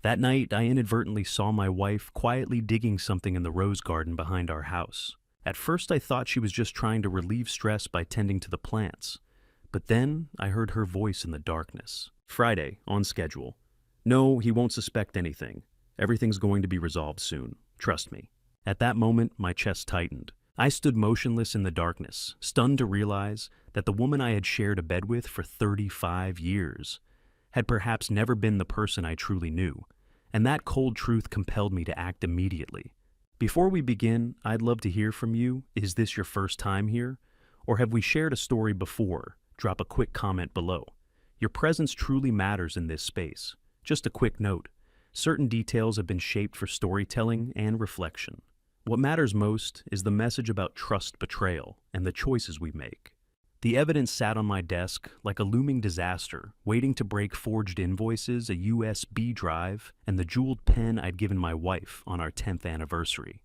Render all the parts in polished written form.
That night, I inadvertently saw my wife quietly digging something in the rose garden behind our house. At first, I thought she was just trying to relieve stress by tending to the plants. But then, I heard her voice in the darkness. Friday, on schedule. No, he won't suspect anything. Everything's going to be resolved soon. Trust me. At that moment, my chest tightened. I stood motionless in the darkness, stunned to realize that the woman I had shared a bed with for 35 years had perhaps never been the person I truly knew, and that cold truth compelled me to act immediately. Before we begin, I'd love to hear from you. Is this your first time here? Or have we shared a story before? Drop a quick comment below. Your presence truly matters in this space. Just a quick note. Certain details have been shaped for storytelling and reflection. What matters most is the message about trust betrayal and the choices we make. The evidence sat on my desk like a looming disaster, waiting to break forged invoices, a USB drive, and the jeweled pen I'd given my wife on our 10th anniversary.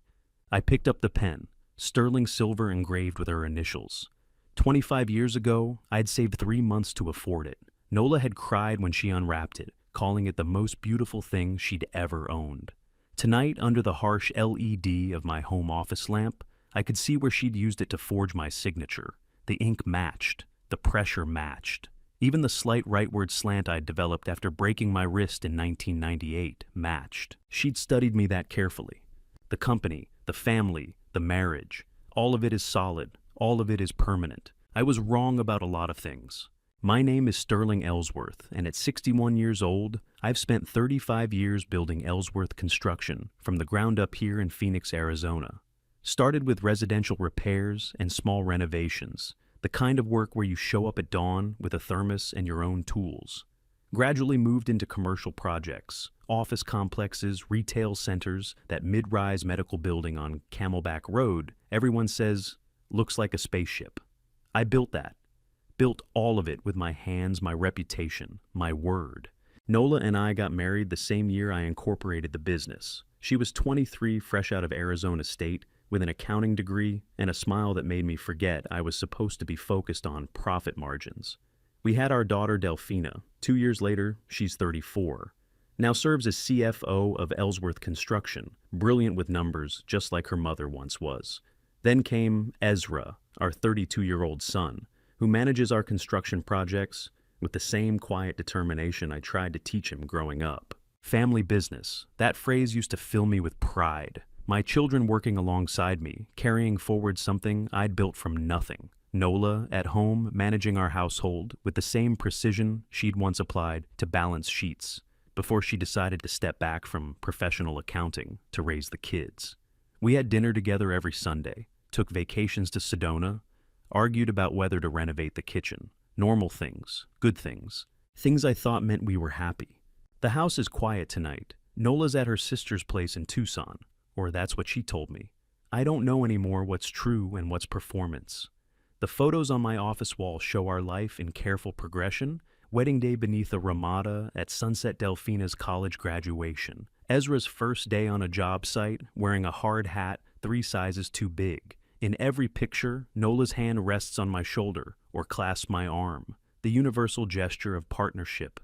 I picked up the pen, sterling silver engraved with her initials. 25 years ago, I'd saved 3 months to afford it. Nola had cried when she unwrapped it, calling it the most beautiful thing she'd ever owned. Tonight, under the harsh LED of my home office lamp, I could see where she'd used it to forge my signature. The ink matched. The pressure matched. Even the slight rightward slant I'd developed after breaking my wrist in 1998 matched. She'd studied me that carefully. The company, the family, the marriage, all of it is solid. All of it is permanent. I was wrong about a lot of things. My name is Sterling Ellsworth, and at 61 years old, I've spent 35 years building Ellsworth Construction from the ground up here in Phoenix, Arizona. Started with residential repairs and small renovations, the kind of work where you show up at dawn with a thermos and your own tools. Gradually moved into commercial projects, office complexes, retail centers, that mid-rise medical building on Camelback Road, everyone says, looks like a spaceship. I built that. Built all of it with my hands, my reputation, my word. Nola and I got married the same year I incorporated the business. She was 23, fresh out of Arizona State, with an accounting degree and a smile that made me forget I was supposed to be focused on profit margins. We had our daughter Delphina. 2 years later, she's 34. Now serves as CFO of Ellsworth Construction, brilliant with numbers, just like her mother once was. Then came Ezra, our 32-year-old son, who manages our construction projects with the same quiet determination I tried to teach him growing up. Family business. That phrase used to fill me with pride. My children working alongside me, carrying forward something I'd built from nothing. Nola, at home, managing our household with the same precision she'd once applied to balance sheets before she decided to step back from professional accounting to raise the kids. We had dinner together every Sunday, took vacations to Sedona, argued about whether to renovate the kitchen. Normal things, good things, things I thought meant we were happy. The house is quiet tonight. Nola's at her sister's place in Tucson. Or that's what she told me. I don't know anymore what's true and what's performance. The photos on my office wall show our life in careful progression. Wedding day beneath a ramada at Sunset Delphina's college graduation. Ezra's first day on a job site, wearing a hard hat 3 sizes too big. In every picture, Nola's hand rests on my shoulder or clasps my arm. The universal gesture of partnership.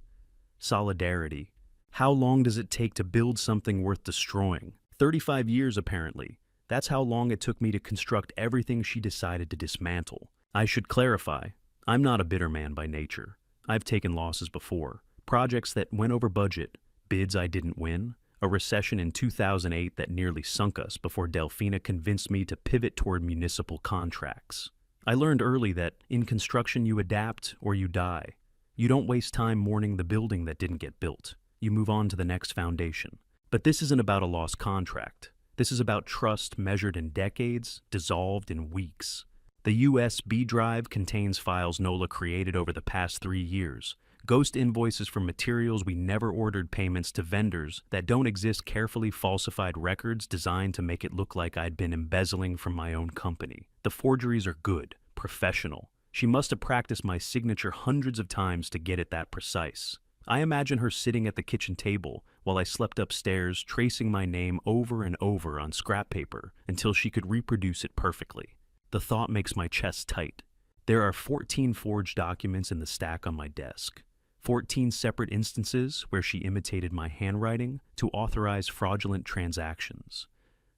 Solidarity. How long does it take to build something worth destroying? 35 years, apparently. That's how long it took me to construct everything she decided to dismantle. I should clarify, I'm not a bitter man by nature. I've taken losses before. Projects that went over budget, bids I didn't win, a recession in 2008 that nearly sunk us before Delphina convinced me to pivot toward municipal contracts. I learned early that in construction you adapt or you die. You don't waste time mourning the building that didn't get built. You move on to the next foundation. But this isn't about a lost contract. This is about trust measured in decades, dissolved in weeks. The USB drive contains files Nola created over the past 3 years. Ghost invoices for materials we never ordered, payments to vendors that don't exist, carefully falsified records designed to make it look like I'd been embezzling from my own company. The forgeries are good, professional. She must have practiced my signature hundreds of times to get it that precise. I imagine her sitting at the kitchen table while I slept upstairs, tracing my name over and over on scrap paper until she could reproduce it perfectly. The thought makes my chest tight. There are 14 forged documents in the stack on my desk. 14 separate instances where she imitated my handwriting to authorize fraudulent transactions.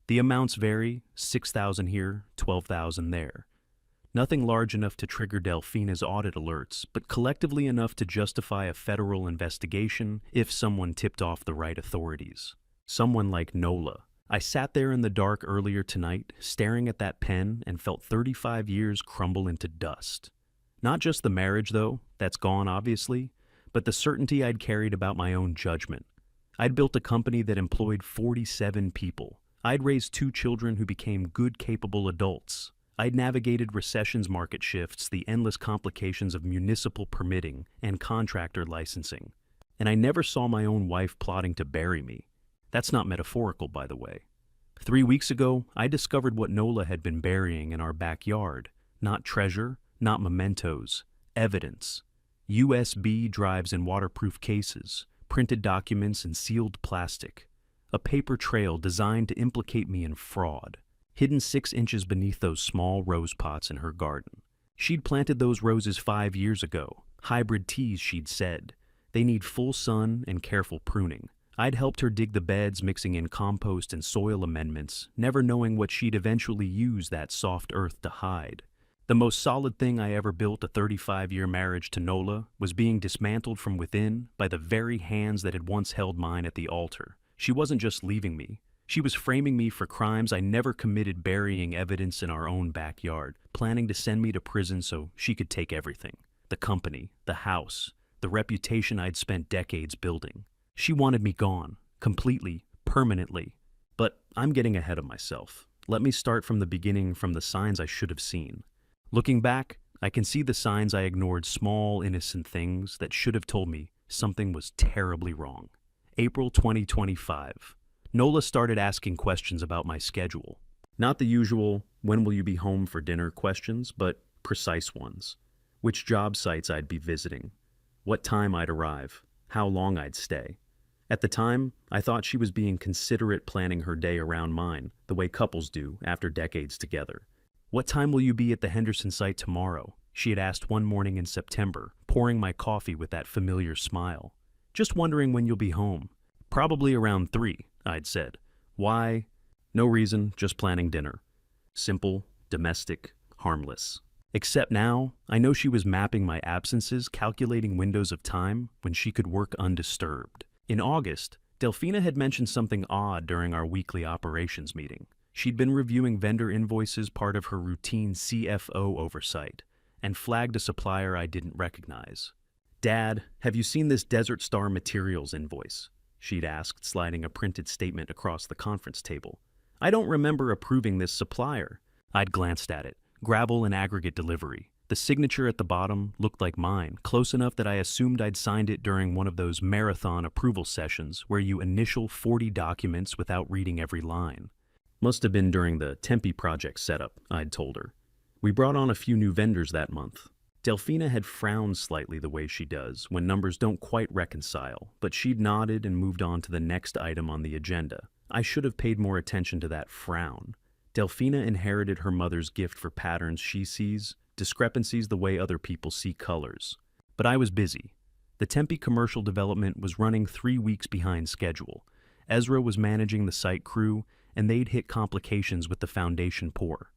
The amounts vary, 6,000 here, 12,000 there. Nothing large enough to trigger Delfina's audit alerts, but collectively enough to justify a federal investigation if someone tipped off the right authorities. Someone like Nola. I sat there in the dark earlier tonight, staring at that pen, and felt 35 years crumble into dust. Not just the marriage, though, that's gone obviously, but the certainty I'd carried about my own judgment. I'd built a company that employed 47 people. I'd raised 2 children who became good, capable adults. I'd navigated recession's market shifts, the endless complications of municipal permitting and contractor licensing. And I never saw my own wife plotting to bury me. That's not metaphorical, by the way. 3 weeks ago, I discovered what Nola had been burying in our backyard. Not treasure, not mementos, evidence. USB drives in waterproof cases, printed documents in sealed plastic. A paper trail designed to implicate me in fraud. Hidden 6 inches beneath those small rose pots in her garden. She'd planted those roses 5 years ago. Hybrid teas, she'd said. They need full sun and careful pruning. I'd helped her dig the beds, mixing in compost and soil amendments, never knowing what she'd eventually use that soft earth to hide. The most solid thing I ever built, a 35-year marriage to Nola, was being dismantled from within by the very hands that had once held mine at the altar. She wasn't just leaving me. She was framing me for crimes I never committed, burying evidence in our own backyard, planning to send me to prison so she could take everything. The company, the house, the reputation I'd spent decades building. She wanted me gone, completely, permanently. But I'm getting ahead of myself. Let me start from the beginning, from the signs I should have seen. Looking back, I can see the signs I ignored, small, innocent things that should have told me something was terribly wrong. April 2025. Nola started asking questions about my schedule. Not the usual, when will you be home for dinner questions, but precise ones. Which job sites I'd be visiting. What time I'd arrive. How long I'd stay. At the time, I thought she was being considerate, planning her day around mine, the way couples do after decades together. What time will you be at the Henderson site tomorrow? She had asked one morning in September, pouring my coffee with that familiar smile. Just wondering when you'll be home. Probably around 3, I'd said. Why? No reason, just planning dinner. Simple, domestic, harmless. Except now, I know she was mapping my absences, calculating windows of time when she could work undisturbed. In August, Delfina had mentioned something odd during our weekly operations meeting. She'd been reviewing vendor invoices, part of her routine CFO oversight, and flagged a supplier I didn't recognize. "Dad, have you seen this Desert Star Materials invoice?" she'd asked, sliding a printed statement across the conference table. "I don't remember approving this supplier." I'd glanced at it. Gravel and aggregate delivery. The signature at the bottom looked like mine, close enough that I assumed I'd signed it during one of those marathon approval sessions where you initial 40 documents without reading every line. Must have been during the Tempe project setup, I'd told her. We brought on a few new vendors that month. Delfina had frowned slightly the way she does when numbers don't quite reconcile, but she'd nodded and moved on to the next item on the agenda. I should have paid more attention to that frown. Delfina inherited her mother's gift for patterns she sees, discrepancies the way other people see colors. But I was busy. The Tempe commercial development was running 3 weeks behind schedule. Ezra was managing the site crew, and they'd hit complications with the foundation pour.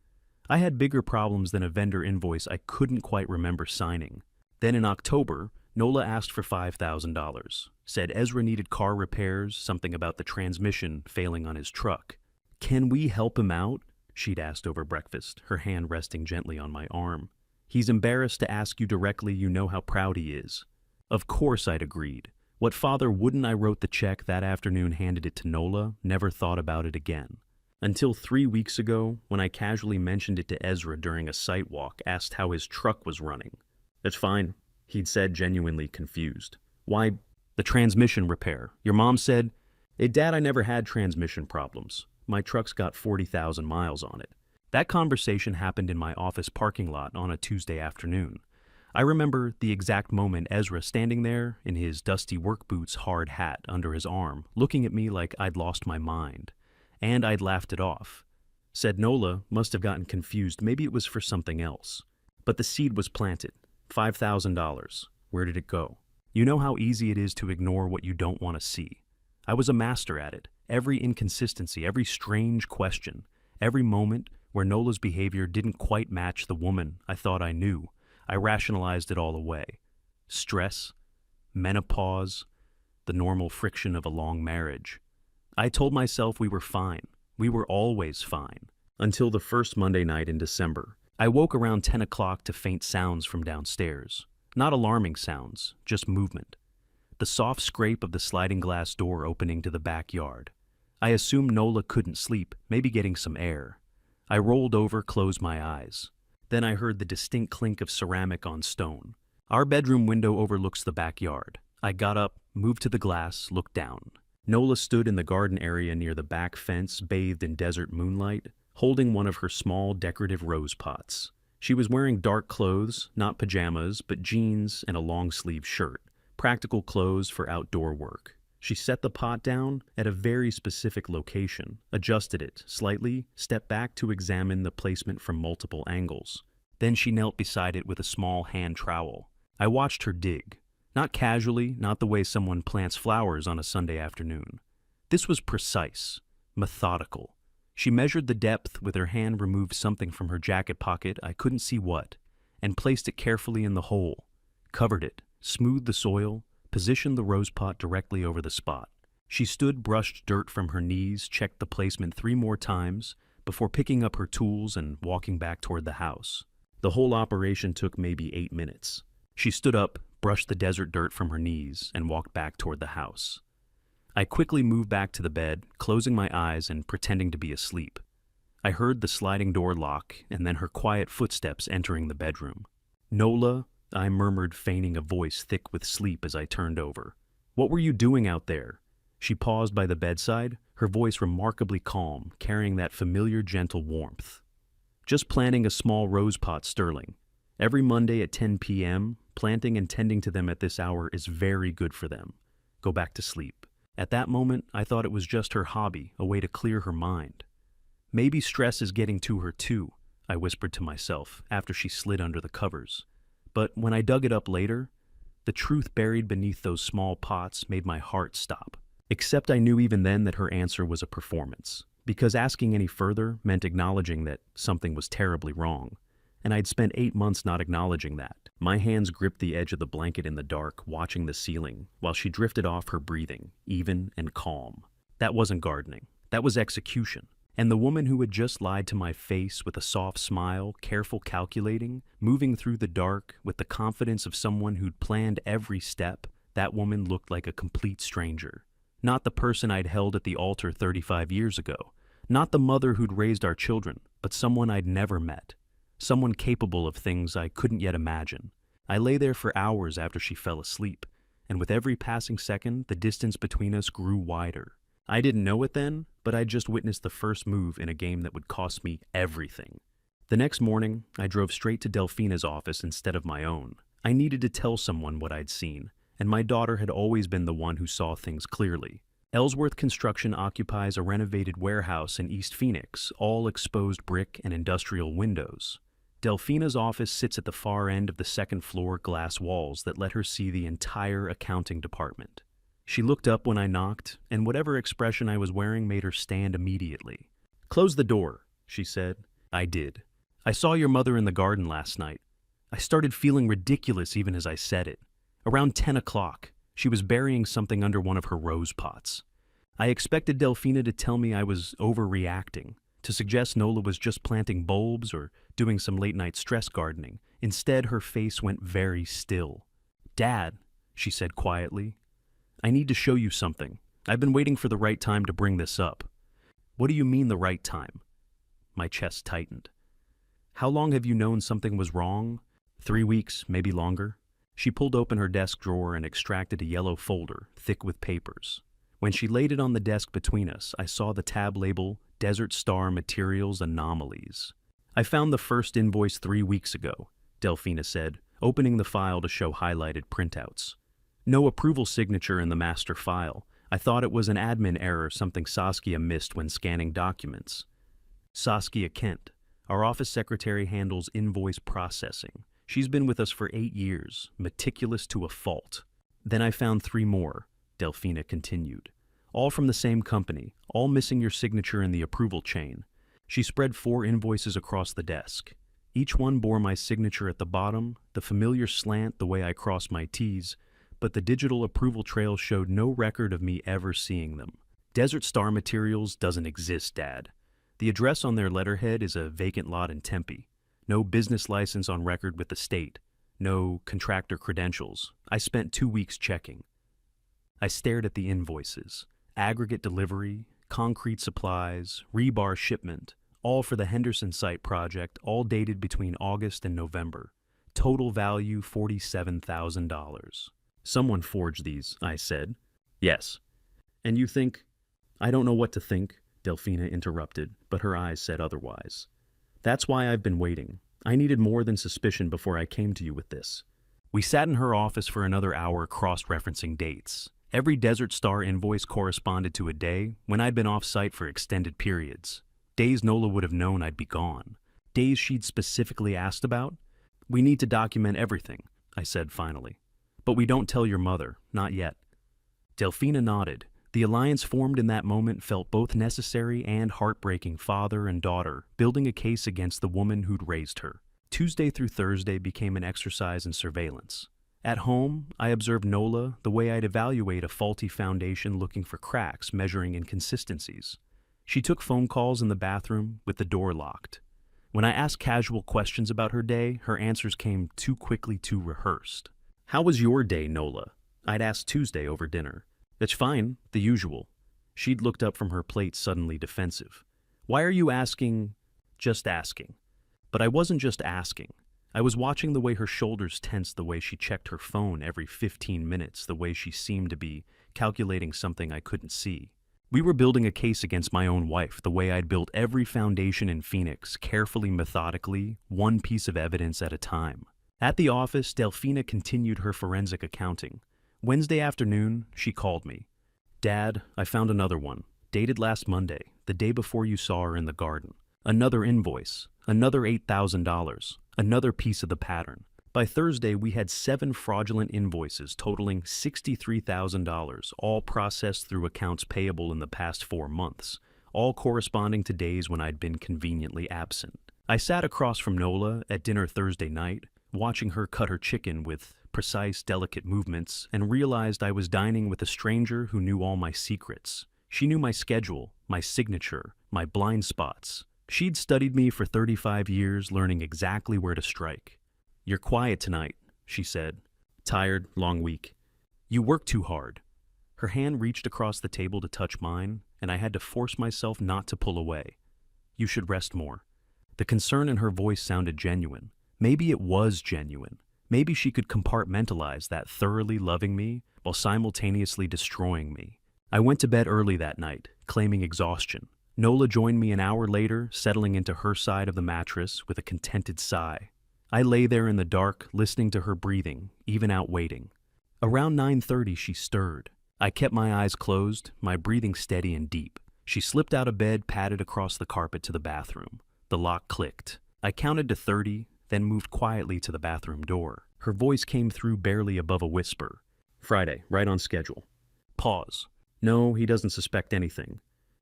I had bigger problems than a vendor invoice I couldn't quite remember signing. Then in October, Nola asked for $5,000, said Ezra needed car repairs, something about the transmission failing on his truck. "Can we help him out?" she'd asked over breakfast, her hand resting gently on my arm. "He's embarrassed to ask you directly, you know how proud he is." Of course I'd agreed. What father wouldn't? I wrote the check that afternoon, handed it to Nola, never thought about it again. Until 3 weeks ago, when I casually mentioned it to Ezra during a site walk, asked how his truck was running. "That's fine," he'd said, genuinely confused. "Why, the transmission repair. Your mom said..." Dad, I never had transmission problems. My truck's got 40,000 miles on it." That conversation happened in my office parking lot on a Tuesday afternoon. I remember the exact moment, Ezra standing there in his dusty work boots, hard hat under his arm, looking at me like I'd lost my mind. And I'd laughed it off. Said Nola must have gotten confused, maybe it was for something else. But the seed was planted. $5,000. Where did it go? You know how easy it is to ignore what you don't want to see. I was a master at it. Every inconsistency, every strange question, every moment where Nola's behavior didn't quite match the woman I thought I knew, I rationalized it all away. Stress, menopause, the normal friction of a long marriage. I told myself we were fine. We were always fine. Until the first Monday night in December. I woke around 10 o'clock to faint sounds from downstairs. Not alarming sounds, just movement. The soft scrape of the sliding glass door opening to the backyard. I assumed Nola couldn't sleep, maybe getting some air. I rolled over, closed my eyes. Then I heard the distinct clink of ceramic on stone. Our bedroom window overlooks the backyard. I got up, moved to the glass, looked down. Nola stood in the garden area near the back fence, bathed in desert moonlight, holding one of her small decorative rose pots. She was wearing dark clothes, not pajamas, but jeans and a long-sleeve shirt, practical clothes for outdoor work. She set the pot down at a very specific location, adjusted it slightly, stepped back to examine the placement from multiple angles. Then she knelt beside it with a small hand trowel. I watched her dig. Not casually, not the way someone plants flowers on a Sunday afternoon. This was precise, methodical. She measured the depth with her hand, removed something from her jacket pocket, I couldn't see what, and placed it carefully in the hole, covered it, smoothed the soil, positioned the rose pot directly over the spot. She stood, brushed dirt from her knees, checked the placement 3 more times before picking up her tools and walking back toward the house. The whole operation took maybe 8 minutes. She stood up, brushed the desert dirt from her knees, and walked back toward the house. I quickly moved back to the bed, closing my eyes and pretending to be asleep. I heard the sliding door lock and then her quiet footsteps entering the bedroom. "Nola," I murmured, feigning a voice thick with sleep as I turned over. "What were you doing out there?" She paused by the bedside, her voice remarkably calm, carrying that familiar gentle warmth. "Just planting a small rose pot, Sterling. Every Monday at 10 p.m., planting and tending to them at this hour is very good for them. Go back to sleep." At that moment, I thought it was just her hobby, a way to clear her mind. "Maybe stress is getting to her too," I whispered to myself after she slid under the covers. But when I dug it up later, the truth buried beneath those small pots made my heart stop. Except I knew even then that her answer was a performance, because asking any further meant acknowledging that something was terribly wrong. And I'd spent 8 months not acknowledging that. My hands gripped the edge of the blanket in the dark, watching the ceiling, while she drifted off, her breathing, even and calm. That wasn't gardening. That was execution. And the woman who had just lied to my face with a soft smile, careful, calculating, moving through the dark with the confidence of someone who'd planned every step, that woman looked like a complete stranger. Not the person I'd held at the altar 35 years ago. Not the mother who'd raised our children, but someone I'd never met. Someone capable of things I couldn't yet imagine. I lay there for hours after she fell asleep, and with every passing second, the distance between us grew wider. I didn't know it then, but I'd just witnessed the first move in a game that would cost me everything. The next morning, I drove straight to Delphina's office instead of my own. I needed to tell someone what I'd seen, and my daughter had always been the one who saw things clearly. Ellsworth Construction occupies a renovated warehouse in East Phoenix, all exposed brick and industrial windows. Delphina's office sits at the far end of the second-floor glass walls that let her see the entire accounting department. She looked up when I knocked, and whatever expression I was wearing made her stand immediately. "Close the door," she said. I did. "I saw your mother in the garden last night." I started feeling ridiculous even as I said it. Around 10 o'clock, she was burying something under one of her rose pots. I expected Delphina to tell me I was overreacting, to suggest Nola was just planting bulbs or doing some late-night stress gardening. Instead, her face went very still. "Dad," she said quietly, "I need to show you something. I've been waiting for the right time to bring this up." "What do you mean the right time?" My chest tightened. "How long have you known something was wrong?" 3 weeks, maybe longer." She pulled open her desk drawer and extracted a yellow folder, thick with papers. When she laid it on the desk between us, I saw the tab label, Desert Star Materials Anomalies. "I found the first invoice 3 weeks ago," Delphina said, opening the file to show highlighted printouts. "No approval signature in the master file. I thought it was an admin error, something Saskia missed when scanning documents." Saskia Kent, our office secretary, handles invoice processing. She's been with us for 8 years, meticulous to a fault. Then I found 3 more, Delphina continued. All from the same company, all missing your signature in the approval chain. She spread 4 invoices across the desk. Each one bore my signature at the bottom, the familiar slant the way I cross my T's, but the digital approval trail showed no record of me ever seeing them. Desert Star Materials doesn't exist, Dad. The address on their letterhead is a vacant lot in Tempe. No business license on record with the state. No contractor credentials. I spent 2 weeks checking. I stared at the invoices. Aggregate delivery, concrete supplies, rebar shipment, all for the Henderson site project, all dated between August and November. Total value $47,000. Someone forged these, I said. Yes. And you think? I don't know what to think, Delphina interrupted, but her eyes said otherwise. That's why I've been waiting. I needed more than suspicion before I came to you with this. We sat in her office for another hour cross-referencing dates. Every Desert Star invoice corresponded to a day when I'd been off-site for extended periods. Days Nola would have known I'd be gone. Days she'd specifically asked about. We need to document everything, I said finally. But we don't tell your mother, not yet. Delphina nodded. The alliance formed in that moment felt both necessary and heartbreaking, father and daughter, building a case against the woman who'd raised her. Tuesday through Thursday became an exercise in surveillance. At home, I observed Nola the way I'd evaluate a faulty foundation, looking for cracks, measuring inconsistencies. She took phone calls in the bathroom with the door locked. When I asked casual questions about her day, her answers came too quickly, too rehearsed. How was your day, Nola? I'd asked Tuesday over dinner. It's fine, the usual. She'd looked up from her plate, suddenly defensive. Why are you asking? Just asking. But I wasn't just asking. I was watching the way her shoulders tensed, the way she checked her phone every 15 minutes, the way she seemed to be calculating something I couldn't see. We were building a case against my own wife, the way I'd built every foundation in Phoenix, carefully, methodically, one piece of evidence at a time. At the office, Delphina continued her forensic accounting. Wednesday afternoon, she called me. Dad, I found another one, dated last Monday, the day before you saw her in the garden. Another invoice, another $8,000, another piece of the pattern. By Thursday, we had 7 fraudulent invoices totaling $63,000, all processed through accounts payable in the past 4 months, all corresponding to days when I'd been conveniently absent. I sat across from Nola at dinner Thursday night, watching her cut her chicken with precise, delicate movements, and realized I was dining with a stranger who knew all my secrets. She knew my schedule, my signature, my blind spots. She'd studied me for 35 years, learning exactly where to strike. You're quiet tonight, she said. Tired, long week. You work too hard. Her hand reached across the table to touch mine, and I had to force myself not to pull away. You should rest more. The concern in her voice sounded genuine. Maybe it was genuine. Maybe she could compartmentalize that, thoroughly loving me while simultaneously destroying me. I went to bed early that night, claiming exhaustion. Nola joined me an hour later, settling into her side of the mattress with a contented sigh. I lay there in the dark, listening to her breathing, even out waiting. Around 9:30, she stirred. I kept my eyes closed, my breathing steady and deep. She slipped out of bed, padded across the carpet to the bathroom. The lock clicked. I counted to 30, then moved quietly to the bathroom door. Her voice came through barely above a whisper. Friday, right on schedule. Pause. No, he doesn't suspect anything.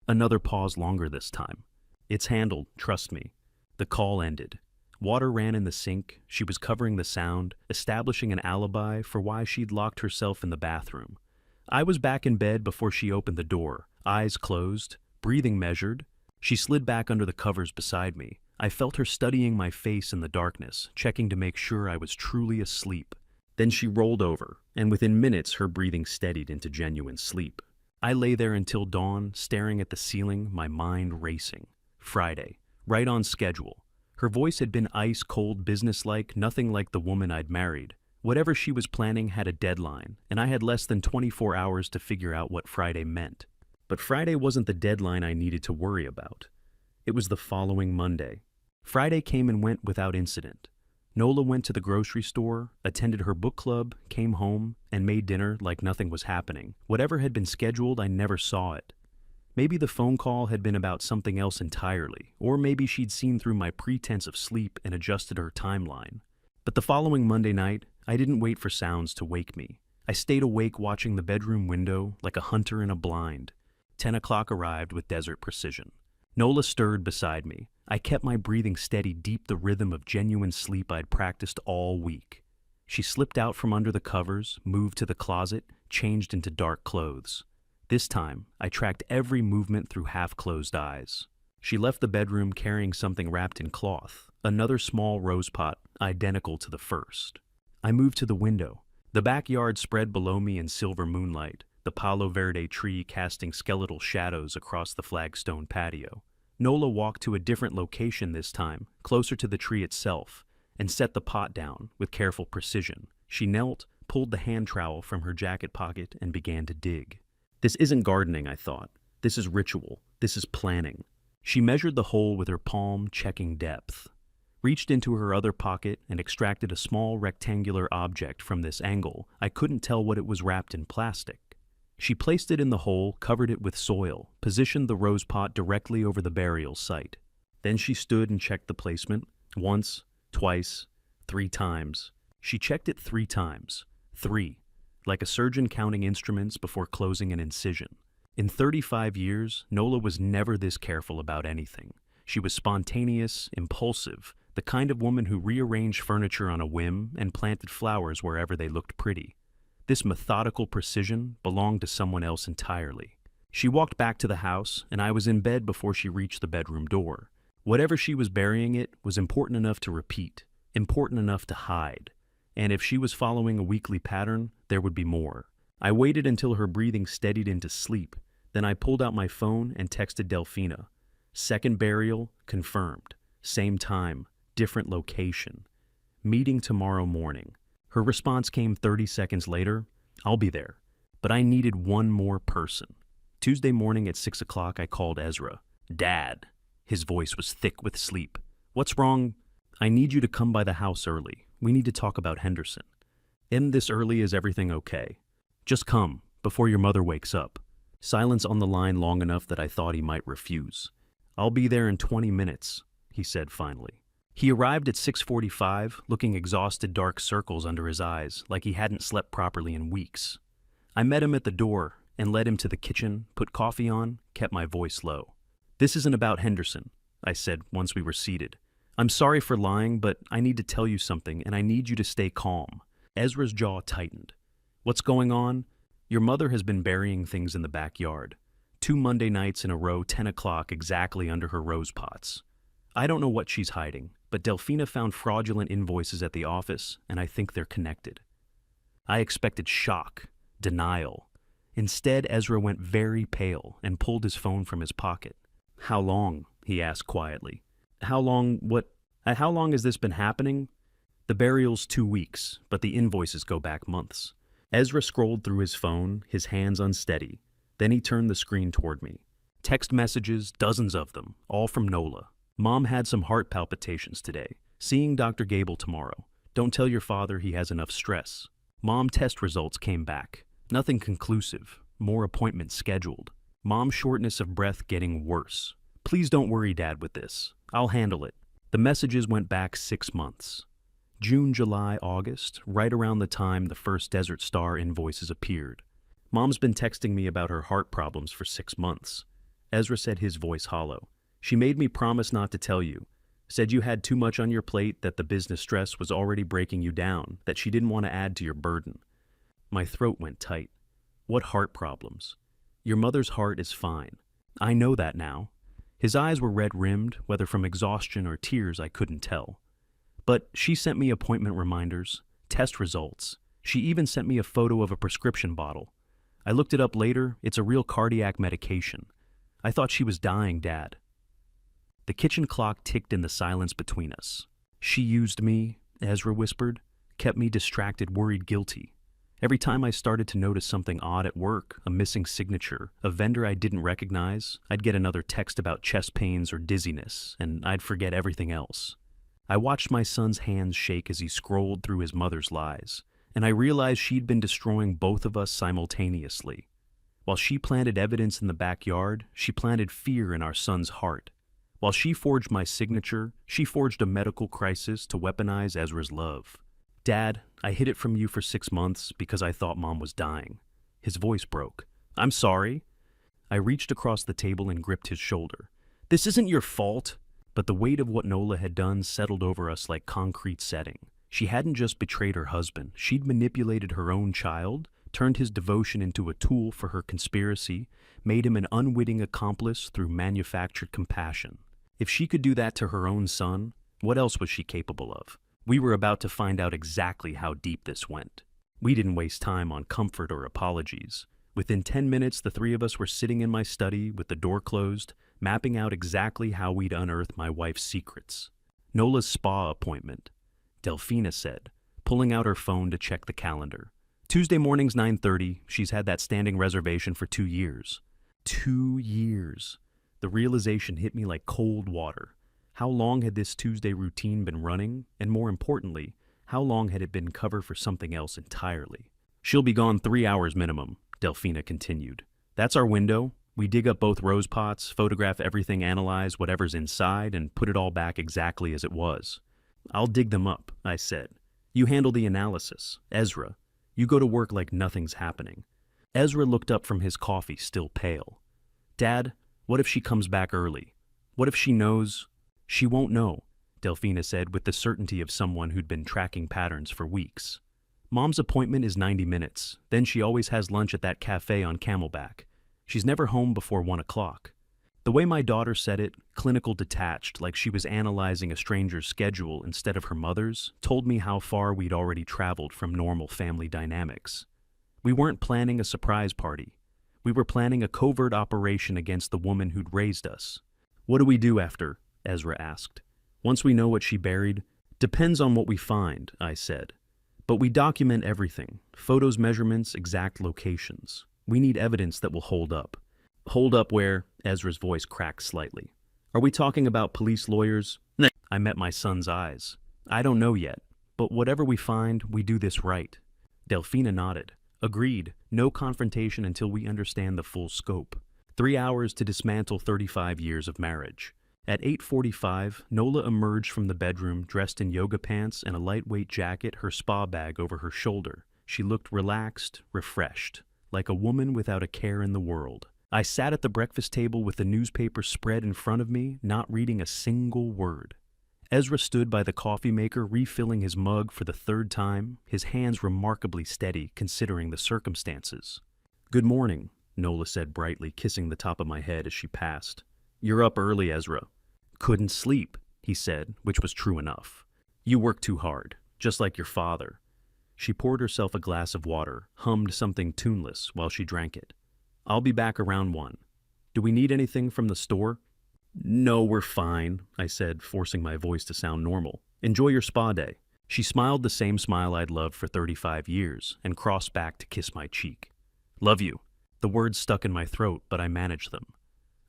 Another pause, longer this time. It's handled, trust me. The call ended. Water ran in the sink. She was covering the sound, establishing an alibi for why she'd locked herself in the bathroom. I was back in bed before she opened the door, eyes closed, breathing measured. She slid back under the covers beside me. I felt her studying my face in the darkness, checking to make sure I was truly asleep. Then she rolled over, and within minutes her breathing steadied into genuine sleep. I lay there until dawn, staring at the ceiling, my mind racing. Friday, right on schedule. Her voice had been ice-cold, businesslike, nothing like the woman I'd married. Whatever she was planning had a deadline, and I had less than 24 hours to figure out what Friday meant. But Friday wasn't the deadline I needed to worry about. It was the following Monday. Friday came and went without incident. Nola went to the grocery store, attended her book club, came home, and made dinner like nothing was happening. Whatever had been scheduled, I never saw it. Maybe the phone call had been about something else entirely, or maybe she'd seen through my pretense of sleep and adjusted her timeline. But the following Monday night, I didn't wait for sounds to wake me. I stayed awake watching the bedroom window like a hunter in a blind. 10 o'clock arrived with desert precision. Nola stirred beside me. I kept my breathing steady, deep the rhythm of genuine sleep I'd practiced all week. She slipped out from under the covers, moved to the closet, changed into dark clothes. This time, I tracked every movement through half-closed eyes. She left the bedroom carrying something wrapped in cloth, another small rose pot, identical to the first. I moved to the window. The backyard spread below me in silver moonlight, the Palo Verde tree casting skeletal shadows across the flagstone patio. Nola walked to a different location this time, closer to the tree itself, and set the pot down with careful precision. She knelt, pulled the hand trowel from her jacket pocket, and began to dig. This isn't gardening, I thought. This is ritual. This is planning. She measured the hole with her palm, checking depth, reached into her other pocket and extracted a small rectangular object from this angle. I couldn't tell what it was wrapped in plastic. She placed it in the hole, covered it with soil, positioned the rose pot directly over the burial site. Then she stood and checked the placement, once, twice, 3 times. She checked it 3 times. 3, like a surgeon counting instruments before closing an incision. In 35 years, Nola was never this careful about anything. She was spontaneous, impulsive, the kind of woman who rearranged furniture on a whim and planted flowers wherever they looked pretty. This methodical precision belonged to someone else entirely. She walked back to the house, and I was in bed before she reached the bedroom door. Whatever she was burying it was important enough to repeat, important enough to hide. And if she was following a weekly pattern, there would be more. I waited until her breathing steadied into sleep. Then I pulled out my phone and texted Delphina. Second burial, confirmed. Same time, different location. Meeting tomorrow morning. Her response came 30 seconds later. I'll be there. But I needed one more person. Tuesday morning at 6 o'clock, I called Ezra. Dad. His voice was thick with sleep. What's wrong? I need you to come by the house early. We need to talk about Henderson. In this early, is everything okay? Just come, before your mother wakes up. Silence on the line long enough that I thought he might refuse. I'll be there in 20 minutes, he said finally. He arrived at 6:45, looking exhausted, dark circles under his eyes, like he hadn't slept properly in weeks. I met him at the door and led him to the kitchen, put coffee on, kept my voice low. This isn't about Henderson, I said once we were seated. I'm sorry for lying, but I need to tell you something, and I need you to stay calm. Ezra's jaw tightened. What's going on? Your mother has been burying things in the backyard. 2 Monday nights in a row, 10 o'clock exactly under her rose pots. I don't know what she's hiding, but Delphina found fraudulent invoices at the office, and I think they're connected. I expected shock, denial. Instead, Ezra went very pale and pulled his phone from his pocket. How long? He asked quietly. How long has this been happening? The burial's 2 weeks, but the invoices go back months. Ezra scrolled through his phone, his hands unsteady. Then he turned the screen toward me. Text messages, dozens of them, all from Nola. Mom had some heart palpitations today. Seeing Dr. Gable tomorrow. Don't tell your father he has enough stress. Mom test results came back. Nothing conclusive. More appointments scheduled. Mom's shortness of breath getting worse. Please don't worry, Dad, with this. I'll handle it. The messages went back 6 months. June, July, August, right around the time the first Desert Star invoices appeared. Mom's been texting me about her heart problems for 6 months. Ezra said, his voice hollow. She made me promise not to tell you. Said you had too much on your plate, that the business stress was already breaking you down, that she didn't want to add to your burden. My throat went tight. What heart problems? Your mother's heart is fine. I know that now. His eyes were red-rimmed, whether from exhaustion or tears I couldn't tell. But she sent me appointment reminders, test results. She even sent me a photo of a prescription bottle. I looked it up later. It's a real cardiac medication. I thought she was dying, Dad. The kitchen clock ticked in the silence between us. She used me, Ezra whispered, kept me distracted, worried, guilty. Every time I started to notice something odd at work, a missing signature, a vendor I didn't recognize, I'd get another text about chest pains or dizziness, and I'd forget everything else. I watched my son's hands shake as he scrolled through his mother's lies, and I realized she'd been destroying both of us simultaneously. While she planted evidence in the backyard, she planted fear in our son's heart. While she forged my signature, she forged a medical crisis to weaponize Ezra's love. Dad, I hid it from you for 6 months because I thought Mom was dying. His voice broke. I'm sorry. I reached across the table and gripped his shoulder. This isn't your fault. But the weight of what Nola had done settled over us like concrete setting. She hadn't just betrayed her husband, she'd manipulated her own child, turned his devotion into a tool for her conspiracy, made him an unwitting accomplice through manufactured compassion. If she could do that to her own son, what else was she capable of? We were about to find out exactly how deep this went. We didn't waste time on comfort or apologies. Within 10 minutes, the three of us were sitting in my study with the door closed, mapping out exactly how we'd unearth my wife's secrets. Nola's spa appointment, Delphina said, pulling out her phone to check the calendar. Tuesday mornings 9:30, she's had that standing reservation for 2 years. 2 years. The realization hit me like cold water. How long had this Tuesday routine been running? And more importantly, how long had it been cover for something else entirely? She'll be gone 3 hours minimum, Delphina continued. That's our window. We dig up both rose pots, photograph everything, analyze whatever's inside, and put it all back exactly as it was. I'll dig them up, I said. You handle the analysis. Ezra, you go to work like nothing's happening. Ezra looked up from his coffee, still pale. Dad, what if she comes back early? What if she knows? She won't know, Delphina said with the certainty of someone who'd been tracking patterns for weeks. Mom's appointment is 90 minutes. Then she always has lunch at that cafe on Camelback. She's never home before 1 o'clock. The way my daughter said it, clinical detached, like she was analyzing a stranger's schedule instead of her mother's, told me how far we'd already traveled from normal family dynamics. We weren't planning a surprise party. We were planning a covert operation against the woman who'd raised us. What do we do after? Ezra asked. Once we know what she buried, depends on what we find, I said. But we document everything, photos, measurements, exact locations. We need evidence that will hold up. Hold up where? Ezra's voice cracked slightly. Are we talking about police lawyers? No. I met my son's eyes. I don't know yet, but whatever we find, we do this right. Delphina nodded. Agreed. No confrontation until we understand the full scope. 3 hours to dismantle 35 years of marriage. At 8:45, Nola emerged from the bedroom dressed in yoga pants and a lightweight jacket, her spa bag over her shoulder. She looked relaxed, refreshed, like a woman without a care in the world. I sat at the breakfast table with the newspaper spread in front of me, not reading a single word. Ezra stood by the coffee maker, refilling his mug for the 3rd time, his hands remarkably steady considering the circumstances. Good morning, Nola said brightly, kissing the top of my head as she passed. You're up early, Ezra. Couldn't sleep, he said, which was true enough. You work too hard, just like your father. She poured herself a glass of water, hummed something tuneless while she drank it. I'll be back around 1. Do we need anything from the store? No, we're fine, I said, forcing my voice to sound normal. Enjoy your spa day. She smiled the same smile I'd loved for 35 years and crossed back to kiss my cheek. Love you. The words stuck in my throat, but I managed them.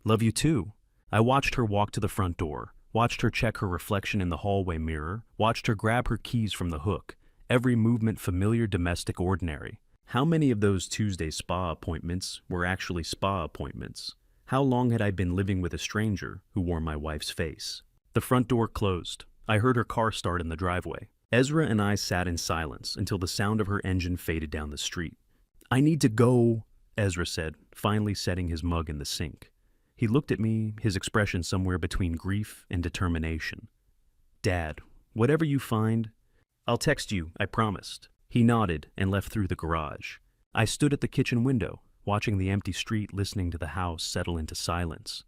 Love you too. I watched her walk to the front door, watched her check her reflection in the hallway mirror, watched her grab her keys from the hook, every movement familiar, domestic, ordinary. How many of those Tuesday spa appointments were actually spa appointments? How long had I been living with a stranger who wore my wife's face? The front door closed. I heard her car start in the driveway. Ezra and I sat in silence until the sound of her engine faded down the street. I need to go, Ezra said, finally setting his mug in the sink. He looked at me, his expression somewhere between grief and determination. Dad, whatever you find, I'll text you, I promised. He nodded and left through the garage. I stood at the kitchen window, watching the empty street, listening to the house settle into silence.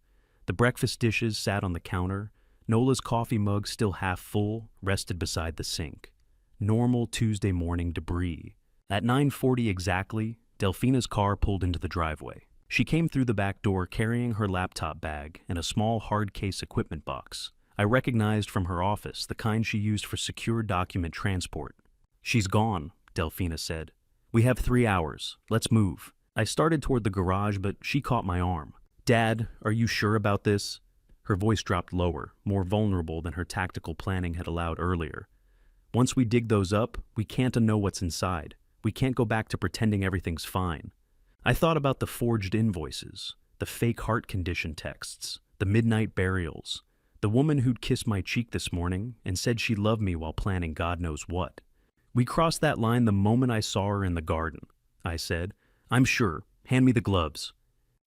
The breakfast dishes sat on the counter. Nola's coffee mug, still half full, rested beside the sink. Normal Tuesday morning debris. At 9:40 exactly, Delphina's car pulled into the driveway. She came through the back door carrying her laptop bag and a small hard case equipment box. I recognized from her office the kind she used for secure document transport. She's gone, Delphina said. We have 3 hours. Let's move. I started toward the garage, but she caught my arm. Dad, are you sure about this? Her voice dropped lower, more vulnerable than her tactical planning had allowed earlier. Once we dig those up, we can't unknow what's inside. We can't go back to pretending everything's fine. I thought about the forged invoices, the fake heart condition texts, the midnight burials, the woman who'd kissed my cheek this morning and said she loved me while planning God knows what. We crossed that line the moment I saw her in the garden, I said. I'm sure. Hand me the gloves.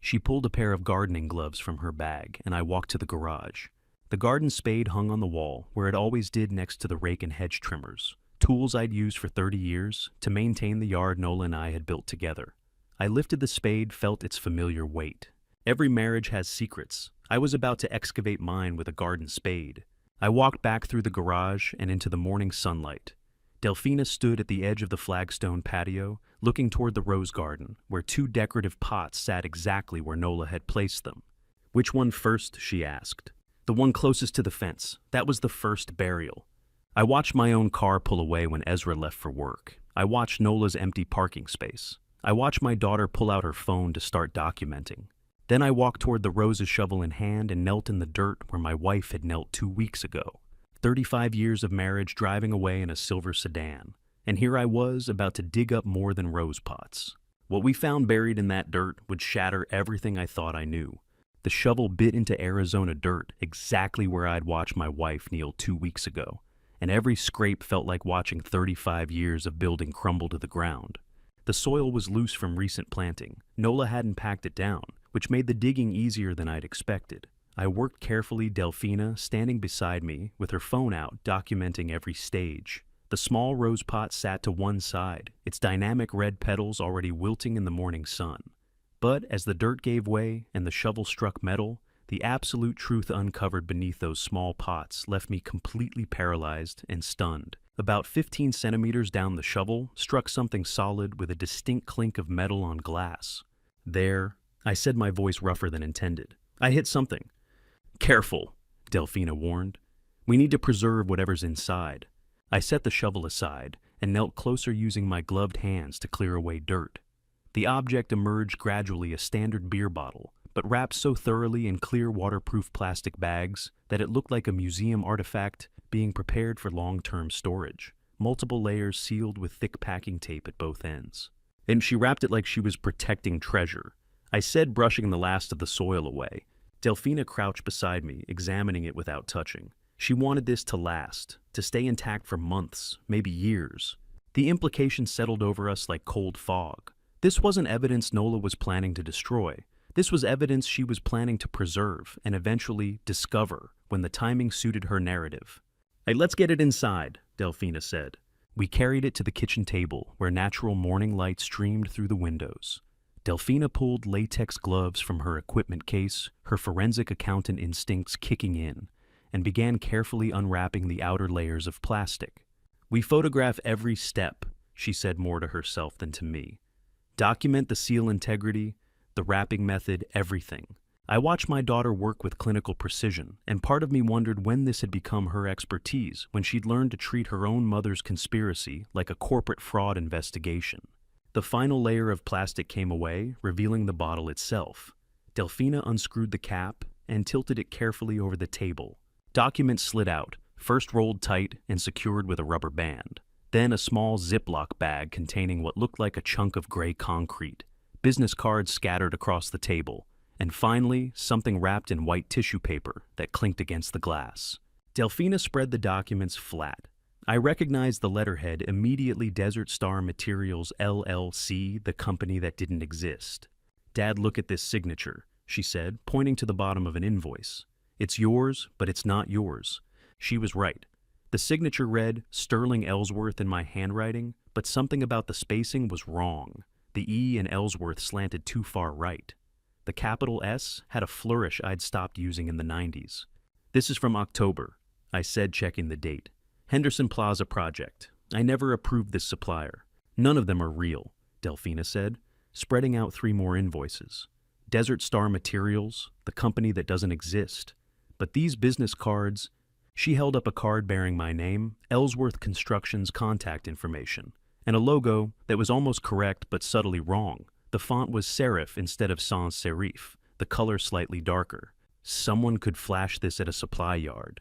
She pulled a pair of gardening gloves from her bag, and I walked to the garage. The garden spade hung on the wall, where it always did next to the rake and hedge trimmers, tools I'd used for 30 years to maintain the yard Nola and I had built together. I lifted the spade, felt its familiar weight. Every marriage has secrets. I was about to excavate mine with a garden spade. I walked back through the garage and into the morning sunlight. Delphina stood at the edge of the flagstone patio, looking toward the rose garden, where 2 decorative pots sat exactly where Nola had placed them. Which one first? She asked. The one closest to the fence. That was the first burial. I watched my own car pull away when Ezra left for work. I watched Nola's empty parking space. I watched my daughter pull out her phone to start documenting. Then I walked toward the roses, shovel in hand, and knelt in the dirt where my wife had knelt 2 weeks ago. 35 years of marriage driving away in a silver sedan. And here I was, about to dig up more than rose pots. What we found buried in that dirt would shatter everything I thought I knew. The shovel bit into Arizona dirt, exactly where I'd watched my wife kneel 2 weeks ago. And every scrape felt like watching 35 years of building crumble to the ground. The soil was loose from recent planting. Nola hadn't packed it down, which made the digging easier than I'd expected. I worked carefully, Delphina standing beside me with her phone out, documenting every stage. The small rose pot sat to one side, its dynamic red petals already wilting in the morning sun. But as the dirt gave way and the shovel struck metal, the absolute truth uncovered beneath those small pots left me completely paralyzed and stunned. About 15 centimeters down, the shovel struck something solid with a distinct clink of metal on glass. There, I said, my voice rougher than intended. I hit something. Careful, Delphina warned. We need to preserve whatever's inside. I set the shovel aside and knelt closer, using my gloved hands to clear away dirt. The object emerged gradually, a standard beer bottle, but wrapped so thoroughly in clear waterproof plastic bags that it looked like a museum artifact being prepared for long-term storage. Multiple layers sealed with thick packing tape at both ends. And she wrapped it like she was protecting treasure. I said, brushing the last of the soil away. Delphina crouched beside me, examining it without touching. She wanted this to last, to stay intact for months, maybe years. The implications settled over us like cold fog. This wasn't evidence Nola was planning to destroy. This was evidence she was planning to preserve and eventually discover when the timing suited her narrative. Hey, let's get it inside, Delphina said. We carried it to the kitchen table, where natural morning light streamed through the windows. Delphina pulled latex gloves from her equipment case, her forensic accountant instincts kicking in, and began carefully unwrapping the outer layers of plastic. We photograph every step, she said, more to herself than to me. Document the seal integrity, the wrapping method, everything. I watched my daughter work with clinical precision, and part of me wondered when this had become her expertise, when she'd learned to treat her own mother's conspiracy like a corporate fraud investigation. The final layer of plastic came away, revealing the bottle itself. Delphina unscrewed the cap and tilted it carefully over the table. Documents slid out, first rolled tight and secured with a rubber band. Then a small Ziploc bag containing what looked like a chunk of gray concrete. Business cards scattered across the table. And finally, something wrapped in white tissue paper that clinked against the glass. Delphina spread the documents flat. I recognized the letterhead immediately: Desert Star Materials, LLC, the company that didn't exist. Dad, look at this signature, she said, pointing to the bottom of an invoice. It's yours, but it's not yours. She was right. The signature read Sterling Ellsworth in my handwriting, but something about the spacing was wrong. The E in Ellsworth slanted too far right. The capital S had a flourish I'd stopped using in the 90s. This is from October, I said, checking the date. Henderson Plaza project. I never approved this supplier. None of them are real, Delphina said, spreading out 3 more invoices. Desert Star Materials, the company that doesn't exist. But these business cards, she held up a card bearing my name, Ellsworth Construction's contact information, and a logo that was almost correct but subtly wrong. The font was serif instead of sans serif, the color slightly darker. Someone could flash this at a supply yard.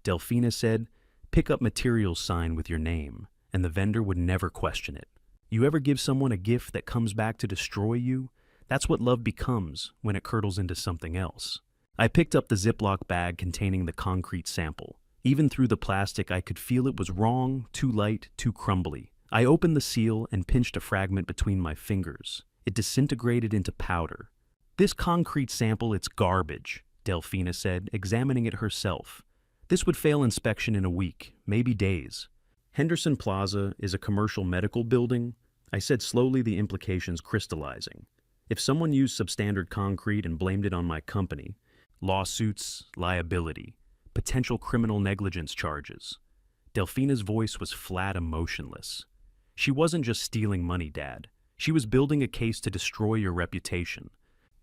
Delphina said, pick up materials sign with your name, and the vendor would never question it. You ever give someone a gift that comes back to destroy you? That's what love becomes when it curdles into something else. I picked up the Ziploc bag containing the concrete sample. Even through the plastic, I could feel it was wrong, too light, too crumbly. I opened the seal and pinched a fragment between my fingers. It disintegrated into powder. "This concrete sample, it's garbage," Delphina said, examining it herself. "This would fail inspection in a week, maybe days." "Henderson Plaza is a commercial medical building," I said slowly, the implications crystallizing. If someone used substandard concrete and blamed it on my company, lawsuits, liability, potential criminal negligence charges. Delphina's voice was flat, emotionless. "She wasn't just stealing money, Dad. She was building a case to destroy your reputation."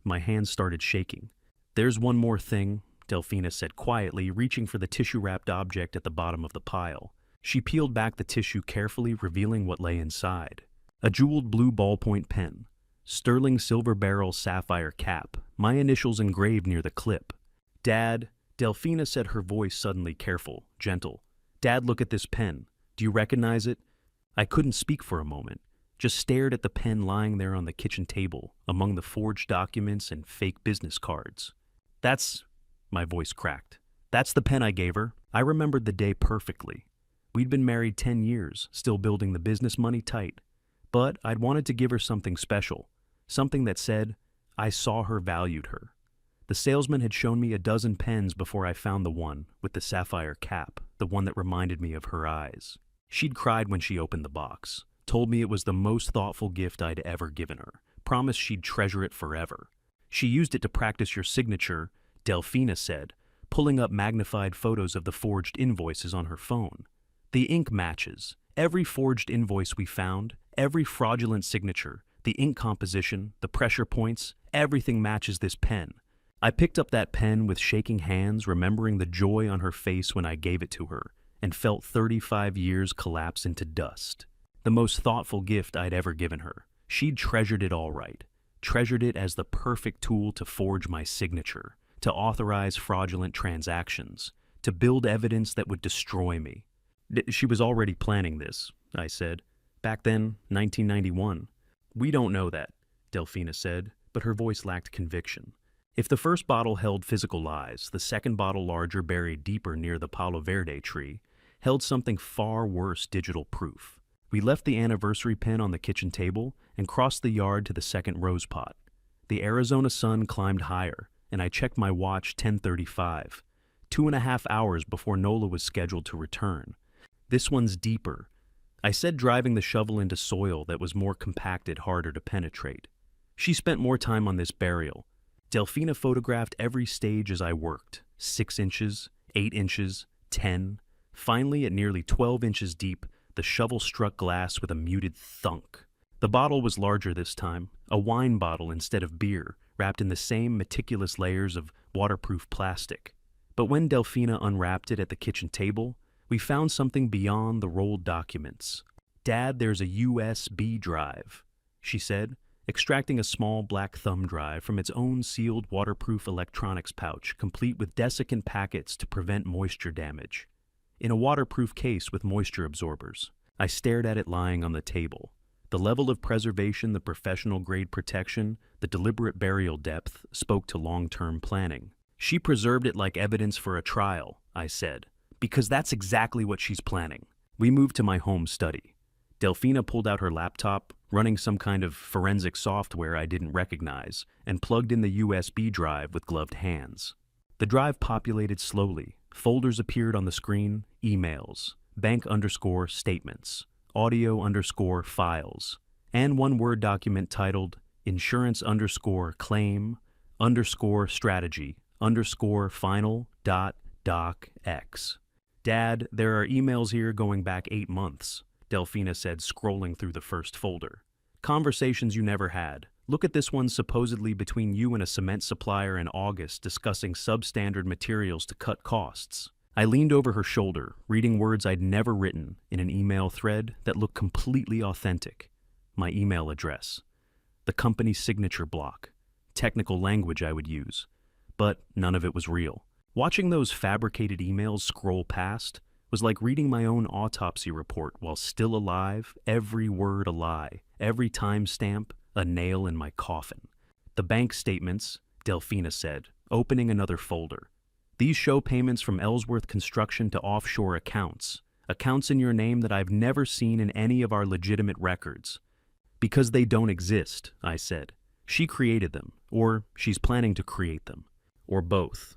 My hands started shaking. "There's one more thing," Delphina said quietly, reaching for the tissue-wrapped object at the bottom of the pile. She peeled back the tissue carefully, revealing what lay inside. A jeweled blue ballpoint pen. Sterling silver barrel sapphire cap, my initials engraved near the clip. "Dad," Delphina said, her voice suddenly careful, gentle. "Dad, look at this pen. Do you recognize it?" I couldn't speak for a moment, just stared at the pen lying there on the kitchen table, among the forged documents and fake business cards. "That's," my voice cracked. "That's the pen I gave her." I remembered the day perfectly. We'd been married 10 years, still building the business money tight. But I'd wanted to give her something special. Something that said, I saw her, valued her. The salesman had shown me a dozen pens before I found the one with the sapphire cap, the one that reminded me of her eyes. She'd cried when she opened the box, told me it was the most thoughtful gift I'd ever given her, promised she'd treasure it forever. "She used it to practice your signature," Delphina said, pulling up magnified photos of the forged invoices on her phone. "The ink matches. Every forged invoice we found, every fraudulent signature, the ink composition, the pressure points, everything matches this pen." I picked up that pen with shaking hands, remembering the joy on her face when I gave it to her, and felt 35 years collapse into dust. The most thoughtful gift I'd ever given her. She'd treasured it all right. Treasured it as the perfect tool to forge my signature, to authorize fraudulent transactions, to build evidence that would destroy me. "She was already planning this," I said. "Back then, 1991. "We don't know that," Delphina said, but her voice lacked conviction. "If the first bottle held physical lies, the second bottle, larger, buried deeper near the Palo Verde tree, held something far worse, digital proof." We left the anniversary pin on the kitchen table and crossed the yard to the second rose pot. The Arizona sun climbed higher, and I checked my watch, 10:35, 2.5 hours before Nola was scheduled to return. "This one's deeper," I said, driving the shovel into soil that was more compacted, harder to penetrate. She spent more time on this burial. Delphina photographed every stage as I worked. 6 inches, 8 inches, 10. Finally, at nearly 12 inches deep, the shovel struck glass with a muted thunk. The bottle was larger this time, a wine bottle instead of beer, wrapped in the same meticulous layers of waterproof plastic. But when Delphina unwrapped it at the kitchen table, we found something beyond the rolled documents. "Dad, there's a USB drive," she said, extracting a small black thumb drive from its own sealed waterproof electronics pouch, complete with desiccant packets to prevent moisture damage. In a waterproof case with moisture absorbers. I stared at it lying on the table. The level of preservation, the professional-grade protection, the deliberate burial depth spoke to long-term planning. "She preserved it like evidence for a trial," I said, "because that's exactly what she's planning." We moved to my home study. Delphina pulled out her laptop, running some kind of forensic software I didn't recognize, and plugged in the USB drive with gloved hands. The drive populated slowly. Folders appeared on the screen: emails, bank_statements, audio_files, and one Word document titled insurance_claim_strategy_final.docx. "Dad, there are emails here going back 8 months, Delphina said, scrolling through the first folder. "Conversations you never had. Look at this one, supposedly between you and a cement supplier in August, discussing substandard materials to cut costs." I leaned over her shoulder, reading words I'd never written in an email thread that looked completely authentic. My email address, the company's signature block, technical language I would use. But none of it was real. Watching those fabricated emails scroll past was like reading my own autopsy report while still alive, every word a lie, every timestamp a nail in my coffin. "The bank statements," Delphina said, opening another folder. "These show payments from Ellsworth Construction to offshore accounts. Accounts in your name that I've never seen in any of our legitimate records. Because they don't exist, I said. She created them, or she's planning to create them, or both.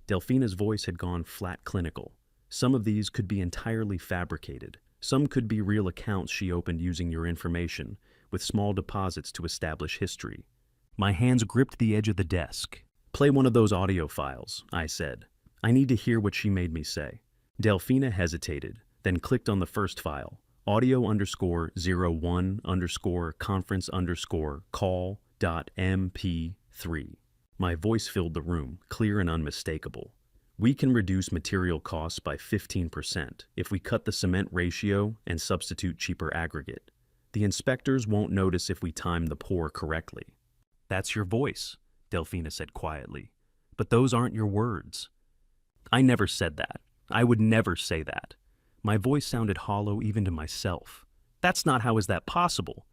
Delphina's voice had gone flat clinical. Some of these could be entirely fabricated. Some could be real accounts she opened using your information, with small deposits to establish history. My hands gripped the edge of the desk. Play one of those audio files, I said. I need to hear what she made me say. Delphina hesitated, then clicked on the first file, audio_01_conference_call.mp3. My voice filled the room, clear and unmistakable. We can reduce material costs by 15% if we cut the cement ratio and substitute cheaper aggregate. The inspectors won't notice if we time the pour correctly. That's your voice, Delphina said quietly. But those aren't your words. I never said that. I would never say that. My voice sounded hollow even to myself. That's not how is that possible?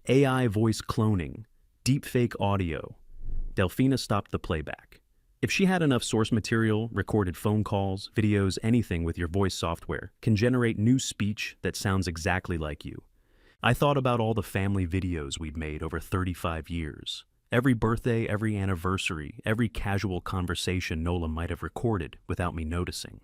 AI voice cloning, deepfake audio. Delphina stopped the playback. If she had enough source material, recorded phone calls, videos, anything with your voice software can generate new speech that sounds exactly like you. I thought about all the family videos we'd made over 35 years. Every birthday, every anniversary, every casual conversation Nola might have recorded without me noticing.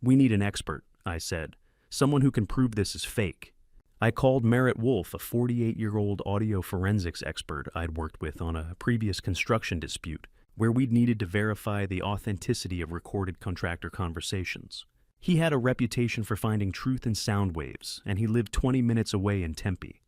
We need an expert, I said. Someone who can prove this is fake. I called Merritt Wolfe, a 48-year-old audio forensics expert I'd worked with on a previous construction dispute, where we'd needed to verify the authenticity of recorded contractor conversations. He had a reputation for finding truth in sound waves, and he lived 20 minutes away in Tempe.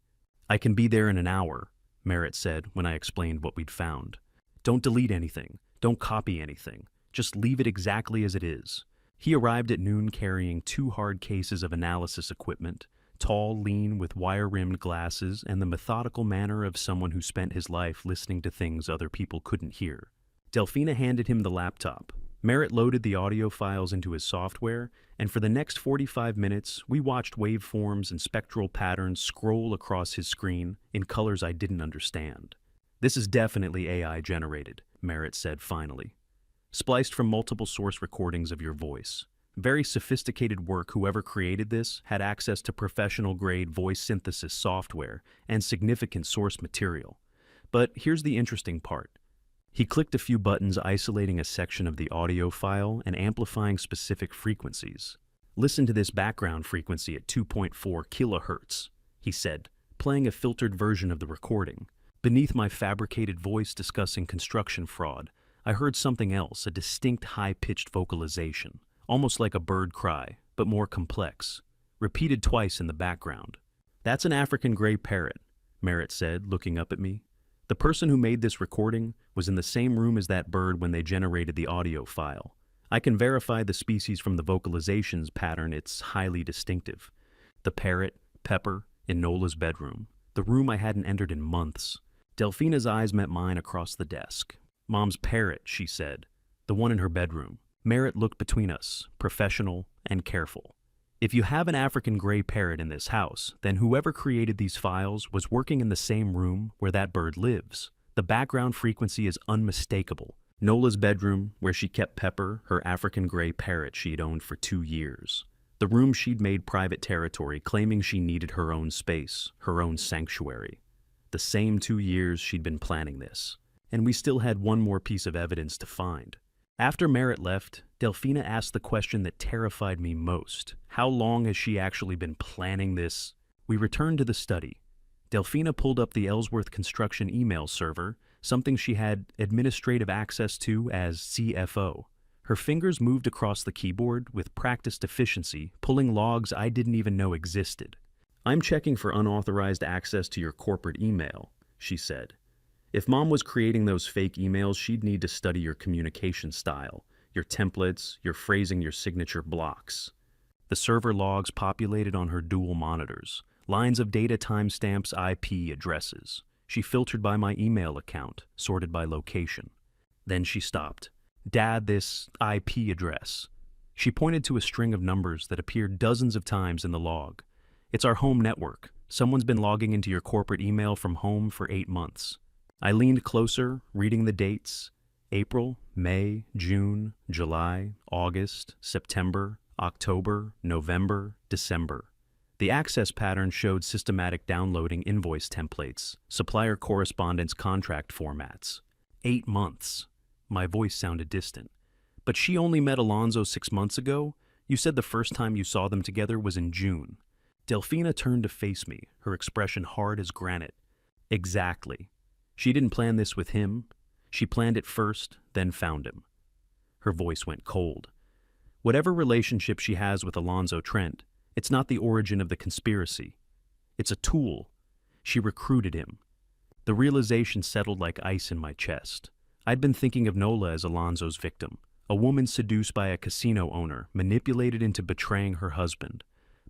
I can be there in an hour, Merritt said when I explained what we'd found. Don't delete anything. Don't copy anything. Just leave it exactly as it is. He arrived at noon carrying 2 hard cases of analysis equipment, tall, lean, with wire-rimmed glasses, and the methodical manner of someone who spent his life listening to things other people couldn't hear. Delphina handed him the laptop. Merritt loaded the audio files into his software, and for the next 45 minutes, we watched waveforms and spectral patterns scroll across his screen in colors I didn't understand. This is definitely AI generated, Merritt said finally. Spliced from multiple source recordings of your voice. Very sophisticated work. Whoever created this had access to professional-grade voice synthesis software and significant source material. But here's the interesting part. He clicked a few buttons isolating a section of the audio file and amplifying specific frequencies. Listen to this background frequency at 2.4 kilohertz, he said, playing a filtered version of the recording. Beneath my fabricated voice discussing construction fraud, I heard something else, a distinct high-pitched vocalization, almost like a bird cry, but more complex, repeated twice in the background. That's an African gray parrot, Merritt said, looking up at me. The person who made this recording was in the same room as that bird when they generated the audio file. I can verify the species from the vocalizations pattern. It's highly distinctive. The parrot, Pepper, in Nola's bedroom. The room I hadn't entered in months. Delphina's eyes met mine across the desk. Mom's parrot, she said. The one in her bedroom. Merritt looked between us, professional and careful. If you have an African gray parrot in this house, then whoever created these files was working in the same room where that bird lives. The background frequency is unmistakable. Nola's bedroom, where she kept Pepper, her African gray parrot she'd owned for 2 years. The room she'd made private territory, claiming she needed her own space, her own sanctuary. The same 2 years she'd been planning this. And we still had one more piece of evidence to find. After Merritt left, Delphina asked the question that terrified me most. How long has she actually been planning this? We returned to the study. Delphina pulled up the Ellsworth Construction email server, something she had administrative access to as CFO. Her fingers moved across the keyboard with practiced efficiency, pulling logs I didn't even know existed. I'm checking for unauthorized access to your corporate email, she said. If Mom was creating those fake emails, she'd need to study your communication style, your templates, your phrasing, your signature blocks. The server logs populated on her dual monitors, lines of data, timestamps, IP addresses. She filtered by my email account, sorted by location. Then she stopped. Dad, this IP address. She pointed to a string of numbers that appeared dozens of times in the log. It's our home network. Someone's been logging into your corporate email from home for 8 months. I leaned closer, reading the dates. April, May, June, July, August, September, October, November, December. The access pattern showed systematic downloading invoice templates, supplier correspondence contract formats. 8 months. My voice sounded distant. But she only met Alonzo 6 months ago? You said the first time you saw them together was in June. Delphina turned to face me, her expression hard as granite. Exactly. She didn't plan this with him. She planned it first, then found him. Her voice went cold. Whatever relationship she has with Alonzo Trent, it's not the origin of the conspiracy. It's a tool. She recruited him. The realization settled like ice in my chest. I'd been thinking of Nola as Alonzo's victim, a woman seduced by a casino owner, manipulated into betraying her husband.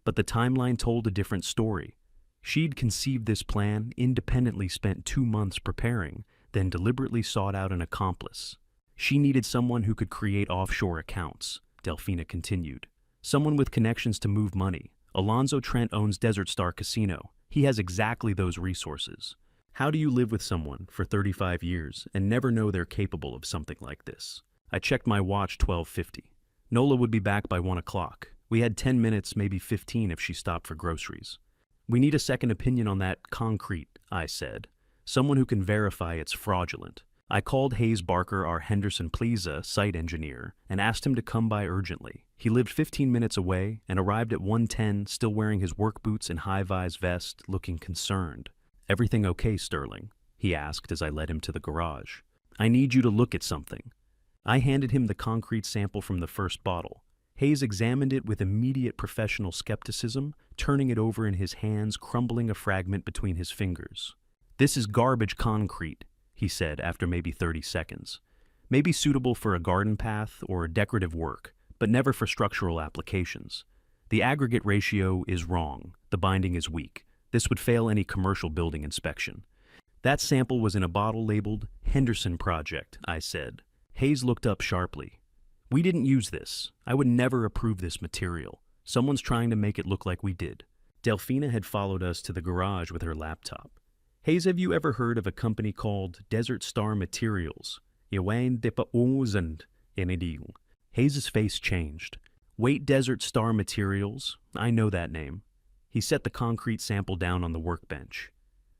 But the timeline told a different story. She'd conceived this plan, independently spent 2 months preparing, then deliberately sought out an accomplice. She needed someone who could create offshore accounts, Delphina continued. Someone with connections to move money. Alonzo Trent owns Desert Star Casino. He has exactly those resources. How do you live with someone for 35 years and never know they're capable of something like this? I checked my watch 12:50. Nola would be back by 1 o'clock. We had 10 minutes, maybe 15 if she stopped for groceries. We need a second opinion on that concrete, I said. Someone who can verify it's fraudulent. I called Hayes Barker, our Henderson Plaza site engineer, and asked him to come by urgently. He lived 15 minutes away and arrived at 1:10, still wearing his work boots and high-vis vest, looking concerned. Everything okay, Sterling? He asked as I led him to the garage. I need you to look at something. I handed him the concrete sample from the first bottle. Hayes examined it with immediate professional skepticism, turning it over in his hands, crumbling a fragment between his fingers. This is garbage concrete, he said after maybe 30 seconds. Maybe suitable for a garden path or decorative work, but never for structural applications. The aggregate ratio is wrong. The binding is weak. This would fail any commercial building inspection. That sample was in a bottle labeled Henderson Project, I said. Hayes looked up sharply. We didn't use this. I would never approve this material. Someone's trying to make it look like we did. Delphina had followed us to the garage with her laptop. Hayes, have you ever heard of a company called Desert Star Materials? Hayes' face changed. Wait, Desert Star Materials? I know that name. He set the concrete sample down on the workbench.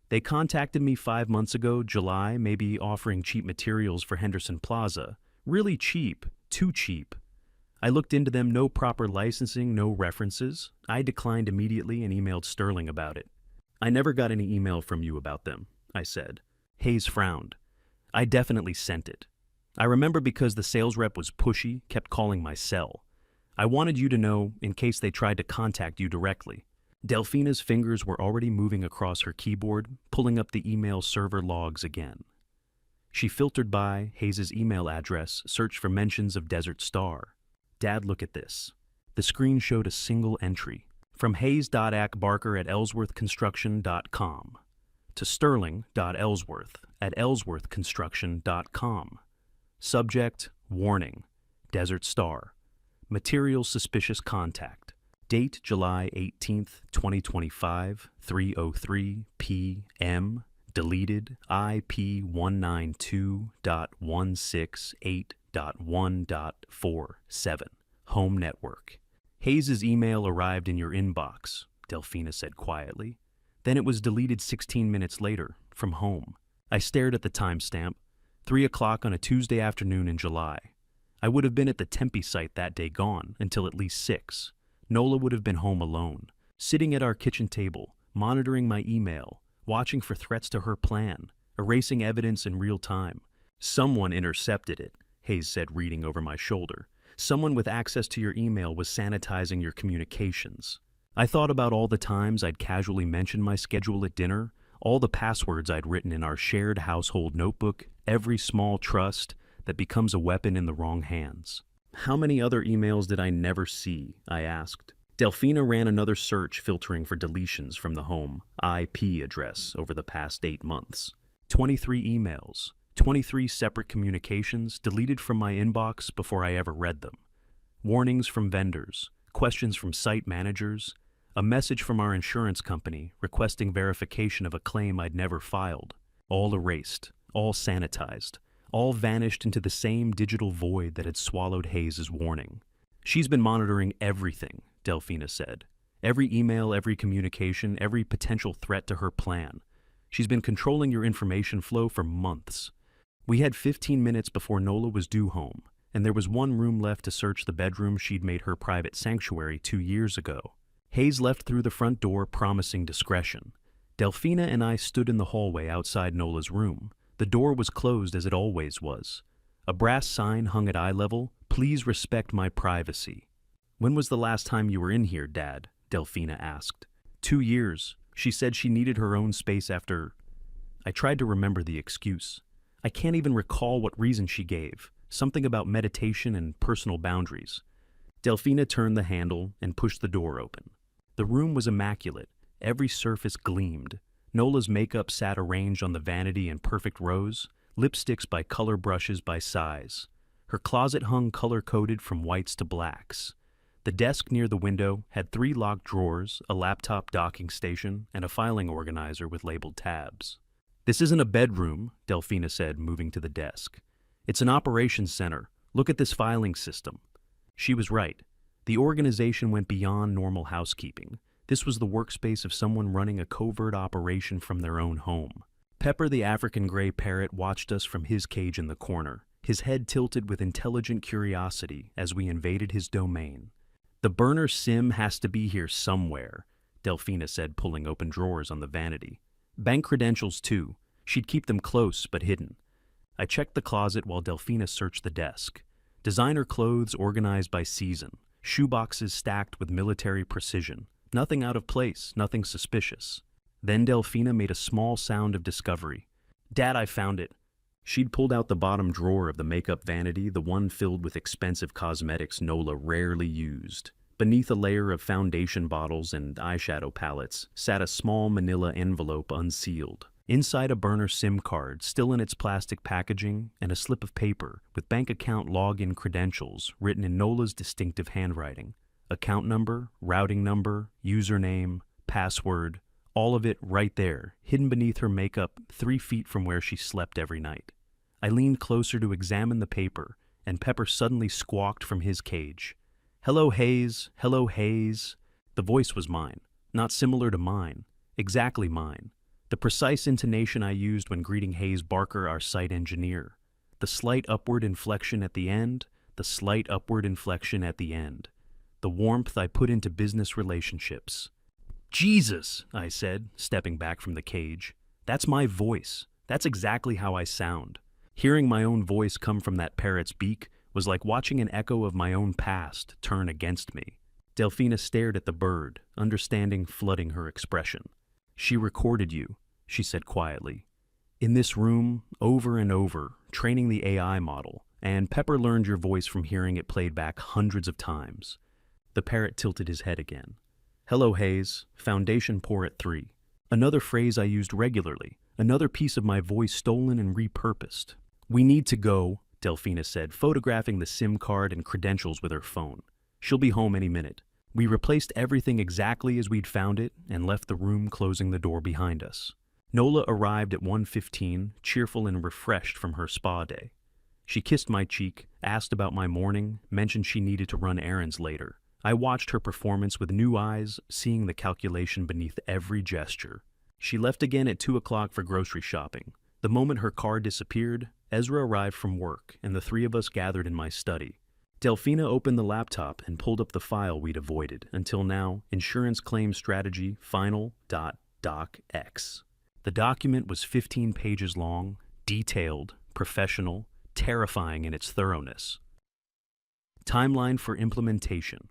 They contacted me 5 months ago, July, maybe offering cheap materials for Henderson Plaza. Really cheap. Too cheap. I looked into them, no proper licensing, no references. I declined immediately and emailed Sterling about it. I never got any email from you about them, I said. Hayes frowned. I definitely sent it. I remember because the sales rep was pushy, kept calling my cell. I wanted you to know in case they tried to contact you directly. Delphina's fingers were already moving across her keyboard, pulling up the email server logs again. She filtered by Hayes' email address, searched for mentions of Desert Star. Dad, look at this. The screen showed a single entry. From hayes.ellsworthconstruction.com to sterling.ellsworth@ellsworthconstruction.com. Subject, warning, Desert Star. Material suspicious contact. Date, July 18th, 2025, 3:03 p.m. Deleted IP192.168.1.47. Home network. Hayes' email arrived in your inbox, Delphina said quietly. Then it was deleted 16 minutes later, from home. I stared at the timestamp, 3 o'clock on a Tuesday afternoon in July. I would have been at the Tempe site that day gone until at least 6. Nola would have been home alone, sitting at our kitchen table, monitoring my email, watching for threats to her plan, erasing evidence in real time. Someone intercepted it, Hayes said, reading over my shoulder. Someone with access to your email was sanitizing your communications. I thought about all the times I'd casually mentioned my schedule at dinner, all the passwords I'd written in our shared household notebook, every small trust that becomes a weapon in the wrong hands. How many other emails did I never see? I asked. Delphina ran another search filtering for deletions from the home IP address over the past 8 months. 23 emails, 23 separate communications deleted from my inbox before I ever read them. Warnings from vendors, questions from site managers, a message from our insurance company requesting verification of a claim I'd never filed. All erased, all sanitized, all vanished into the same digital void that had swallowed Hayes' warning. She's been monitoring everything, Delphina said. Every email, every communication, every potential threat to her plan. She's been controlling your information flow for months. We had 15 minutes before Nola was due home, and there was one room left to search the bedroom she'd made her private sanctuary 2 years ago. Hayes left through the front door, promising discretion. Delphina and I stood in the hallway outside Nola's room. The door was closed as it always was. A brass sign hung at eye level, "Please respect my privacy." "When was the last time you were in here, Dad?" Delphina asked. 2 years. She said she needed her own space after... I tried to remember the excuse. I can't even recall what reason she gave. Something about meditation and personal boundaries. Delphina turned the handle and pushed the door open. The room was immaculate. Every surface gleamed. Nola's makeup sat arranged on the vanity in perfect rows, lipsticks by color, brushes by size. Her closet hung color-coded from whites to blacks. The desk near the window had 3 locked drawers, a laptop docking station, and a filing organizer with labeled tabs. "This isn't a bedroom," Delphina said, moving to the desk. "It's an operations center. Look at this filing system." She was right. The organization went beyond normal housekeeping. This was the workspace of someone running a covert operation from their own home. Pepper the African gray parrot watched us from his cage in the corner, his head tilted with intelligent curiosity as we invaded his domain. "The burner sim has to be here somewhere," Delphina said, pulling open drawers on the vanity. "Bank credentials too. She'd keep them close but hidden." I checked the closet while Delphina searched the desk. Designer clothes organized by season, shoeboxes stacked with military precision. Nothing out of place, nothing suspicious. Then Delphina made a small sound of discovery. "Dad, I found it." She'd pulled out the bottom drawer of the makeup vanity, the one filled with expensive cosmetics Nola rarely used. Beneath a layer of foundation bottles and eyeshadow palettes sat a small manila envelope unsealed. Inside a burner SIM card, still in its plastic packaging, and a slip of paper with bank account login credentials written in Nola's distinctive handwriting. Account number, routing number, username, password, all of it right there, hidden beneath her makeup 3 feet from where she slept every night. I leaned closer to examine the paper, and Pepper suddenly squawked from his cage. "Hello, Hayes. Hello, Hayes." The voice was mine, not similar to mine, exactly mine. The precise intonation I used when greeting Hayes Barker, our site engineer. The slight upward inflection at the end, the slight upward inflection at the end. The warmth I put into business relationships. "Jesus," I said, stepping back from the cage. "That's my voice. That's exactly how I sound." Hearing my own voice come from that parrot's beak was like watching an echo of my own past turn against me. Delphina stared at the bird, understanding flooding her expression. "She recorded you," she said quietly. "In this room, over and over, training the AI model, and Pepper learned your voice from hearing it played back hundreds of times." The parrot tilted his head again. "Hello, Hayes. Foundation pour at 3. Another phrase I used regularly, another piece of my voice stolen and repurposed. "We need to go," Delphina said, photographing the SIM card and credentials with her phone. "She'll be home any minute." We replaced everything exactly as we'd found it and left the room, closing the door behind us. Nola arrived at 1:15, cheerful and refreshed from her spa day. She kissed my cheek, asked about my morning, mentioned she needed to run errands later. I watched her performance with new eyes, seeing the calculation beneath every gesture. She left again at 2 o'clock for grocery shopping. The moment her car disappeared, Ezra arrived from work, and the 3 of us gathered in my study. Delphina opened the laptop and pulled up the file we'd avoided, until now, Insurance Claim Strategy Final.docx. The document was 15 pages long, detailed, professional, terrifying in its thoroughness. Timeline for implementation.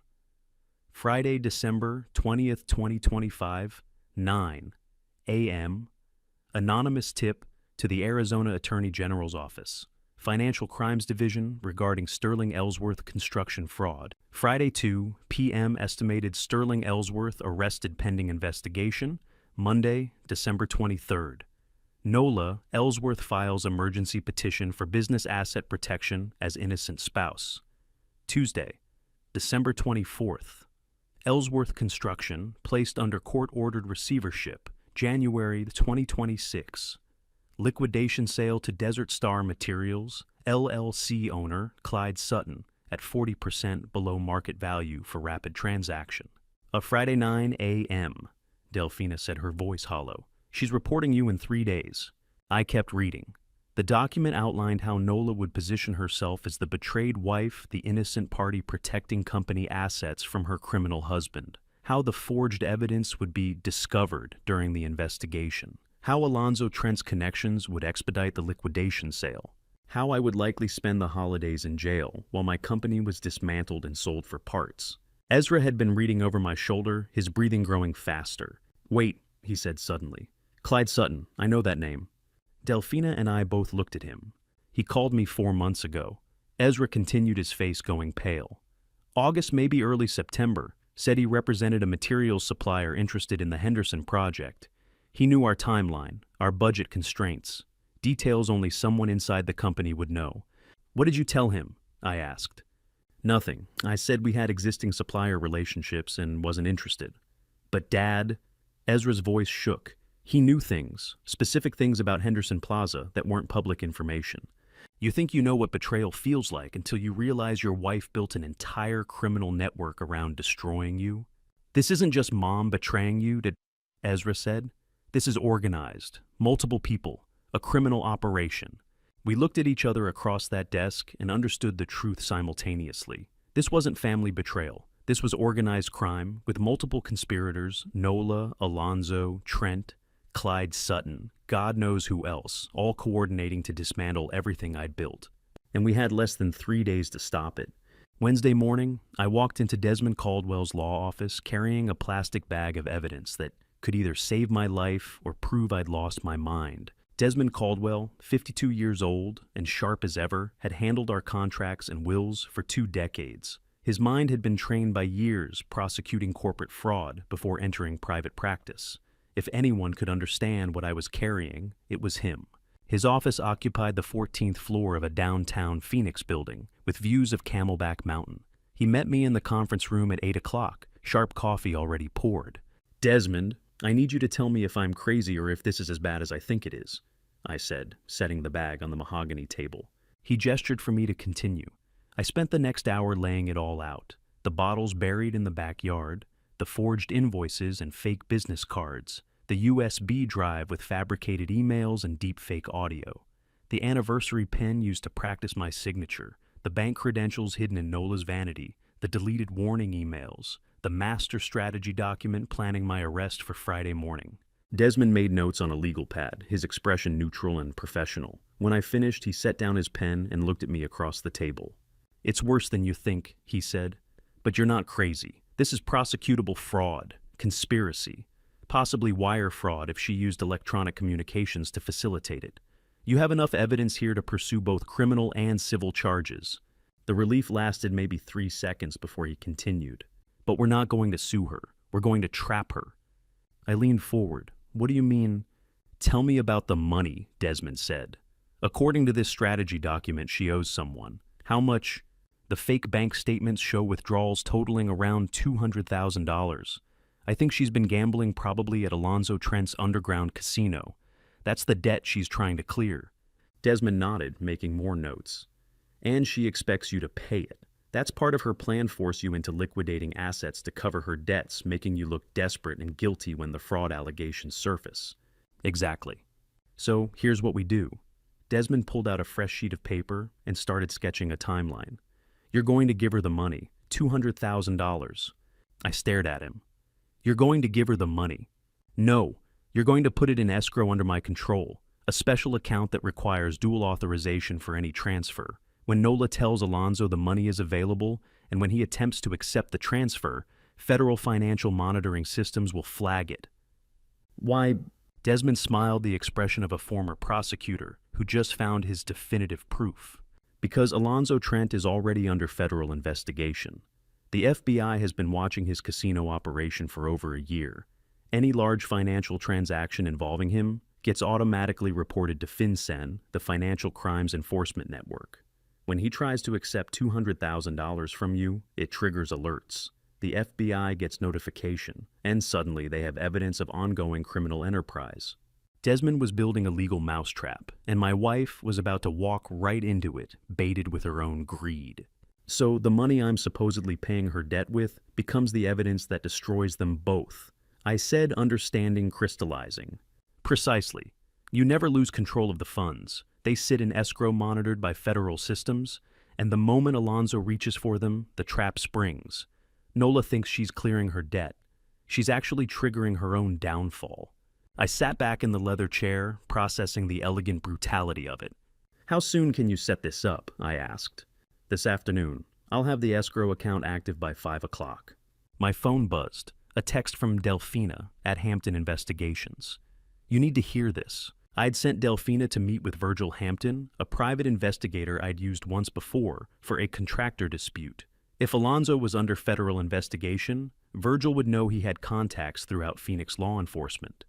Friday, December 20th, 2025, 9 a.m. Anonymous tip to the Arizona Attorney General's Office. Financial Crimes Division regarding Sterling Ellsworth construction fraud. Friday 2 p.m. estimated Sterling Ellsworth arrested pending investigation. Monday, December 23rd. Nola, Ellsworth files emergency petition for business asset protection as innocent spouse. Tuesday, December 24th. Ellsworth Construction placed under court-ordered receivership, January 2026. Liquidation sale to Desert Star Materials, LLC owner Clyde Sutton at 40% below market value for rapid transaction. A Friday 9 a.m., Delphina said, her voice hollow. She's reporting you in 3 days. I kept reading. The document outlined how Nola would position herself as the betrayed wife, the innocent party protecting company assets from her criminal husband. How the forged evidence would be discovered during the investigation. How Alonzo Trent's connections would expedite the liquidation sale. How I would likely spend the holidays in jail while my company was dismantled and sold for parts. Ezra had been reading over my shoulder, his breathing growing faster. "Wait," he said suddenly. "Clyde Sutton, I know that name." Delphina and I both looked at him. He called me 4 months ago. Ezra continued, his face going pale. August, maybe early September, said he represented a materials supplier interested in the Henderson project. He knew our timeline, our budget constraints. Details only someone inside the company would know. "What did you tell him?" I asked. "Nothing. I said we had existing supplier relationships and wasn't interested." "But Dad," Ezra's voice shook. He knew things, specific things about Henderson Plaza that weren't public information. "You think you know what betrayal feels like until you realize your wife built an entire criminal network around destroying you? This isn't just Mom betraying you," Ezra said. "This is organized, multiple people, a criminal operation." We looked at each other across that desk and understood the truth simultaneously. This wasn't family betrayal. This was organized crime with multiple conspirators: Nola, Alonzo, Trent, Clyde Sutton, God knows who else, all coordinating to dismantle everything I'd built. And we had less than 3 days to stop it. Wednesday morning, I walked into Desmond Caldwell's law office carrying a plastic bag of evidence that could either save my life or prove I'd lost my mind. Desmond Caldwell, 52 years old and sharp as ever, had handled our contracts and wills for 2 decades. His mind had been trained by years prosecuting corporate fraud before entering private practice. If anyone could understand what I was carrying, it was him. His office occupied the 14th floor of a downtown Phoenix building with views of Camelback Mountain. He met me in the conference room at 8 o'clock, sharp coffee already poured. "Desmond, I need you to tell me if I'm crazy or if this is as bad as I think it is," I said, setting the bag on the mahogany table. He gestured for me to continue. I spent the next hour laying it all out. The bottles buried in the backyard, the forged invoices and fake business cards, the USB drive with fabricated emails and deepfake audio, the anniversary pen used to practice my signature, the bank credentials hidden in Nola's vanity, the deleted warning emails, the master strategy document planning my arrest for Friday morning. Desmond made notes on a legal pad, his expression neutral and professional. When I finished, he set down his pen and looked at me across the table. "It's worse than you think," he said. "But you're not crazy. This is prosecutable fraud, conspiracy, possibly wire fraud if she used electronic communications to facilitate it. You have enough evidence here to pursue both criminal and civil charges." The relief lasted maybe 3 seconds before he continued. "But we're not going to sue her. We're going to trap her." I leaned forward. "What do you mean?" "Tell me about the money," Desmond said. "According to this strategy document, she owes someone. How much?" "The fake bank statements show withdrawals totaling around $200,000. I think she's been gambling probably at Alonzo Trent's underground casino. That's the debt she's trying to clear." Desmond nodded, making more notes. "And she expects you to pay it. That's part of her plan, force you into liquidating assets to cover her debts, making you look desperate and guilty when the fraud allegations surface." "Exactly. So here's what we do." Desmond pulled out a fresh sheet of paper and started sketching a timeline. "You're going to give her the money, $200,000. I stared at him. "You're going to give her the money." "No, you're going to put it in escrow under my control, a special account that requires dual authorization for any transfer. When Nola tells Alonzo the money is available, and when he attempts to accept the transfer, federal financial monitoring systems will flag it." "Why?" Desmond smiled, the expression of a former prosecutor who just found his definitive proof. "Because Alonzo Trent is already under federal investigation. The FBI has been watching his casino operation for over a year. Any large financial transaction involving him gets automatically reported to FinCEN, the Financial Crimes Enforcement Network. When he tries to accept $200,000 from you, it triggers alerts. The FBI gets notification, and suddenly they have evidence of ongoing criminal enterprise." Desmond was building a legal mousetrap, and my wife was about to walk right into it, baited with her own greed. So the money I'm supposedly paying her debt with becomes the evidence that destroys them both. I said, understanding crystallizing. Precisely. You never lose control of the funds. They sit in escrow monitored by federal systems, and the moment Alonzo reaches for them, the trap springs. Nola thinks she's clearing her debt. She's actually triggering her own downfall. I sat back in the leather chair, processing the elegant brutality of it. How soon can you set this up? I asked. This afternoon. I'll have the escrow account active by 5 o'clock. My phone buzzed. A text from Delphina at Hampton Investigations. You need to hear this. I'd sent Delphina to meet with Virgil Hampton, a private investigator I'd used once before for a contractor dispute. If Alonzo was under federal investigation, Virgil would know he had contacts throughout Phoenix law enforcement.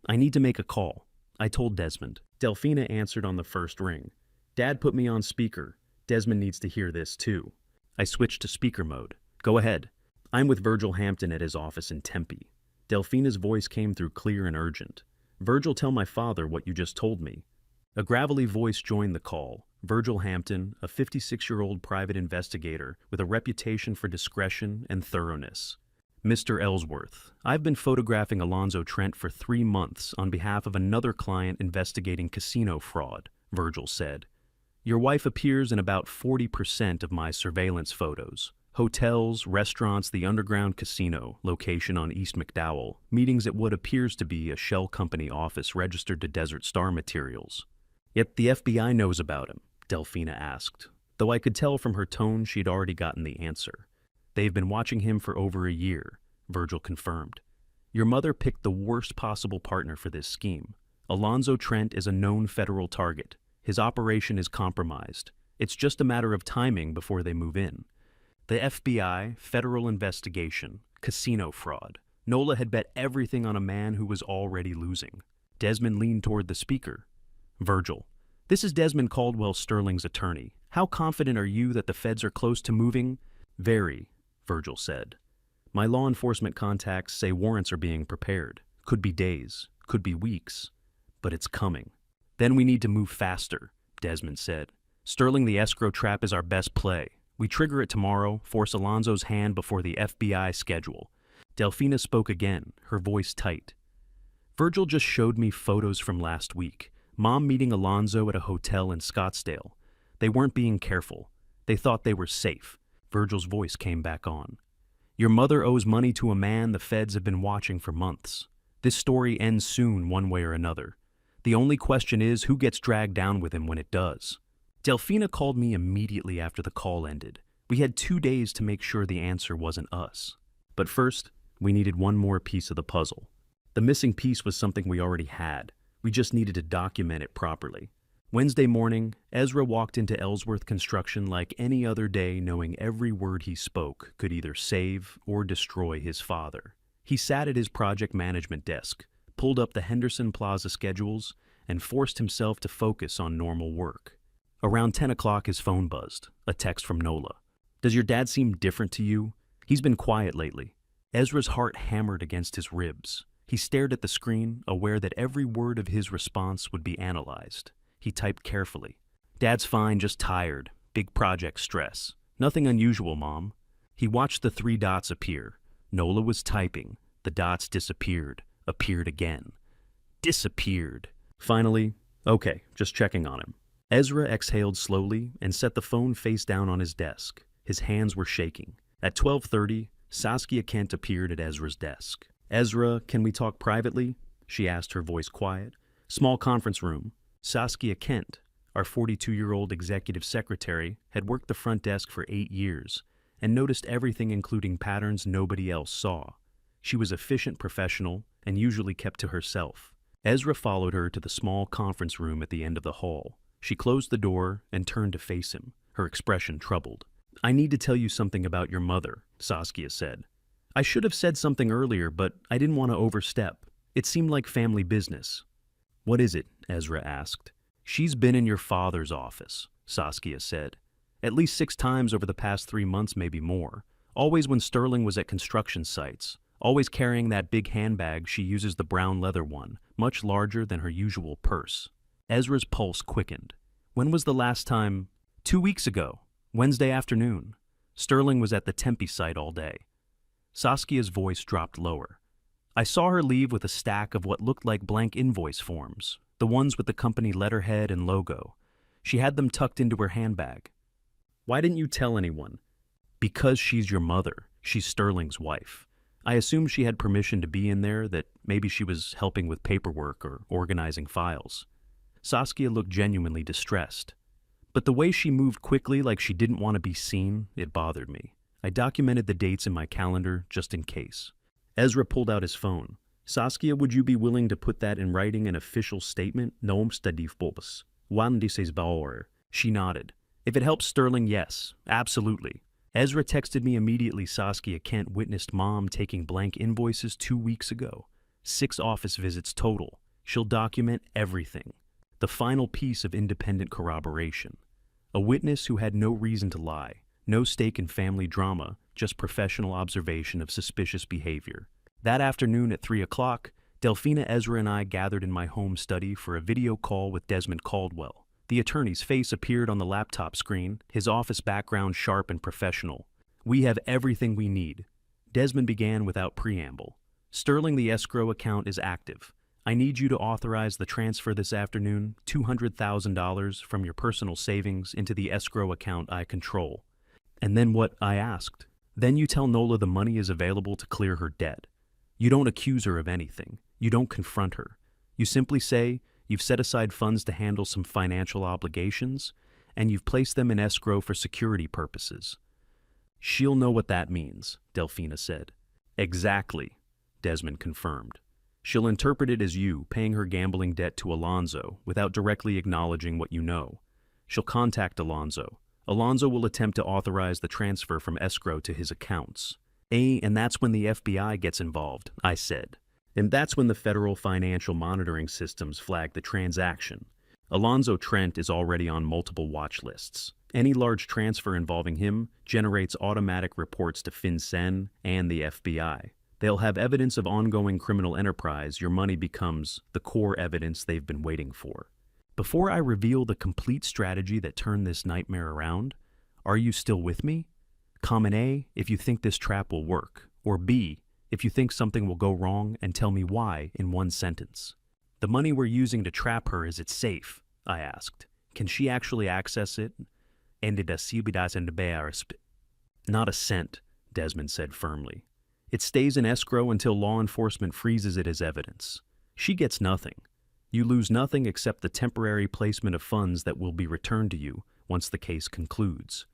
I need to make a call, I told Desmond. Delphina answered on the first ring. Dad put me on speaker. Desmond needs to hear this too. I switched to speaker mode. Go ahead. I'm with Virgil Hampton at his office in Tempe. Delphina's voice came through clear and urgent. Virgil, tell my father what you just told me. A gravelly voice joined the call. Virgil Hampton, a 56-year-old private investigator with a reputation for discretion and thoroughness. Mr. Ellsworth, I've been photographing Alonzo Trent for 3 months on behalf of another client investigating casino fraud, Virgil said. Your wife appears in about 40% of my surveillance photos. Hotels, restaurants, the underground casino, location on East McDowell, meetings at what appears to be a shell company office registered to Desert Star Materials. Yet the FBI knows about him, Delphina asked, though I could tell from her tone she'd already gotten the answer. They've been watching him for over a year, Virgil confirmed. Your mother picked the worst possible partner for this scheme. Alonzo Trent is a known federal target. His operation is compromised. It's just a matter of timing before they move in. The FBI, federal investigation, casino fraud. Nola had bet everything on a man who was already losing. Desmond leaned toward the speaker. Virgil, this is Desmond Caldwell Sterling's attorney. How confident are you that the feds are close to moving? Very, Virgil said. My law enforcement contacts say warrants are being prepared. Could be days, could be weeks, but it's coming. Then we need to move faster, Desmond said. Sterling the escrow trap is our best play. We trigger it tomorrow, force Alonzo's hand before the FBI schedule. Delphina spoke again, her voice tight. Virgil just showed me photos from last week. Mom meeting Alonzo at a hotel in Scottsdale. They weren't being careful. They thought they were safe. Virgil's voice came back on. Your mother owes money to a man the feds have been watching for months. This story ends soon one way or another. The only question is who gets dragged down with him when it does. Delphina called me immediately after the call ended. We had 2 days to make sure the answer wasn't us. But first, we needed one more piece of the puzzle. The missing piece was something we already had. We just needed to document it properly. Wednesday morning, Ezra walked into Ellsworth Construction like any other day, knowing every word he spoke could either save or destroy his father. He sat at his project management desk, pulled up the Henderson Plaza schedules, and forced himself to focus on normal work. Around 10 o'clock, his phone buzzed, a text from Nola. Does your dad seem different to you? He's been quiet lately. Ezra's heart hammered against his ribs. He stared at the screen, aware that every word of his response would be analyzed. He typed carefully. Dad's fine, just tired. Big project stress. Nothing unusual, Mom. He watched the 3 dots appear. Nola was typing. The dots disappeared. Appeared again. Disappeared. Finally, okay, just checking on him. Ezra exhaled slowly and set the phone face down on his desk. His hands were shaking. At 12:30, Saskia Kent appeared at Ezra's desk. Ezra, can we talk privately? She asked, her voice quiet. Small conference room. Saskia Kent, our 42-year-old executive secretary, had worked the front desk for 8 years and noticed everything, including patterns nobody else saw. She was efficient professional and usually kept to herself. Ezra followed her to the small conference room at the end of the hall. She closed the door and turned to face him, her expression troubled. I need to tell you something about your mother, Saskia said. I should have said something earlier, but I didn't want to overstep. It seemed like family business. What is it? Ezra asked. She's been in your father's office, Saskia said. At least 6 times over the past 3 months, maybe more. Always when Sterling was at construction sites. Always carrying that big handbag. She uses the brown leather one, much larger than her usual purse. Ezra's pulse quickened. When was the last time? 2 weeks ago. Wednesday afternoon. Sterling was at the Tempe site all day. Saskia's voice dropped lower. I saw her leave with a stack of what looked like blank invoice forms, the ones with the company letterhead and logo. She had them tucked into her handbag. Why didn't you tell anyone? Because she's your mother. She's Sterling's wife. I assumed she had permission to be in there, that maybe she was helping with paperwork or organizing files. Saskia looked genuinely distressed. But the way she moved quickly like she didn't want to be seen, it bothered me. I documented the dates in my calendar just in case. Ezra pulled out his phone. Saskia, would you be willing to put that in writing, an official statement? She nodded. If it helps Sterling, yes, absolutely. Ezra texted me immediately. Saskia Kent witnessed Mom taking blank invoices 2 weeks ago. 6 office visits total. She'll document everything. The final piece of independent corroboration. A witness who had no reason to lie, no stake in family drama, just professional observation of suspicious behavior. That afternoon at 3 o'clock, Delphina, Ezra, and I gathered in my home study for a video call with Desmond Caldwell. The attorney's face appeared on the laptop screen, his office background sharp and professional. We have everything we need. Desmond began without preamble. Sterling, the escrow account is active. I need you to authorize the transfer this afternoon, $200,000 from your personal savings into the escrow account I control. And then what? I asked. Then you tell Nola the money is available to clear her debt. You don't accuse her of anything. You don't confront her. You simply say, you've set aside funds to handle some financial obligations, and you've placed them in escrow for security purposes. She'll know what that means, Delphina said. Exactly, Desmond confirmed. She'll interpret it as you paying her gambling debt to Alonzo without directly acknowledging what you know. She'll contact Alonzo. Alonzo will attempt to authorize the transfer from escrow to his accounts. And that's when the FBI gets involved, I said. And that's when the federal financial monitoring systems flag the transaction. Alonzo Trent is already on multiple watch lists. Any large transfer involving him generates automatic reports to FinCEN and the FBI. They'll have evidence of ongoing criminal enterprise. Your money becomes the core evidence they've been waiting for. Before I reveal the complete strategy that turned this nightmare around, are you still with me? Comment A if you think this trap will work, or B if you think something will go wrong, and tell me why in one sentence. The money we're using to trap her, is it safe? I asked. Can she actually access it? Not a cent, Desmond said firmly. It stays in escrow until law enforcement freezes it as evidence. She gets nothing. You lose nothing except the temporary placement of funds that will be returned to you once the case concludes.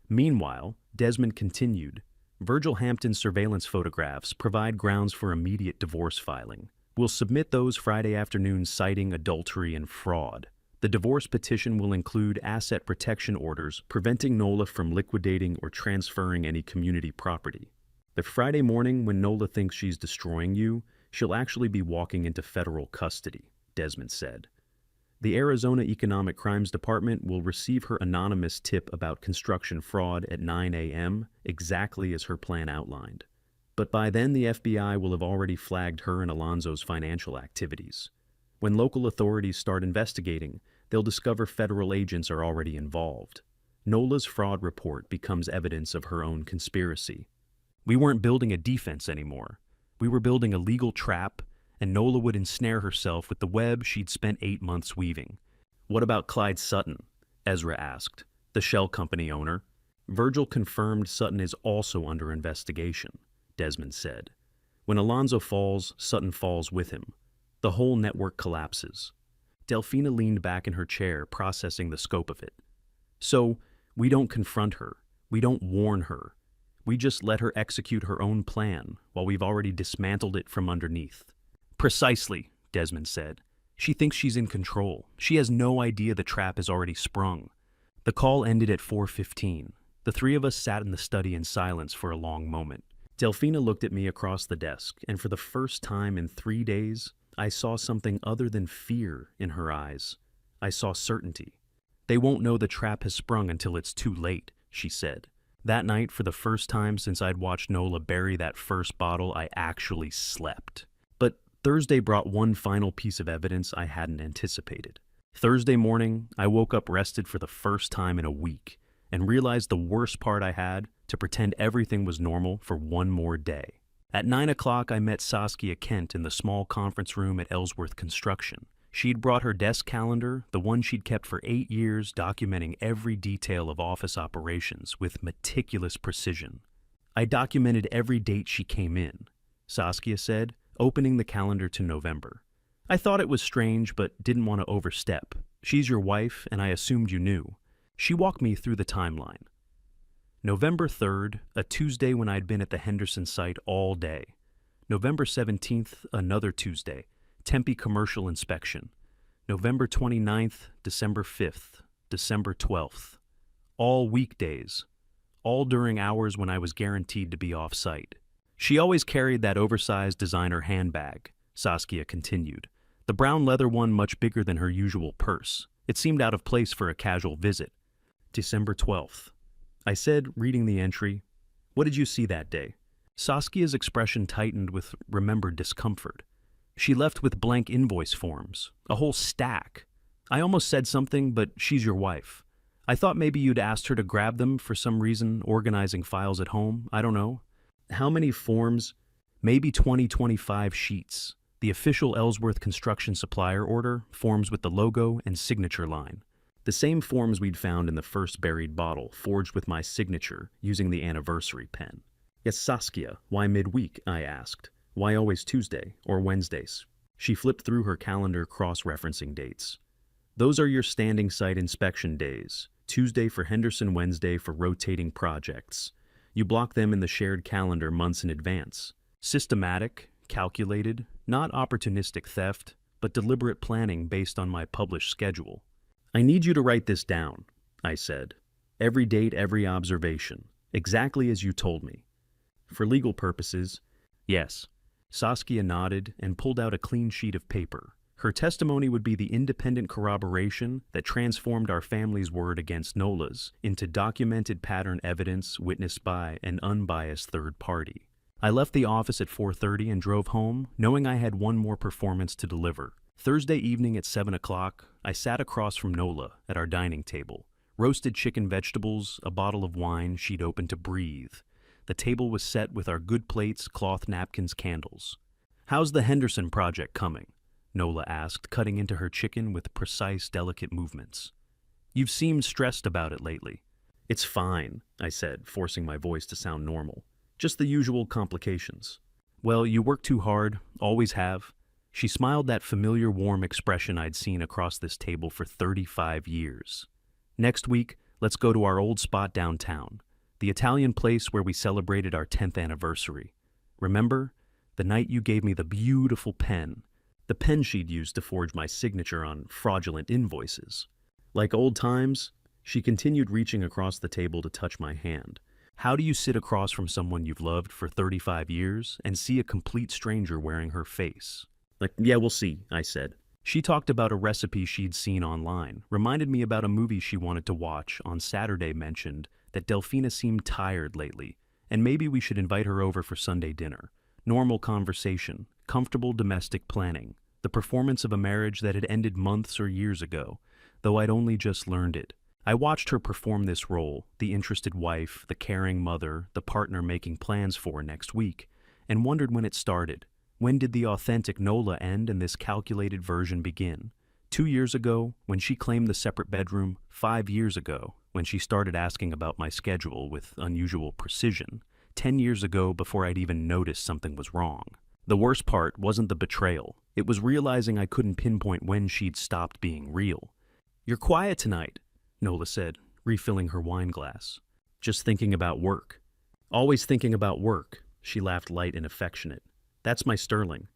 Meanwhile, Desmond continued, Virgil Hampton's surveillance photographs provide grounds for immediate divorce filing. We'll submit those Friday afternoon citing adultery and fraud. The divorce petition will include asset protection orders preventing Nola from liquidating or transferring any community property. The Friday morning when Nola thinks she's destroying you, she'll actually be walking into federal custody, Desmond said. The Arizona Economic Crimes Department will receive her anonymous tip about construction fraud at 9 a.m., exactly as her plan outlined. But by then, the FBI will have already flagged her and Alonzo's financial activities. When local authorities start investigating, they'll discover federal agents are already involved. Nola's fraud report becomes evidence of her own conspiracy. We weren't building a defense anymore. We were building a legal trap, and Nola would ensnare herself with the web she'd spent 8 months weaving. What about Clyde Sutton? Ezra asked, the shell company owner. Virgil confirmed Sutton is also under investigation, Desmond said. When Alonzo falls, Sutton falls with him. The whole network collapses. Delphina leaned back in her chair, processing the scope of it. So, we don't confront her. We don't warn her. We just let her execute her own plan while we've already dismantled it from underneath. Precisely, Desmond said. She thinks she's in control. She has no idea the trap is already sprung. The call ended at 4:15. The three of us sat in the study in silence for a long moment. Delphina looked at me across the desk, and for the first time in 3 days, I saw something other than fear in her eyes. I saw certainty. They won't know the trap has sprung until it's too late, she said. That night, for the first time since I'd watched Nola bury that first bottle, I actually slept. But Thursday brought one final piece of evidence I hadn't anticipated. Thursday morning, I woke up rested for the first time in a week and realized the worst part I had, to pretend everything was normal for one more day. At 9 o'clock, I met Saskia Kent in the small conference room at Ellsworth Construction. She'd brought her desk calendar, the one she'd kept for 8 years, documenting every detail of office operations with meticulous precision. I documented every date she came in, Saskia said, opening the calendar to November. I thought it was strange, but didn't want to overstep. She's your wife, and I assumed you knew. She walked me through the timeline. November 3rd, a Tuesday when I'd been at the Henderson site all day. November 17th, another Tuesday, Tempe commercial inspection. November 29th, December 5th, December 12th. All weekdays, all during hours when I was guaranteed to be off-site. She always carried that oversized designer handbag, Saskia continued, the brown leather one much bigger than her usual purse. It seemed out of place for a casual visit. December 12th. I said, reading the entry, "What did you see that day?" Saskia's expression tightened with remembered discomfort. She left with blank invoice forms, a whole stack. I almost said something, but she's your wife. I thought maybe you'd asked her to grab them for some reason, organizing files at home, I don't know. How many forms? Maybe 25 sheets. The official Ellsworth Construction supplier order, forms with the logo and signature line. The same forms we'd found in the first buried bottle, forged with my signature, using the anniversary pen. Yes, Saskia, why midweek? I asked. Why always Tuesday or Wednesdays? She flipped through her calendar, cross-referencing dates. Those are your standing site inspection days. Tuesday for Henderson, Wednesday for rotating projects. You block them in the shared calendar months in advance. Systematic, calculated, not opportunistic theft, but deliberate planning based on my published schedule. I need you to write this down, I said. Every date, every observation, exactly as you told me. For legal purposes, yes. Saskia nodded and pulled out a clean sheet of paper. Her testimony would be the independent corroboration that transformed our family's word against Nola's into documented pattern evidence witnessed by an unbiased third party. I left the office at 4:30 and drove home, knowing I had one more performance to deliver. Thursday evening at 7 o'clock, I sat across from Nola at our dining table. Roasted chicken vegetables, a bottle of wine she'd opened to breathe. The table was set with our good plates, cloth napkins, candles. "How's the Henderson project coming?" Nola asked, cutting into her chicken with precise, delicate movements. "You've seemed stressed about it lately." "It's fine," I said, forcing my voice to sound normal. "Just the usual complications." "Well, you work too hard, always have." She smiled, that familiar warm expression I'd seen across this table for 35 years. "Next week, let's go to our old spot downtown, the Italian place where we celebrated our 10th anniversary. Remember? The night you gave me the beautiful pen, the pen she'd used to forge my signature on fraudulent invoices. Like old times?" She continued, reaching across the table to touch my hand. "How do you sit across from someone you've loved for 35 years and see a complete stranger wearing her face?" "Yeah, we'll see," I said. She talked about a recipe she'd seen online, reminded me about a movie she wanted to watch on Saturday, mentioned that Delphina seemed tired lately, and maybe we should invite her over for Sunday dinner. Normal conversation, comfortable domestic planning, the performance of a marriage that had ended months or years ago, though I'd only just learned it. I watched her perform this role, the interested wife, the caring mother, the partner making plans for next week, and wondered when it started. When did the authentic Nola end and this calculated version begin? 2 years ago, when she claimed the separate bedroom. 5 years ago, when she started asking about my schedule with unusual precision. 10 years ago, before I'd even noticed something was wrong. The worst part wasn't the betrayal. It was realizing I couldn't pinpoint when she'd stopped being real. "You're quiet tonight," Nola said, refilling her wine glass. "Just thinking about work." "Always thinking about work," she laughed, light and affectionate. "That's my Sterling."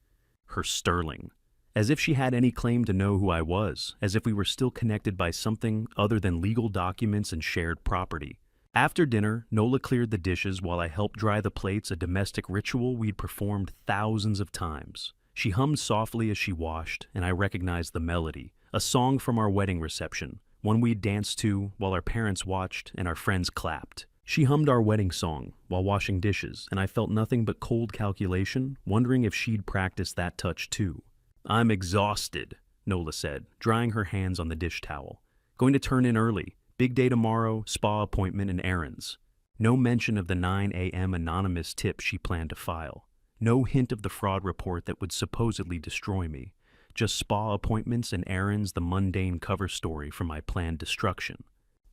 Her Sterling. As if she had any claim to know who I was, as if we were still connected by something other than legal documents and shared property. After dinner, Nola cleared the dishes while I helped dry the plates, a domestic ritual we'd performed thousands of times. She hummed softly as she washed, and I recognized the melody, a song from our wedding reception, one we'd danced to while our parents watched and our friends clapped. She hummed our wedding song while washing dishes, and I felt nothing but cold calculation, wondering if she'd practiced that touch too. "I'm exhausted," Nola said, drying her hands on the dish towel. "Going to turn in early. Big day tomorrow, spa appointment and errands." No mention of the 9 a.m. anonymous tip she planned to file. No hint of the fraud report that would supposedly destroy me. Just spa appointments and errands, the mundane cover story for my planned destruction.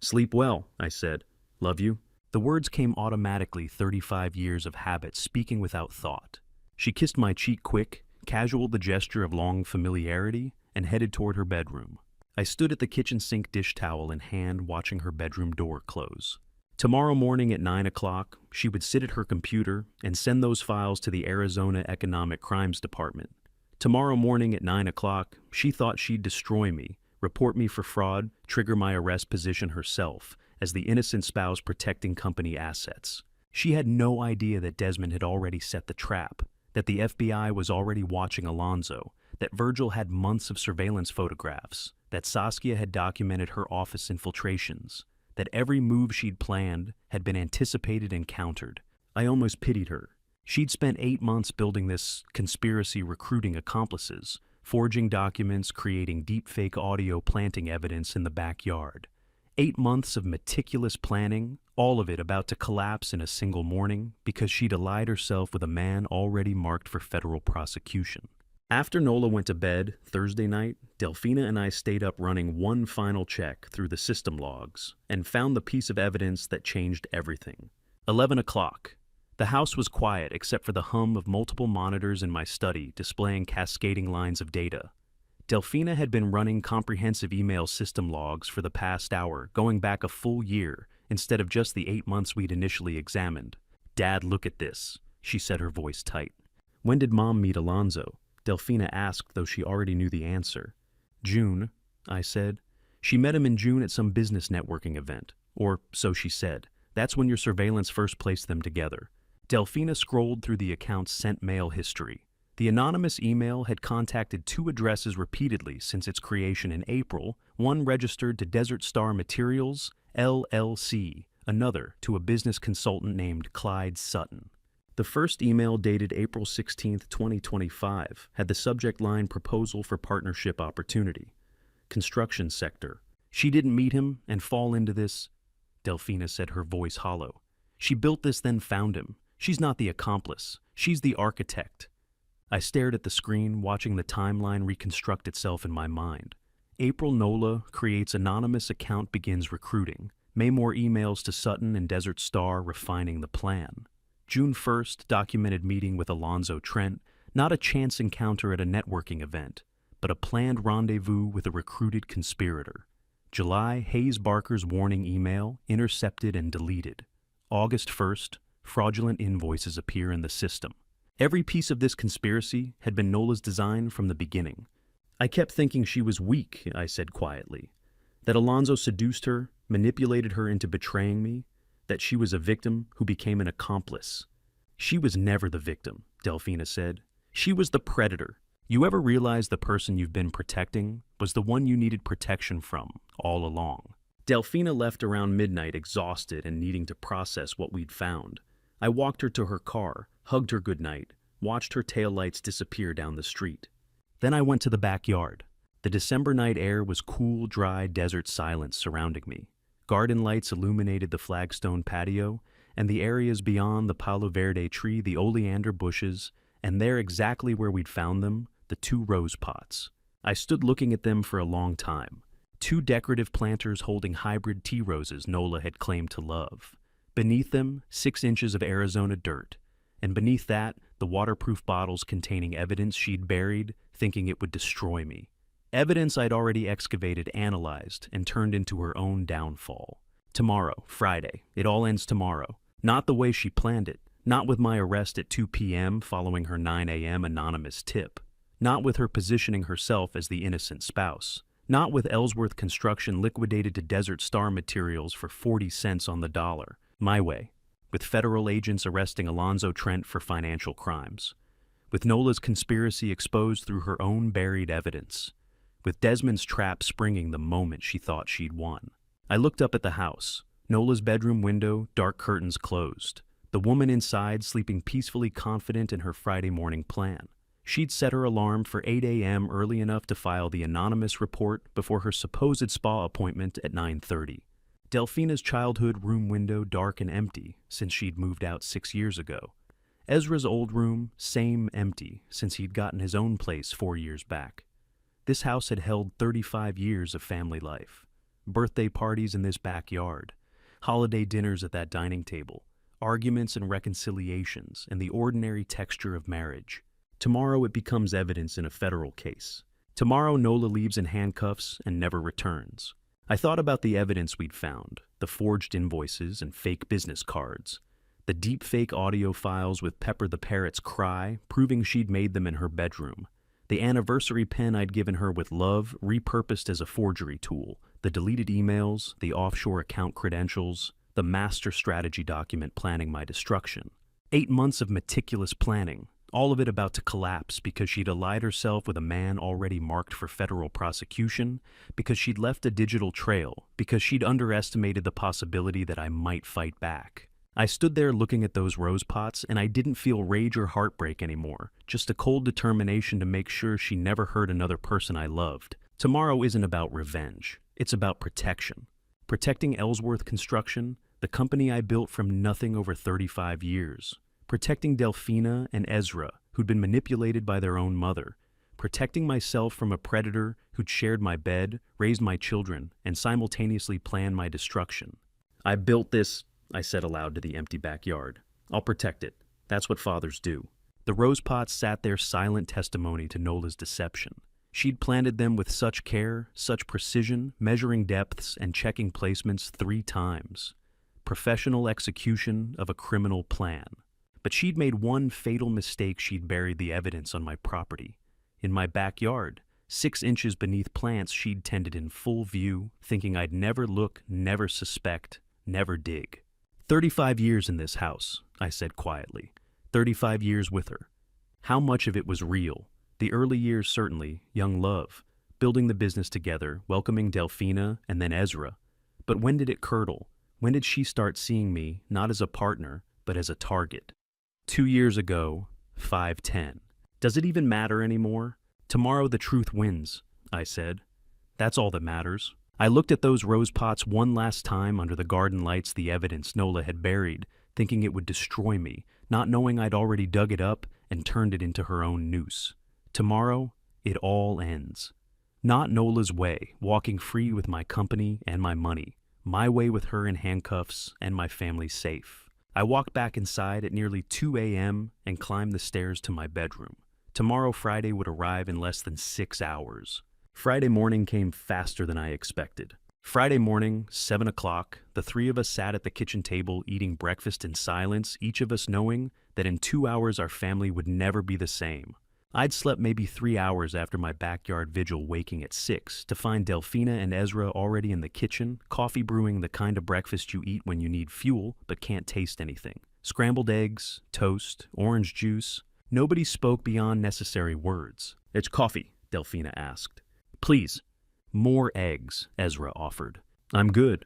"Sleep well," I said. "Love you." The words came automatically, 35 years of habit, speaking without thought. She kissed my cheek quick, casual the gesture of long familiarity, and headed toward her bedroom. I stood at the kitchen sink, dish towel in hand, watching her bedroom door close. Tomorrow morning at 9 o'clock, she would sit at her computer and send those files to the Arizona Economic Crimes Department. Tomorrow morning at 9 o'clock, she thought she'd destroy me, report me for fraud, trigger my arrest, position herself as the innocent spouse protecting company assets. She had no idea that Desmond had already set the trap, that the FBI was already watching Alonzo, that Virgil had months of surveillance photographs, that Saskia had documented her office infiltrations, that every move she'd planned had been anticipated and countered. I almost pitied her. She'd spent 8 months building this conspiracy, recruiting accomplices, forging documents, creating deepfake audio, planting evidence in the backyard. 8 months of meticulous planning, all of it about to collapse in a single morning because she'd allied herself with a man already marked for federal prosecution. After Nola went to bed Thursday night, Delphina and I stayed up running one final check through the system logs and found the piece of evidence that changed everything. 11 o'clock. The house was quiet except for the hum of multiple monitors in my study displaying cascading lines of data. Delphina had been running comprehensive email system logs for the past hour, going back a full year instead of just the 8 months we'd initially examined. "Dad, look at this," she said, her voice tight. "When did Mom meet Alonzo?" Delphina asked, though she already knew the answer. "June," I said. "She met him in June at some business networking event. Or so she said. That's when your surveillance first placed them together." Delphina scrolled through the account's sent mail history. The anonymous email had contacted 2 addresses repeatedly since its creation in April, one registered to Desert Star Materials, LLC, another to a business consultant named Clyde Sutton. The first email, dated April 16, 2025, had the subject line "Proposal for Partnership Opportunity. Construction sector. She didn't meet him and fall into this," Delphina said, her voice hollow. "She built this, then found him. She's not the accomplice. She's the architect." I stared at the screen, watching the timeline reconstruct itself in my mind. April, Nola creates anonymous account, begins recruiting. May, more emails to Sutton and Desert Star, refining the plan. June 1st, documented meeting with Alonzo Trent, not a chance encounter at a networking event, but a planned rendezvous with a recruited conspirator. July, Hayes Barker's warning email, intercepted and deleted. August 1st, fraudulent invoices appear in the system. Every piece of this conspiracy had been Nola's design from the beginning. "I kept thinking she was weak," I said quietly. "That Alonzo seduced her, manipulated her into betraying me. That she was a victim who became an accomplice." "She was never the victim," Delphina said. "She was the predator. You ever realize the person you've been protecting was the one you needed protection from all along?" Delphina left around midnight, exhausted and needing to process what we'd found. I walked her to her car, hugged her goodnight, watched her taillights disappear down the street. Then I went to the backyard. The December night air was cool, dry, desert silence surrounding me. Garden lights illuminated the flagstone patio, and the areas beyond, the Palo Verde tree, the oleander bushes, and there, exactly where we'd found them, the 2 rose pots. I stood looking at them for a long time. 2 decorative planters holding hybrid tea roses Nola had claimed to love. Beneath them, 6 inches of Arizona dirt, and beneath that, the waterproof bottles containing evidence she'd buried, thinking it would destroy me. Evidence I'd already excavated, analyzed, and turned into her own downfall. Tomorrow, Friday, it all ends tomorrow. Not the way she planned it. Not with my arrest at 2 p.m. following her 9 a.m. anonymous tip. Not with her positioning herself as the innocent spouse. Not with Ellsworth Construction liquidated to Desert Star Materials for 40 cents on the dollar. My way. With federal agents arresting Alonzo Trent for financial crimes. With Nola's conspiracy exposed through her own buried evidence. With Desmond's trap springing the moment she thought she'd won. I looked up at the house. Nola's bedroom window, dark curtains closed. The woman inside sleeping peacefully, confident in her Friday morning plan. She'd set her alarm for 8 a.m. early enough to file the anonymous report before her supposed spa appointment at 9:30. Delphina's childhood room window dark and empty since she'd moved out 6 years ago. Ezra's old room, same empty since he'd gotten his own place 4 years back. This house had held 35 years of family life. Birthday parties in this backyard, holiday dinners at that dining table, arguments and reconciliations, and the ordinary texture of marriage. Tomorrow it becomes evidence in a federal case. Tomorrow Nola leaves in handcuffs and never returns. I thought about the evidence we'd found, the forged invoices and fake business cards, the deep-fake audio files with Pepper the Parrot's cry, proving she'd made them in her bedroom, the anniversary pen I'd given her with love, repurposed as a forgery tool, the deleted emails, the offshore account credentials, the master strategy document planning my destruction. 8 months of meticulous planning, all of it about to collapse because she'd allied herself with a man already marked for federal prosecution, because she'd left a digital trail, because she'd underestimated the possibility that I might fight back. I stood there looking at those rose pots, and I didn't feel rage or heartbreak anymore, just a cold determination to make sure she never hurt another person I loved. Tomorrow isn't about revenge. It's about protection. Protecting Ellsworth Construction, the company I built from nothing over 35 years. Protecting Delphina and Ezra, who'd been manipulated by their own mother. Protecting myself from a predator who'd shared my bed, raised my children, and simultaneously planned my destruction. I built this, I said aloud to the empty backyard. I'll protect it. That's what fathers do. The rose pots sat there silent testimony to Nola's deception. She'd planted them with such care, such precision, measuring depths and checking placements 3 times. Professional execution of a criminal plan. But she'd made one fatal mistake. She'd buried the evidence on my property. In my backyard, 6 inches beneath plants she'd tended in full view, thinking I'd never look, never suspect, never dig. 35 years in this house, I said quietly. 35 years with her. How much of it was real? The early years certainly, young love, building the business together, welcoming Delphina and then Ezra. But when did it curdle? When did she start seeing me, not as a partner, but as a target? 2 years ago, 5:10. Does it even matter anymore? Tomorrow the truth wins, I said. That's all that matters. I looked at those rose pots one last time under the garden lights, the evidence Nola had buried, thinking it would destroy me, not knowing I'd already dug it up and turned it into her own noose. Tomorrow, it all ends. Not Nola's way, walking free with my company and my money. My way with her in handcuffs and my family safe. I walked back inside at nearly 2 a.m. and climbed the stairs to my bedroom. Tomorrow, Friday, would arrive in less than 6 hours. Friday morning came faster than I expected. Friday morning, 7 o'clock, the 3 of us sat at the kitchen table eating breakfast in silence, each of us knowing that in 2 hours our family would never be the same. I'd slept maybe 3 hours after my backyard vigil, waking at 6 to find Delphina and Ezra already in the kitchen, coffee brewing, the kind of breakfast you eat when you need fuel but can't taste anything. Scrambled eggs, toast, orange juice. Nobody spoke beyond necessary words. "It's coffee," Delphina asked. "Please." "More eggs," Ezra offered. "I'm good."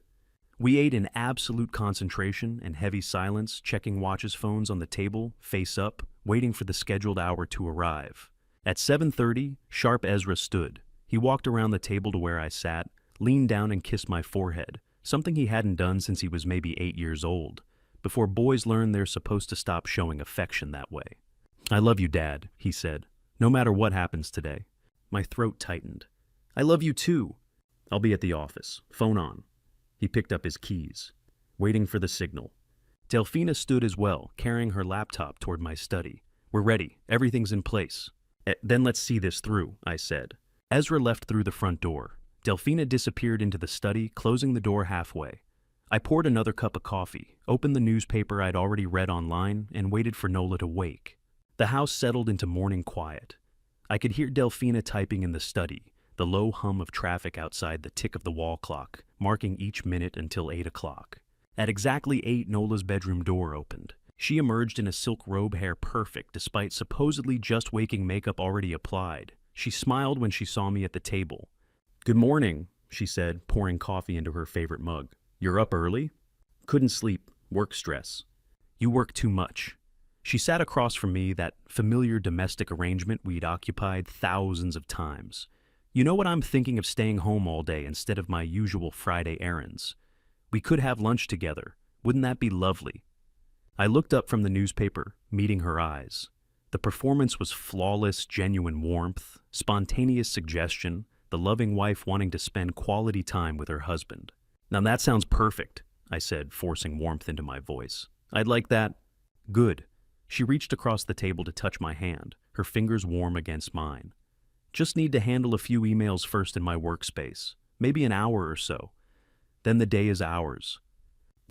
We ate in absolute concentration and heavy silence, checking watches, phones on the table, face up, waiting for the scheduled hour to arrive. At 7:30, sharp Ezra stood. He walked around the table to where I sat, leaned down and kissed my forehead, something he hadn't done since he was maybe 8 years old, before boys learn they're supposed to stop showing affection that way. "I love you, Dad," he said, "no matter what happens today." My throat tightened. "I love you too." "I'll be at the office. Phone on." He picked up his keys, waiting for the signal. Delphina stood as well, carrying her laptop toward my study. "We're ready. Everything's in place." Then let's see this through," I said. Ezra left through the front door. Delphina disappeared into the study, closing the door halfway. I poured another cup of coffee, opened the newspaper I'd already read online, and waited for Nola to wake. The house settled into morning quiet. I could hear Delphina typing in the study, the low hum of traffic outside, the tick of the wall clock, marking each minute until 8 o'clock. At exactly 8, Nola's bedroom door opened. She emerged in a silk robe, hair perfect, despite supposedly just waking, makeup already applied. She smiled when she saw me at the table. "Good morning," she said, pouring coffee into her favorite mug. "You're up early?" "Couldn't sleep. Work stress." "You work too much." She sat across from me, that familiar domestic arrangement we'd occupied thousands of times. "You know what I'm thinking of, staying home all day instead of my usual Friday errands." We could have lunch together. Wouldn't that be lovely? I looked up from the newspaper, meeting her eyes. The performance was flawless, genuine warmth, spontaneous suggestion, the loving wife wanting to spend quality time with her husband. Now that sounds perfect, I said, forcing warmth into my voice. I'd like that. Good. She reached across the table to touch my hand, her fingers warm against mine. Just need to handle a few emails first in my workspace, maybe an hour or so. Then the day is ours.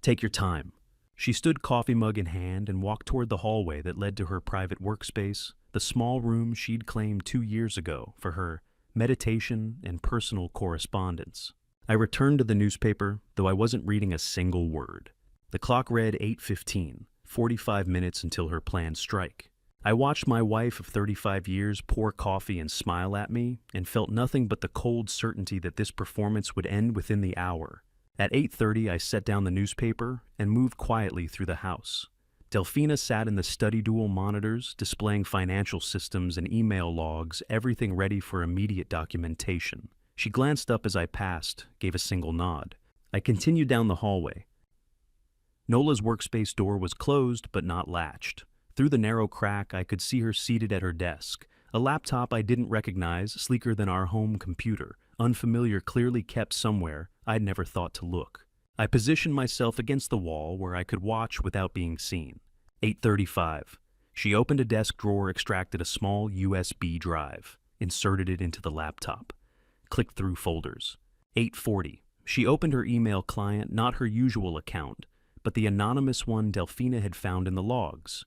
Take your time. She stood, coffee mug in hand, and walked toward the hallway that led to her private workspace, the small room she'd claimed 2 years ago for her meditation and personal correspondence. I returned to the newspaper, though I wasn't reading a single word. The clock read 8:15, 45 minutes until her planned strike. I watched my wife of 35 years pour coffee and smile at me, and felt nothing but the cold certainty that this performance would end within the hour. At 8:30, I set down the newspaper and moved quietly through the house. Delphina sat in the study dual monitors, displaying financial systems and email logs, everything ready for immediate documentation. She glanced up as I passed, gave a single nod. I continued down the hallway. Nola's workspace door was closed but not latched. Through the narrow crack, I could see her seated at her desk, a laptop I didn't recognize, sleeker than our home computer, unfamiliar, clearly kept somewhere I'd never thought to look. I positioned myself against the wall where I could watch without being seen. 8:35. She opened a desk drawer, extracted a small USB drive, inserted it into the laptop, clicked through folders. 8:40. She opened her email client, not her usual account, but the anonymous one Delphina had found in the logs.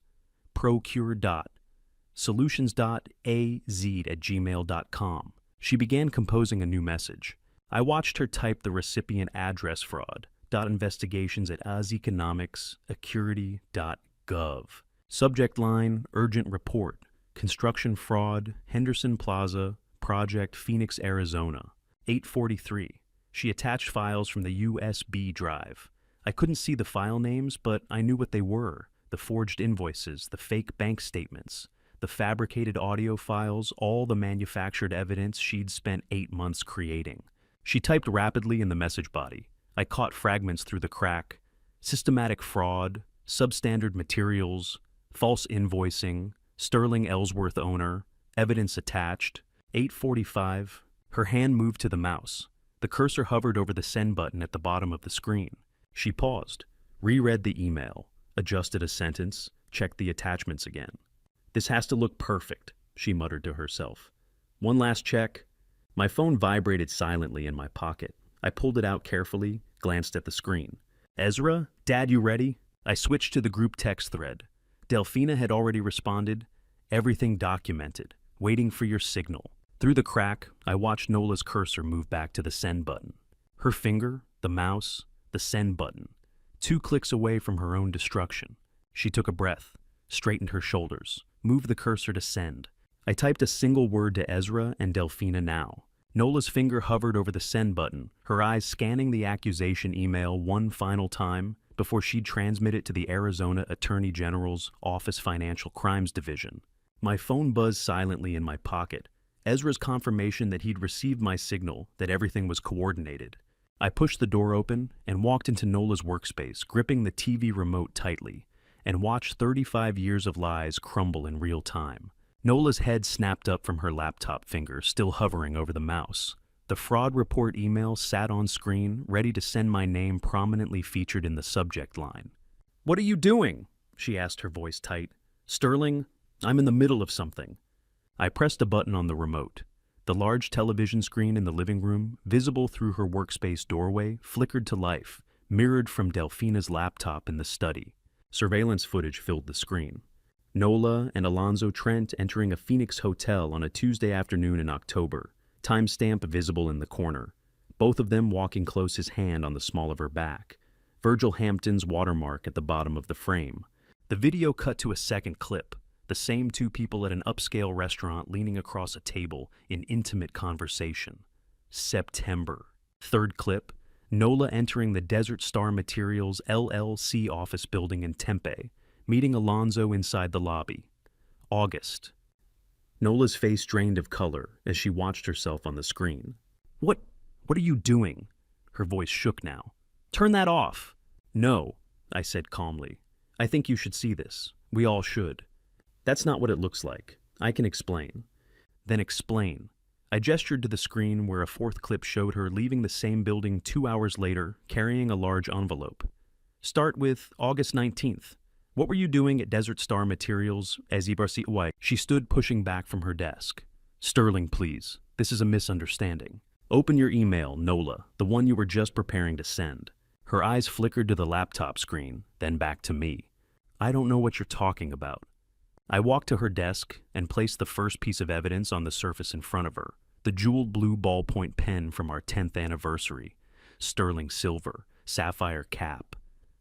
procure.solutions.az@gmail.com. She began composing a new message. I watched her type the recipient address fraud, .investigations@azeconomics.acurity.gov. Subject line, urgent report, construction fraud, Henderson Plaza, project Phoenix, Arizona. 8:43. She attached files from the USB drive. I couldn't see the file names, but I knew what they were. The forged invoices, the fake bank statements, the fabricated audio files, all the manufactured evidence she'd spent 8 months creating. She typed rapidly in the message body. I caught fragments through the crack. Systematic fraud, substandard materials, false invoicing, Sterling Ellsworth owner, evidence attached. 8:45. Her hand moved to the mouse. The cursor hovered over the send button at the bottom of the screen. She paused, reread the email, adjusted a sentence, checked the attachments again. This has to look perfect, she muttered to herself. One last check. My phone vibrated silently in my pocket. I pulled it out carefully, glanced at the screen. Ezra, Dad, you ready? I switched to the group text thread. Delphina had already responded. Everything documented, waiting for your signal. Through the crack, I watched Nola's cursor move back to the send button. Her finger, the mouse, the send button. 2 clicks away from her own destruction. She took a breath, straightened her shoulders, moved the cursor to send. I typed a single word to Ezra and Delphina now. Nola's finger hovered over the send button, her eyes scanning the accusation email one final time before she'd transmit it to the Arizona Attorney General's Office Financial Crimes Division. My phone buzzed silently in my pocket. Ezra's confirmation that he'd received my signal, that everything was coordinated. I pushed the door open and walked into Nola's workspace, gripping the TV remote tightly, and watched 35 years of lies crumble in real time. Nola's head snapped up from her laptop finger, still hovering over the mouse. The fraud report email sat on screen, ready to send, my name prominently featured in the subject line. "What are you doing?" she asked, her voice tight. "Sterling, I'm in the middle of something." I pressed a button on the remote. The large television screen in the living room, visible through her workspace doorway, flickered to life, mirrored from Delphina's laptop in the study. Surveillance footage filled the screen. Nola and Alonzo Trent entering a Phoenix hotel on a Tuesday afternoon in October, timestamp visible in the corner. Both of them walking close, his hand on the small of her back. Virgil Hampton's watermark at the bottom of the frame. The video cut to a second clip. The same 2 people at an upscale restaurant leaning across a table in intimate conversation. September. Third clip. Nola entering the Desert Star Materials LLC office building in Tempe, meeting Alonzo inside the lobby. August. Nola's face drained of color as she watched herself on the screen. What are you doing?" Her voice shook now. Turn that off. No, I said calmly. I think you should see this. We all should. That's not what it looks like. I can explain. Then explain. I gestured to the screen where a fourth clip showed her leaving the same building 2 hours later, carrying a large envelope. Start with August 19th. What were you doing at Desert Star Materials as Ibarsi? She stood pushing back from her desk. Sterling, please. This is a misunderstanding. Open your email, Nola, the one you were just preparing to send. Her eyes flickered to the laptop screen, then back to me. I don't know what you're talking about. I walked to her desk and placed the first piece of evidence on the surface in front of her, the jeweled blue ballpoint pen from our 10th anniversary, sterling silver, sapphire cap,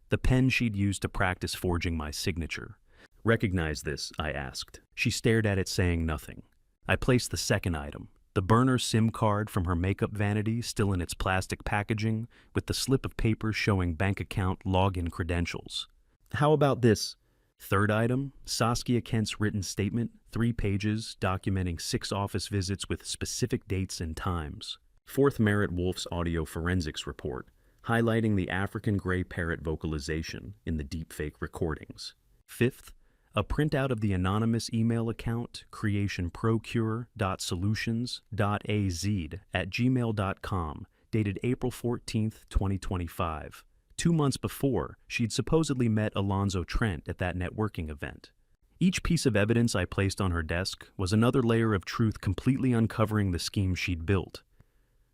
the pen she'd used to practice forging my signature. Recognize this, I asked. She stared at it, saying nothing. I placed the second item, the burner SIM card from her makeup vanity still in its plastic packaging, with the slip of paper showing bank account login credentials. How about this? Third item, Saskia Kent's written statement, 3 pages, documenting 6 office visits with specific dates and times. Fourth, Merritt Wolf's audio forensics report, highlighting the African gray parrot vocalization in the deepfake recordings. Fifth, a printout of the anonymous email account creationprocure.solutions.az@gmail.com, dated April 14th, 2025. 2 months before, she'd supposedly met Alonzo Trent at that networking event. Each piece of evidence I placed on her desk was another layer of truth completely uncovering the scheme she'd built.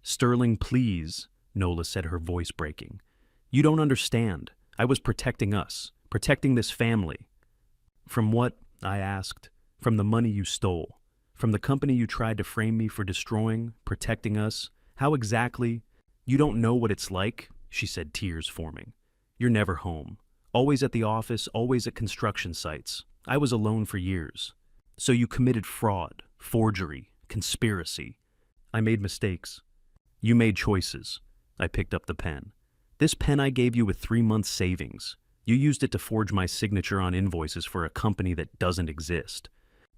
Sterling, please, Nola said, her voice breaking. You don't understand. I was protecting us, protecting this family. From what? I asked. From the money you stole. From the company you tried to frame me for destroying, protecting us. How exactly? You don't know what it's like, she said, tears forming. You're never home. Always at the office, always at construction sites. I was alone for years. So you committed fraud, forgery, conspiracy. I made mistakes. You made choices. I picked up the pen. This pen I gave you with 3 months' savings. You used it to forge my signature on invoices for a company that doesn't exist.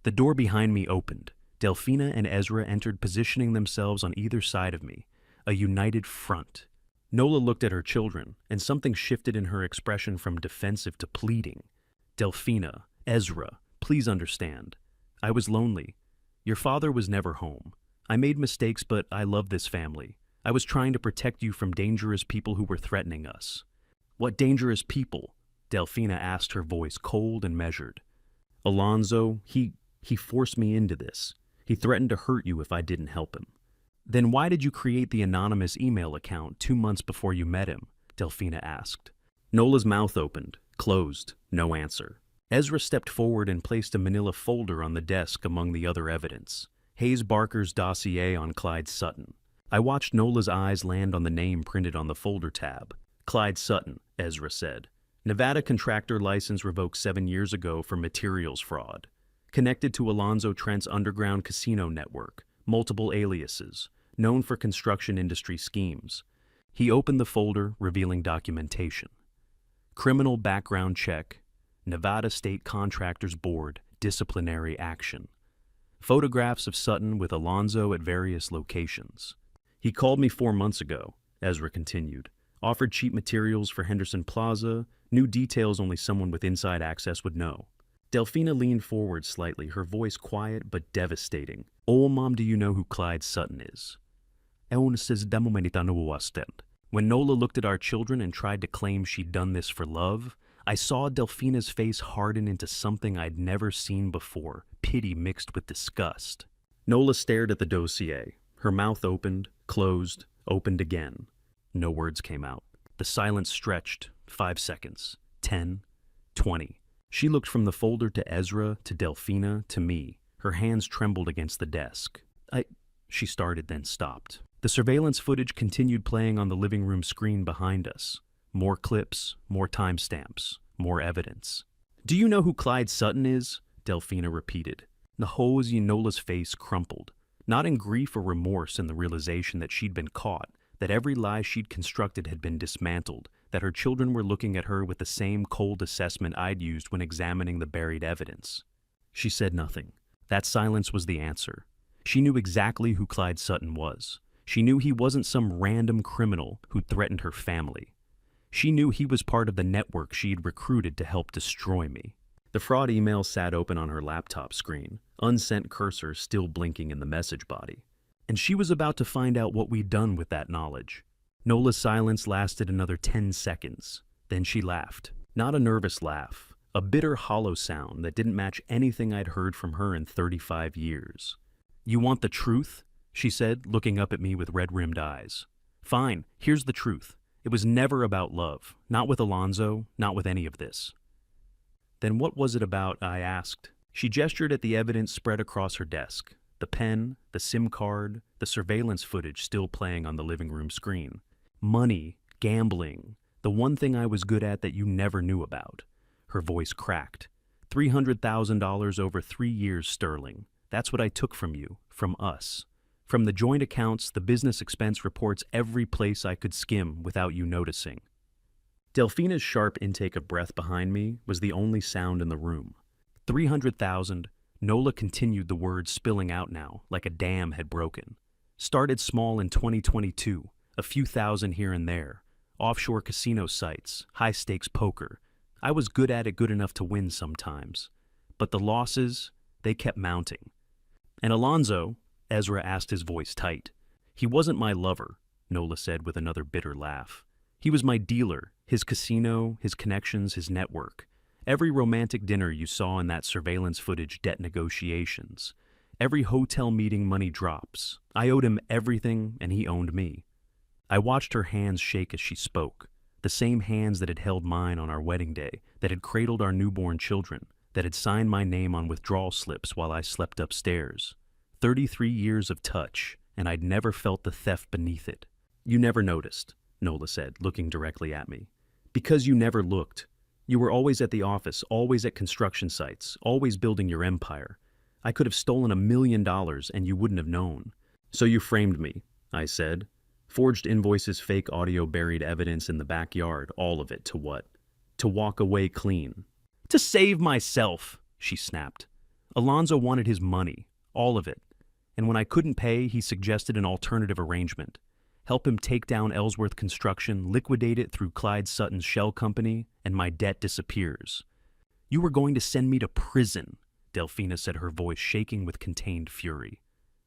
The door behind me opened. Delphina and Ezra entered, positioning themselves on either side of me. A united front. Nola looked at her children, and something shifted in her expression from defensive to pleading. Delphina, Ezra, please understand. I was lonely. Your father was never home. I made mistakes, but I love this family. I was trying to protect you from dangerous people who were threatening us. What dangerous people? Delphina asked, her voice cold and measured. Alonzo, he forced me into this. He threatened to hurt you if I didn't help him. Then why did you create the anonymous email account 2 months before you met him? Delphina asked. Nola's mouth opened, closed, no answer. Ezra stepped forward and placed a manila folder on the desk among the other evidence. Hayes Barker's dossier on Clyde Sutton. I watched Nola's eyes land on the name printed on the folder tab. Clyde Sutton, Ezra said. Nevada contractor license revoked 7 years ago for materials fraud. Connected to Alonzo Trent's underground casino network. Multiple aliases, known for construction industry schemes. He opened the folder, revealing documentation. Criminal background check, Nevada State Contractors Board, disciplinary action. Photographs of Sutton with Alonzo at various locations. He called me 4 months ago, Ezra continued. Offered cheap materials for Henderson Plaza, new details only someone with inside access would know. Delphina leaned forward slightly, her voice quiet but devastating. Oh, Mom, do you know who Clyde Sutton is? When Nola looked at our children and tried to claim she'd done this for love, I saw Delphina's face harden into something I'd never seen before, pity mixed with disgust. Nola stared at the dossier. Her mouth opened, closed, opened again. No words came out. The silence stretched. 5 seconds. 10. 20. She looked from the folder to Ezra, to Delphina, to me. Her hands trembled against the desk. She started, then stopped. The surveillance footage continued playing on the living room screen behind us. More clips, more timestamps, more evidence. Do you know who Clyde Sutton is? Delphina repeated. Nola's face crumpled. Not in grief or remorse in the realization that she'd been caught, that every lie she'd constructed had been dismantled, that her children were looking at her with the same cold assessment I'd used when examining the buried evidence. She said nothing. That silence was the answer. She knew exactly who Clyde Sutton was. She knew he wasn't some random criminal who threatened her family. She knew he was part of the network she'd recruited to help destroy me. The fraud email sat open on her laptop screen, unsent cursor still blinking in the message body. And she was about to find out what we'd done with that knowledge. Nola's silence lasted another 10 seconds. Then she laughed. Not a nervous laugh, a bitter, hollow sound that didn't match anything I'd heard from her in 35 years. "You want the truth?" she said, looking up at me with red-rimmed eyes. "Fine, here's the truth. It was never about love. Not with Alonzo, not with any of this." "Then what was it about?" I asked. She gestured at the evidence spread across her desk. The pen, the SIM card, the surveillance footage still playing on the living room screen. Money, gambling, the one thing I was good at that you never knew about. Her voice cracked. $300,000 over 3 years sterling. That's what I took from you, from us. From the joint accounts, the business expense reports, every place I could skim without you noticing. Delphina's sharp intake of breath behind me was the only sound in the room. 300,000. Nola continued, the words spilling out now, like a dam had broken. Started small in 2022, a few thousand here and there. Offshore casino sites, high-stakes poker. I was good at it, good enough to win sometimes. But the losses, they kept mounting. And Alonzo, Ezra asked, his voice tight. "He wasn't my lover," Nola said with another bitter laugh. "He was my dealer, his casino, his connections, his network. Every romantic dinner you saw in that surveillance footage, debt negotiations. Every hotel meeting, money drops. I owed him everything, and he owned me." I watched her hands shake as she spoke, the same hands that had held mine on our wedding day, that had cradled our newborn children, that had signed my name on withdrawal slips while I slept upstairs. 33 years of touch, and I'd never felt the theft beneath it. "You never noticed," Nola said, looking directly at me. "Because you never looked. You were always at the office, always at construction sites, always building your empire. I could have stolen $1 million and you wouldn't have known. So you framed me," I said. "Forged invoices, fake audio, buried evidence in the backyard, all of it to what? To walk away clean." "To save myself," she snapped. "Alonzo wanted his money, all of it. And when I couldn't pay, he suggested an alternative arrangement. Help him take down Ellsworth Construction, liquidate it through Clyde Sutton's shell company, and my debt disappears." "You were going to send me to prison," Delphina said, her voice shaking with contained fury.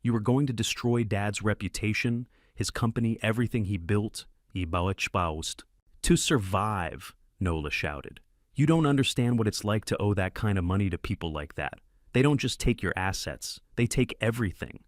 "You were going to destroy Dad's reputation, his company, everything he built, to survive," Nola shouted. "You don't understand what it's like to owe that kind of money to people like that. They don't just take your assets, they take everything."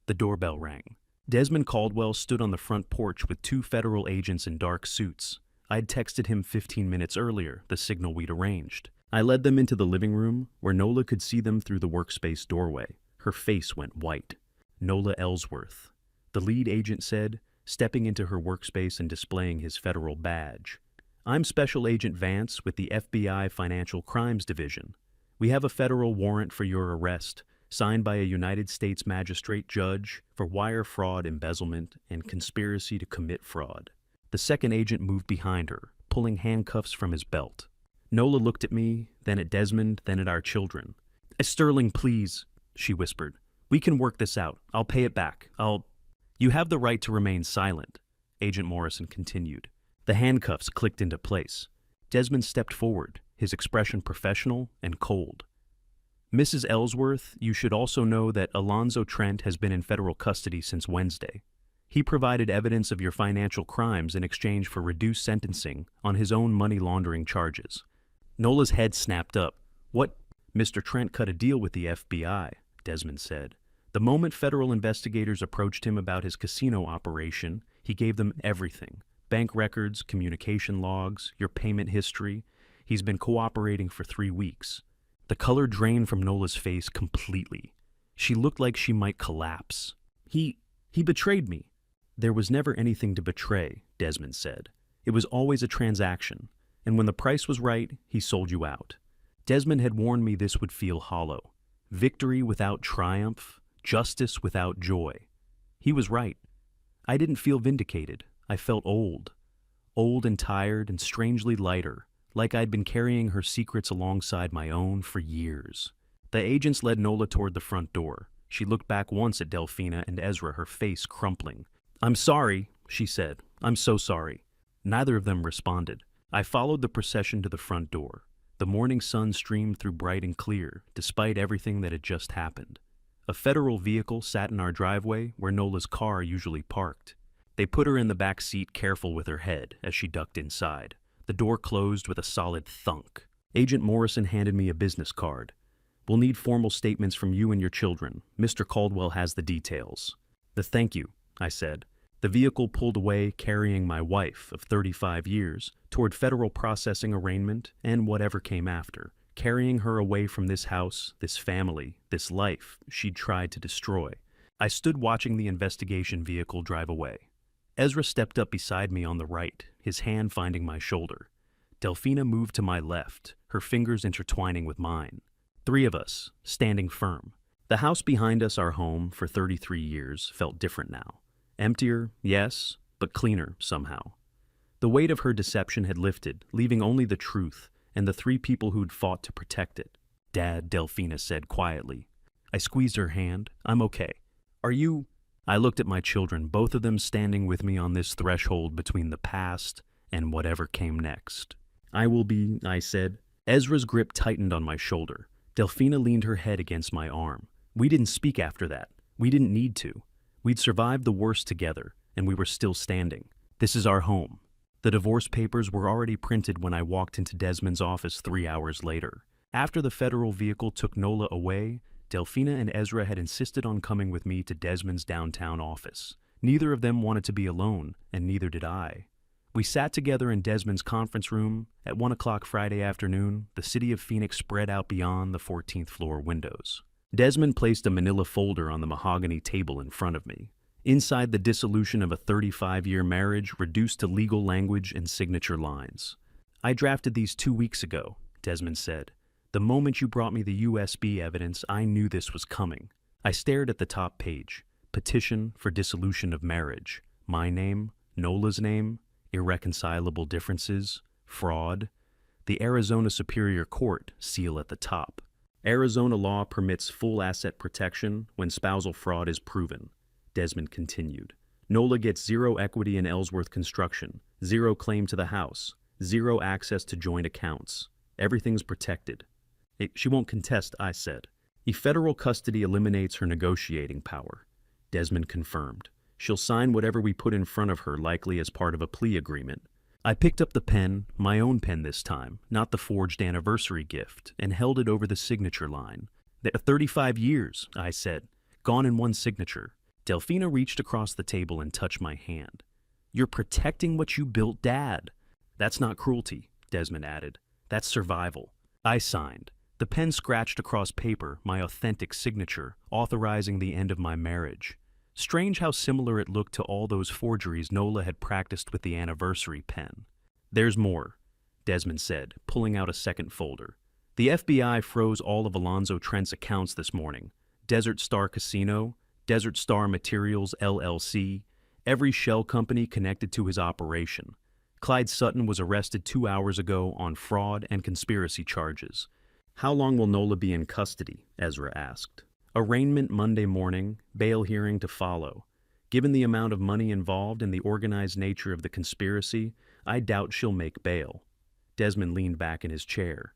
The doorbell rang. Desmond Caldwell stood on the front porch with 2 federal agents in dark suits. I'd texted him 15 minutes earlier, the signal we'd arranged. I led them into the living room, where Nola could see them through the workspace doorway. Her face went white. "Nola Ellsworth," the lead agent said, stepping into her workspace and displaying his federal badge. "I'm Special Agent Vance with the FBI Financial Crimes Division. We have a federal warrant for your arrest, signed by a United States magistrate judge for wire fraud, embezzlement, and conspiracy to commit fraud." The second agent moved behind her, pulling handcuffs from his belt. Nola looked at me, then at Desmond, then at our children. "Sterling, please," she whispered. "We can work this out. I'll pay it back. You have the right to remain silent," Agent Morrison continued. The handcuffs clicked into place. Desmond stepped forward, his expression professional and cold. "Mrs. Ellsworth, you should also know that Alonzo Trent has been in federal custody since Wednesday. He provided evidence of your financial crimes in exchange for reduced sentencing on his own money laundering charges." Nola's head snapped up. "What?" "Mr. Trent cut a deal with the FBI," Desmond said. "The moment federal investigators approached him about his casino operation, he gave them everything. Bank records, communication logs, your payment history. He's been cooperating for 3 weeks. The color drained from Nola's face completely. She looked like she might collapse. He betrayed me." "There was never anything to betray," Desmond said. "It was always a transaction, and when the price was right, he sold you out." Desmond had warned me this would feel hollow. Victory without triumph, justice without joy. He was right. I didn't feel vindicated. I felt old. Old and tired and strangely lighter, like I'd been carrying her secrets alongside my own for years. The agents led Nola toward the front door. She looked back once at Delphina and Ezra, her face crumpling. "I'm sorry," she said. "I'm so sorry." Neither of them responded. I followed the procession to the front door. The morning sun streamed through bright and clear, despite everything that had just happened. A federal vehicle sat in our driveway where Nola's car usually parked. They put her in the back seat, careful with her head, as she ducked inside. The door closed with a solid thunk. Agent Morrison handed me a business card. "We'll need formal statements from you and your children. Mr. Caldwell has the details." "Thank you," I said. The vehicle pulled away, carrying my wife of 35 years toward federal processing arraignment and whatever came after, carrying her away from this house, this family, this life she'd tried to destroy. I stood watching the investigation vehicle drive away. Ezra stepped up beside me on the right, his hand finding my shoulder. Delphina moved to my left, her fingers intertwining with mine. 3 of us, standing firm. The house behind us, our home for 33 years, felt different now. Emptier, yes, but cleaner somehow. The weight of her deception had lifted, leaving only the truth and the 3 people who'd fought to protect it. "Dad," Delphina said quietly. I squeezed her hand. "I'm okay. Are you—" I looked at my children, both of them standing with me on this threshold between the past and whatever came next. "I will be," I said. Ezra's grip tightened on my shoulder. Delphina leaned her head against my arm. We didn't speak after that. We didn't need to. We'd survived the worst together, and we were still standing. This is our home. The divorce papers were already printed when I walked into Desmond's office 3 hours later. After the federal vehicle took Nola away, Delphina and Ezra had insisted on coming with me to Desmond's downtown office. Neither of them wanted to be alone, and neither did I. We sat together in Desmond's conference room. At 1 o'clock Friday afternoon, the city of Phoenix spread out beyond the 14th floor windows. Desmond placed a manila folder on the mahogany table in front of me. Inside, the dissolution of a 35-year marriage reduced to legal language and signature lines. "I drafted these 2 weeks ago," Desmond said. "The moment you brought me the USB evidence, I knew this was coming." I stared at the top page. Petition for dissolution of marriage. My name, Nola's name, irreconcilable differences, fraud. The Arizona Superior Court seal at the top. Arizona law permits full asset protection when spousal fraud is proven. Desmond continued. Nola gets 0 equity in Ellsworth Construction, 0 claim to the house, 0 access to joint accounts. Everything's protected. She won't contest, I said. Federal custody eliminates her negotiating power. Desmond confirmed. She'll sign whatever we put in front of her, likely as part of a plea agreement. I picked up the pen, my own pen this time, not the forged anniversary gift, and held it over the signature line. 35 years, I said, gone in one signature. Delphina reached across the table and touched my hand. "You're protecting what you built, Dad." "That's not cruelty," Desmond added. "That's survival." I signed. The pen scratched across paper, my authentic signature, authorizing the end of my marriage. Strange how similar it looked to all those forgeries Nola had practiced with the anniversary pen. "There's more," Desmond said, pulling out a second folder. "The FBI froze all of Alonzo Trent's accounts this morning. Desert Star Casino, Desert Star Materials LLC, every shell company connected to his operation. Clyde Sutton was arrested 2 hours ago on fraud and conspiracy charges." "How long will Nola be in custody?" Ezra asked. "Arraignment Monday morning, bail hearing to follow. Given the amount of money involved and the organized nature of the conspiracy, I doubt she'll make bail." Desmond leaned back in his chair.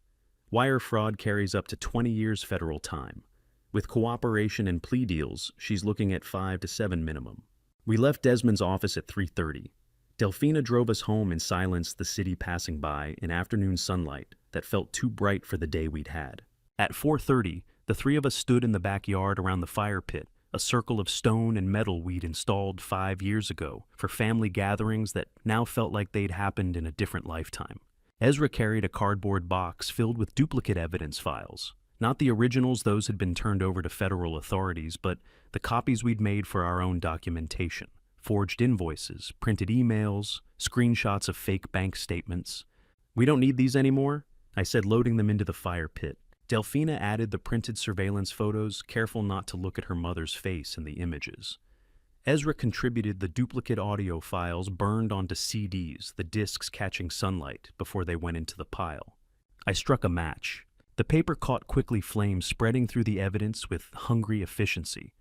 "Wire fraud carries up to 20 years federal time. With cooperation and plea deals, she's looking at 5 to 7 minimum." We left Desmond's office at 3:30. Delphina drove us home in silence, the city passing by in afternoon sunlight that felt too bright for the day we'd had. At 4:30, the 3 of us stood in the backyard around the fire pit, a circle of stone and metal we'd installed 5 years ago for family gatherings that now felt like they'd happened in a different lifetime. Ezra carried a cardboard box filled with duplicate evidence files. Not the originals, those had been turned over to federal authorities, but the copies we'd made for our own documentation. Forged invoices, printed emails, screenshots of fake bank statements. "We don't need these anymore," I said, loading them into the fire pit. Delphina added the printed surveillance photos, careful not to look at her mother's face in the images. Ezra contributed the duplicate audio files burned onto CDs, the discs catching sunlight before they went into the pile. I struck a match. The paper caught quickly, flames spreading through the evidence with hungry efficiency.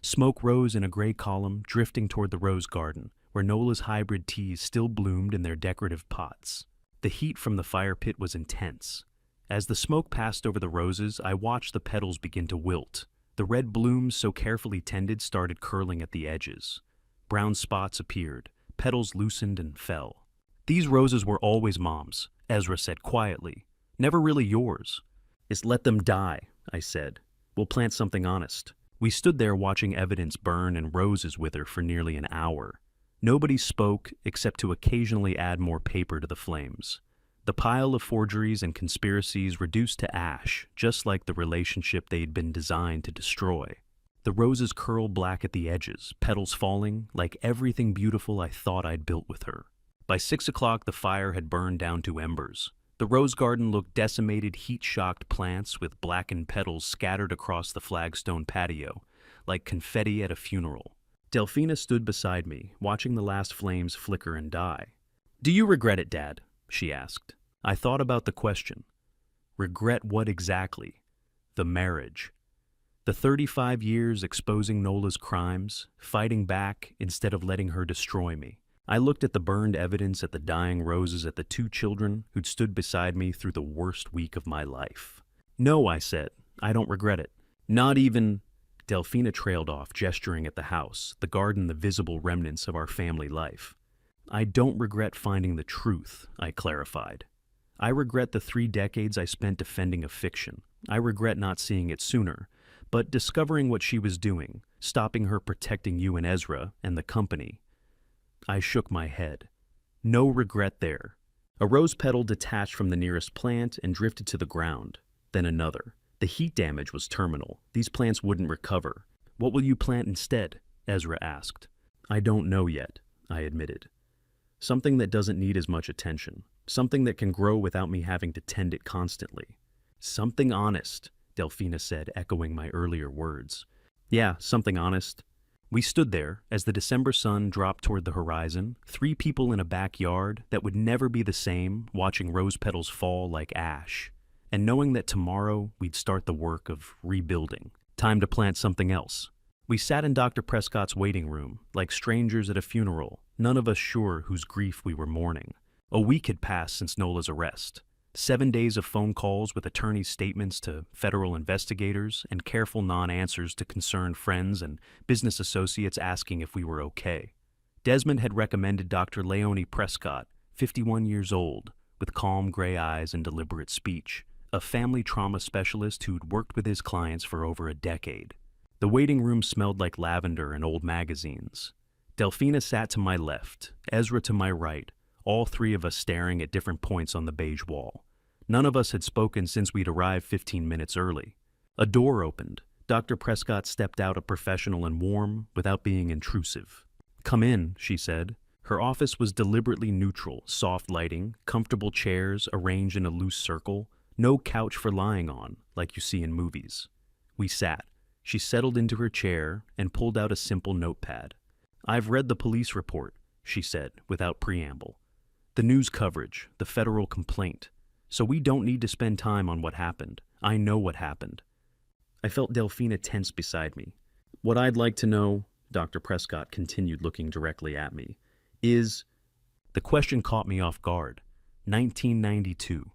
Smoke rose in a gray column, drifting toward the rose garden, where Nola's hybrid teas still bloomed in their decorative pots. The heat from the fire pit was intense. As the smoke passed over the roses, I watched the petals begin to wilt. The red blooms, so carefully tended, started curling at the edges. Brown spots appeared. Petals loosened and fell. "These roses were always Mom's," Ezra said quietly. "Never really yours." "Just let them die," I said. "We'll plant something honest." We stood there watching evidence burn and roses wither for nearly an hour. Nobody spoke except to occasionally add more paper to the flames. The pile of forgeries and conspiracies reduced to ash, just like the relationship they'd been designed to destroy. The roses curled black at the edges, petals falling, like everything beautiful I thought I'd built with her. By 6 o'clock, the fire had burned down to embers. The rose garden looked decimated, heat-shocked plants with blackened petals scattered across the flagstone patio, like confetti at a funeral. Delphina stood beside me, watching the last flames flicker and die. "Do you regret it, Dad?" she asked. I thought about the question. Regret what exactly? The marriage. The 35 years exposing Nola's crimes, fighting back instead of letting her destroy me. I looked at the burned evidence, at the dying roses, at the 2 children who'd stood beside me through the worst week of my life. "No," I said, "I don't regret it. Not even—" Delphina trailed off, gesturing at the house, the garden, the visible remnants of our family life. "I don't regret finding the truth," I clarified. "I regret the 3 decades I spent defending a fiction. I regret not seeing it sooner, but discovering what she was doing, stopping her protecting you and Ezra and the company." I shook my head. No regret there. A rose petal detached from the nearest plant and drifted to the ground. Then another. The heat damage was terminal. These plants wouldn't recover. "What will you plant instead?" Ezra asked. "I don't know yet," I admitted. "Something that doesn't need as much attention. Something that can grow without me having to tend it constantly." "Something honest," Delphina said, echoing my earlier words. "Yeah, something honest." We stood there as the December sun dropped toward the horizon, 3 people in a backyard that would never be the same, watching rose petals fall like ash, and knowing that tomorrow we'd start the work of rebuilding. Time to plant something else. We sat in Dr. Prescott's waiting room, like strangers at a funeral, none of us sure whose grief we were mourning. A week had passed since Nola's arrest. 7 days of phone calls with attorneys' statements to federal investigators and careful non-answers to concerned friends and business associates asking if we were okay. Desmond had recommended Dr. Leonie Prescott, 51 years old, with calm gray eyes and deliberate speech, a family trauma specialist who'd worked with his clients for over a decade. The waiting room smelled like lavender and old magazines. Delphina sat to my left, Ezra to my right, all 3 of us staring at different points on the beige wall. None of us had spoken since we'd arrived 15 minutes early. A door opened. Dr. Prescott stepped out, a professional and warm, without being intrusive. "Come in," she said. Her office was deliberately neutral, soft lighting, comfortable chairs arranged in a loose circle, no couch for lying on, like you see in movies. We sat. She settled into her chair and pulled out a simple notepad. "I've read the police report," she said, without preamble. "The news coverage, the federal complaint. So we don't need to spend time on what happened. I know what happened." I felt Delphina tense beside me. "What I'd like to know," Dr. Prescott continued, looking directly at me, "is—" The question caught me off guard. 1992.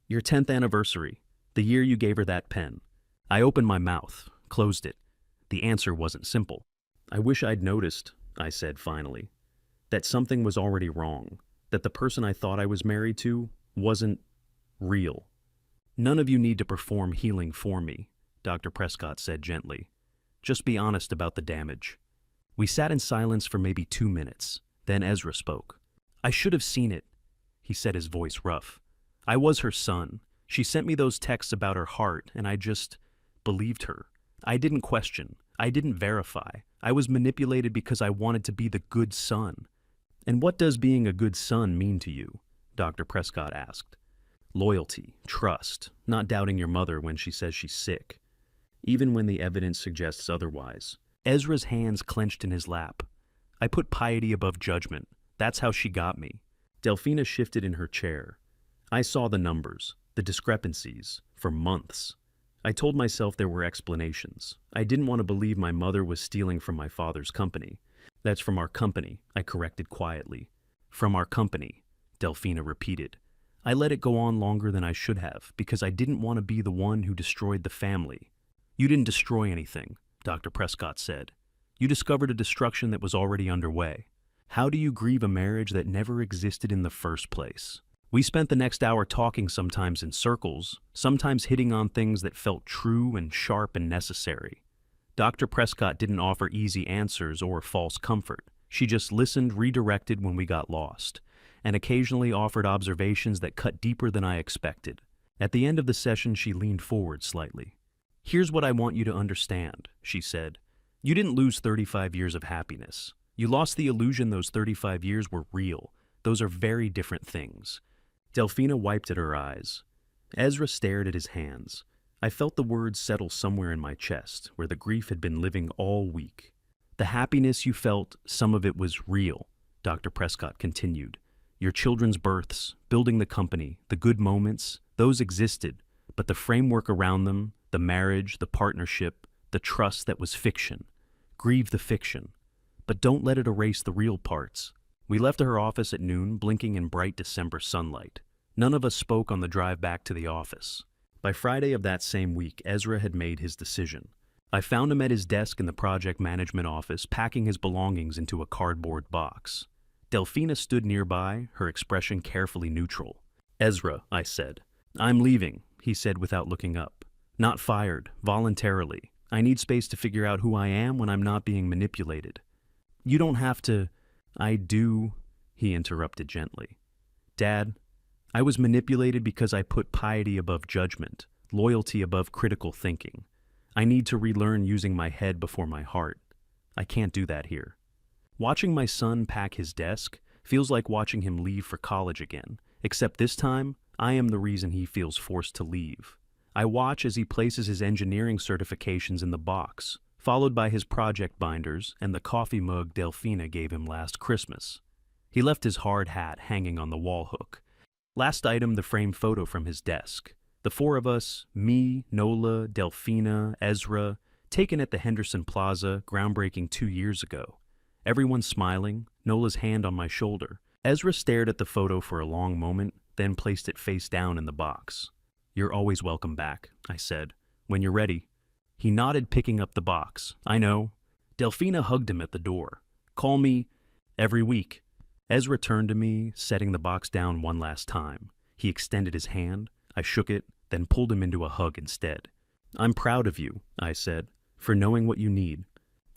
Your 10th anniversary, the year you gave her that pen. I opened my mouth, closed it. The answer wasn't simple. "I wish I'd noticed," I said finally, "that something was already wrong, that the person I thought I was married to wasn't real." "None of you need to perform healing for me," Dr. Prescott said gently. "Just be honest about the damage." We sat in silence for maybe 2 minutes. Then Ezra spoke. "I should have seen it," he said, his voice rough. "I was her son. She sent me those texts about her heart, and I just believed her. I didn't question. I didn't verify. I was manipulated because I wanted to be the good son." "And what does being a good son mean to you?" Dr. Prescott asked. "Loyalty, trust, not doubting your mother when she says she's sick, even when the evidence suggests otherwise." Ezra's hands clenched in his lap. "I put piety above judgment. That's how she got me." Delphina shifted in her chair. "I saw the numbers, the discrepancies, for months. I told myself there were explanations. I didn't want to believe my mother was stealing from my father's company. That's from our company, I corrected quietly. From our company, Delphina repeated. I let it go on longer than I should have because I didn't want to be the one who destroyed the family. You didn't destroy anything, Dr. Prescott said. You discovered a destruction that was already underway. How do you grieve a marriage that never existed in the first place? We spent the next hour talking, sometimes in circles, sometimes hitting on things that felt true and sharp and necessary. Dr. Prescott didn't offer easy answers or false comfort. She just listened, redirected when we got lost, and occasionally offered observations that cut deeper than I expected. At the end of the session, she leaned forward slightly. Here's what I want you to understand, she said. You didn't lose 35 years of happiness. You lost the illusion those 35 years were real. Those are very different things. Delphina wiped at her eyes. Ezra stared at his hands. I felt the words settle somewhere in my chest, where the grief had been living all week. The happiness you felt, some of it was real, Dr. Prescott continued. Your children's births, building the company, the good moments, those existed, but the framework around them, the marriage, the partnership, the trust that was fiction. Grieve the fiction, but don't let it erase the real parts. We left her office at noon, blinking in bright December sunlight. None of us spoke on the drive back to the office. By Friday of that same week, Ezra had made his decision. I found him at his desk in the project management office, packing his belongings into a cardboard box. Delphina stood nearby, her expression carefully neutral. Ezra, I said. I'm leaving, he said without looking up. Not fired, voluntarily. I need space to figure out who I am when I'm not being manipulated. You don't have to. I do, he interrupted gently. Dad, I was manipulated because I put piety above judgment, loyalty above critical thinking. I need to relearn using my head before my heart. I can't do that here. Watching my son pack his desk feels like watching him leave for college again, except this time, I am the reason he feels forced to leave. I watch as he places his engineering certifications in the box, followed by his project binders and the coffee mug Delphina gave him last Christmas. He left his hard hat hanging on the wall hook. Last item, the framed photo from his desk. The four of us, me, Nola, Delphina, Ezra, taken at the Henderson Plaza, groundbreaking 2 years ago. Everyone smiling, Nola's hand on my shoulder. Ezra stared at the photo for a long moment, then placed it face down in the box. You're always welcome back, I said. When you're ready. He nodded, picking up the box. I know. Delphina hugged him at the door. Call me every week. Ezra turned to me, setting the box down one last time. He extended his hand. I shook it, then pulled him into a hug instead. I'm proud of you, I said, for knowing what you need.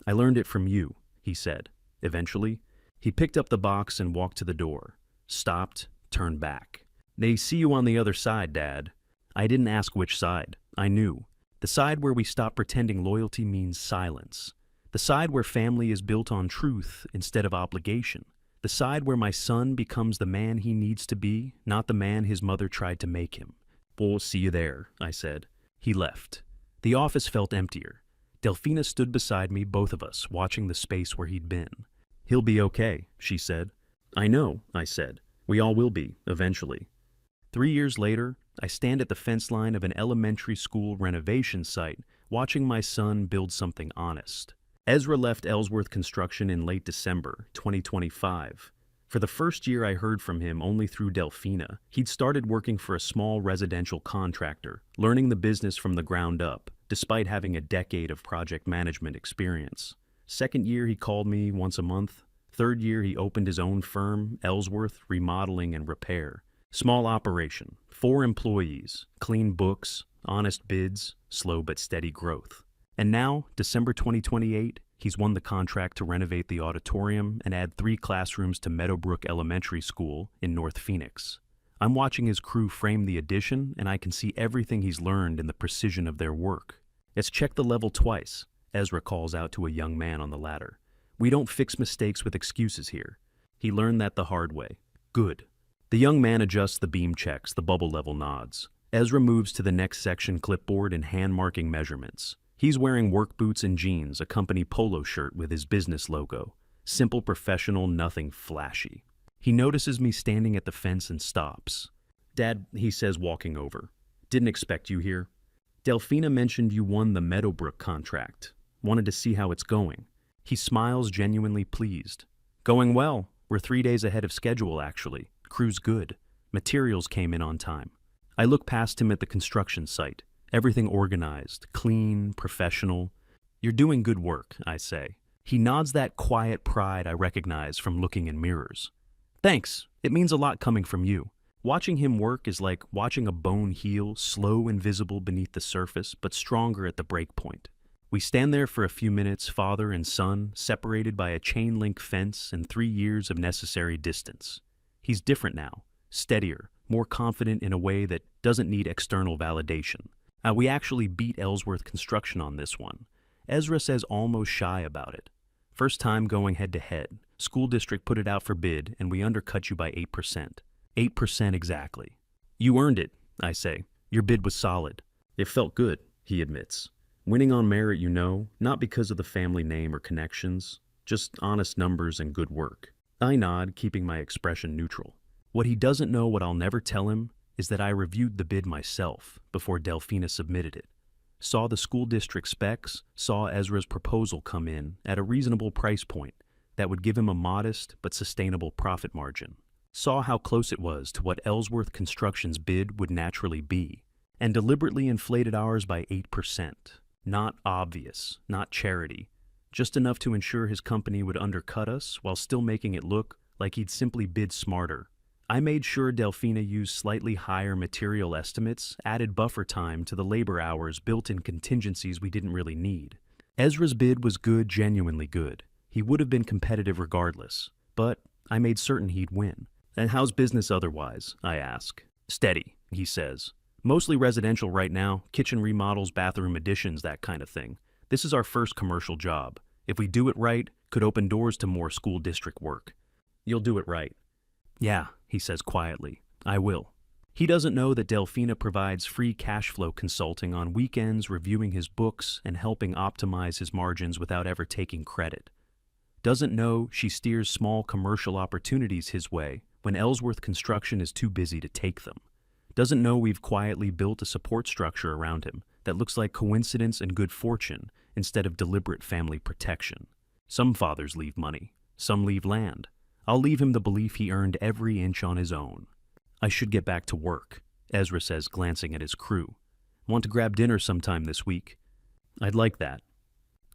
I learned it from you, he said. Eventually, he picked up the box and walked to the door. Stopped, turned back. They see you on the other side, Dad. I didn't ask which side. I knew. The side where we stop pretending loyalty means silence. The side where family is built on truth instead of obligation. The side where my son becomes the man he needs to be, not the man his mother tried to make him. We'll see you there, I said. He left. The office felt emptier. Delphina stood beside me, both of us, watching the space where he'd been. He'll be okay, she said. I know, I said. We all will be, eventually. 3 years later, I stand at the fence line of an elementary school renovation site, watching my son build something honest. Ezra left Ellsworth Construction in late December 2025. For the first year I heard from him only through Delphina. He'd started working for a small residential contractor, learning the business from the ground up, despite having a decade of project management experience. Second year he called me once a month. Third year he opened his own firm, Ellsworth Remodeling and Repair. Small operation, 4 employees, clean books, honest bids, slow but steady growth. And now, December 2028, he's won the contract to renovate the auditorium and add 3 classrooms to Meadowbrook Elementary School in North Phoenix. I'm watching his crew frame the addition, and I can see everything he's learned in the precision of their work. It's checked the level twice, Ezra calls out to a young man on the ladder. We don't fix mistakes with excuses here. He learned that the hard way. Good. The young man adjusts the beam checks, the bubble level nods. Ezra moves to the next section clipboard and hand-marking measurements. He's wearing work boots and jeans, a company polo shirt with his business logo. Simple, professional, nothing flashy. He notices me standing at the fence and stops. Dad, he says, walking over. Didn't expect you here. Delphina mentioned you won the Meadowbrook contract. Wanted to see how it's going. He smiles, genuinely pleased. Going well. We're 3 days ahead of schedule, actually. Crew's good. Materials came in on time. I look past him at the construction site. Everything organized, clean, professional. You're doing good work, I say. He nods that quiet pride I recognize from looking in mirrors. Thanks. It means a lot coming from you. Watching him work is like watching a bone heal, slow and visible beneath the surface, but stronger at the break point. We stand there for a few minutes, father and son, separated by a chain-link fence and 3 years of necessary distance. He's different now, steadier, more confident in a way that doesn't need external validation. We actually beat Ellsworth Construction on this one. Ezra says almost shy about it. First time going head-to-head. School district put it out for bid, and we undercut you by 8%. 8% exactly. You earned it, I say. Your bid was solid. It felt good, he admits. Winning on merit, you know, not because of the family name or connections, just honest numbers and good work. I nod, keeping my expression neutral. What he doesn't know, what I'll never tell him, is that I reviewed the bid myself before Delphina submitted it. Saw the school district specs, saw Ezra's proposal come in at a reasonable price point that would give him a modest but sustainable profit margin. Saw how close it was to what Ellsworth Construction's bid would naturally be, and deliberately inflated ours by 8%. Not obvious, not charity, just enough to ensure his company would undercut us while still making it look like he'd simply bid smarter. I made sure Delphina used slightly higher material estimates, added buffer time to the labor hours, built-in contingencies we didn't really need. Ezra's bid was good, genuinely good. He would have been competitive regardless, but I made certain he'd win. And how's business otherwise? I ask. Steady, he says. Mostly residential right now, kitchen remodels, bathroom additions, that kind of thing. This is our first commercial job. If we do it right, could open doors to more school district work. You'll do it right. Yeah, he says quietly. I will. He doesn't know that Delphina provides free cash flow consulting on weekends, reviewing his books and helping optimize his margins without ever taking credit. Doesn't know she steers small commercial opportunities his way when Ellsworth Construction is too busy to take them. Doesn't know we've quietly built a support structure around him that looks like coincidence and good fortune instead of deliberate family protection. Some fathers leave money, some leave land. I'll leave him the belief he earned every inch on his own. I should get back to work, Ezra says, glancing at his crew. Want to grab dinner sometime this week? I'd like that.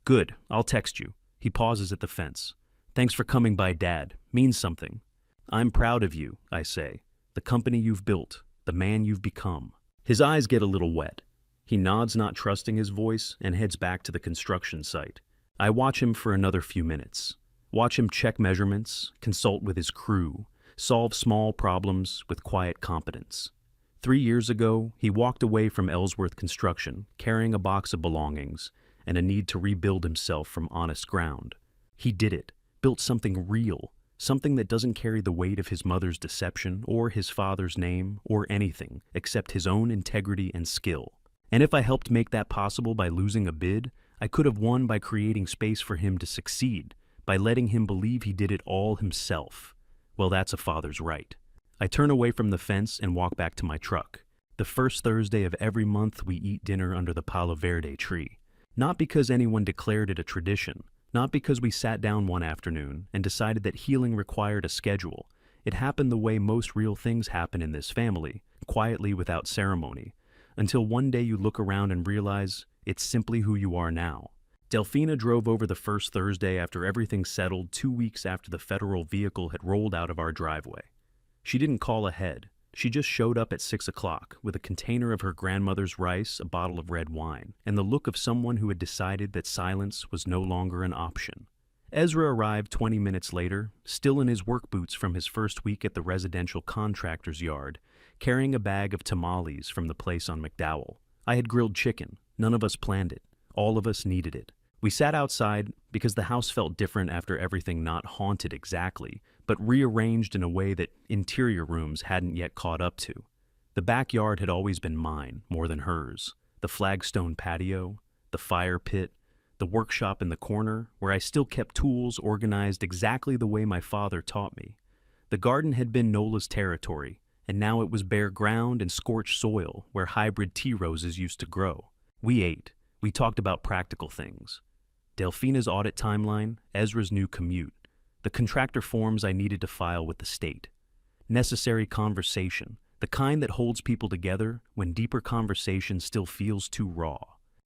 Good, I'll text you. He pauses at the fence. Thanks for coming by, Dad. Means something. I'm proud of you, I say. The company you've built, the man you've become. His eyes get a little wet. He nods, not trusting his voice, and heads back to the construction site. I watch him for another few minutes. Watch him check measurements, consult with his crew, solve small problems with quiet competence. 3 years ago, he walked away from Ellsworth Construction, carrying a box of belongings and a need to rebuild himself from honest ground. He did it, built something real, something that doesn't carry the weight of his mother's deception or his father's name or anything except his own integrity and skill. And if I helped make that possible by losing a bid, I could have won by creating space for him to succeed, by letting him believe he did it all himself. Well, that's a father's right. I turn away from the fence and walk back to my truck. The first Thursday of every month, we eat dinner under the Palo Verde tree. Not because anyone declared it a tradition, not because we sat down one afternoon and decided that healing required a schedule. It happened the way most real things happen in this family, quietly without ceremony, until one day you look around and realize it's simply who you are now. Delphina drove over the first Thursday after everything settled 2 weeks after the federal vehicle had rolled out of our driveway. She didn't call ahead. She just showed up at 6 o'clock with a container of her grandmother's rice, a bottle of red wine, and the look of someone who had decided that silence was no longer an option. Ezra arrived 20 minutes later, still in his work boots from his first week at the residential contractor's yard, carrying a bag of tamales from the place on McDowell. I had grilled chicken. None of us planned it. All of us needed it. We sat outside because the house felt different after everything not haunted exactly, but rearranged in a way that interior rooms hadn't yet caught up to. The backyard had always been mine, more than hers. The flagstone patio, the fire pit, the workshop in the corner, where I still kept tools organized exactly the way my father taught me. The garden had been Nola's territory, and now it was bare ground and scorched soil where hybrid tea roses used to grow. We ate. We talked about practical things. Delphina's audit timeline, Ezra's new commute, the contractor forms I needed to file with the state. Necessary conversation, the kind that holds people together when deeper conversation still feels too raw.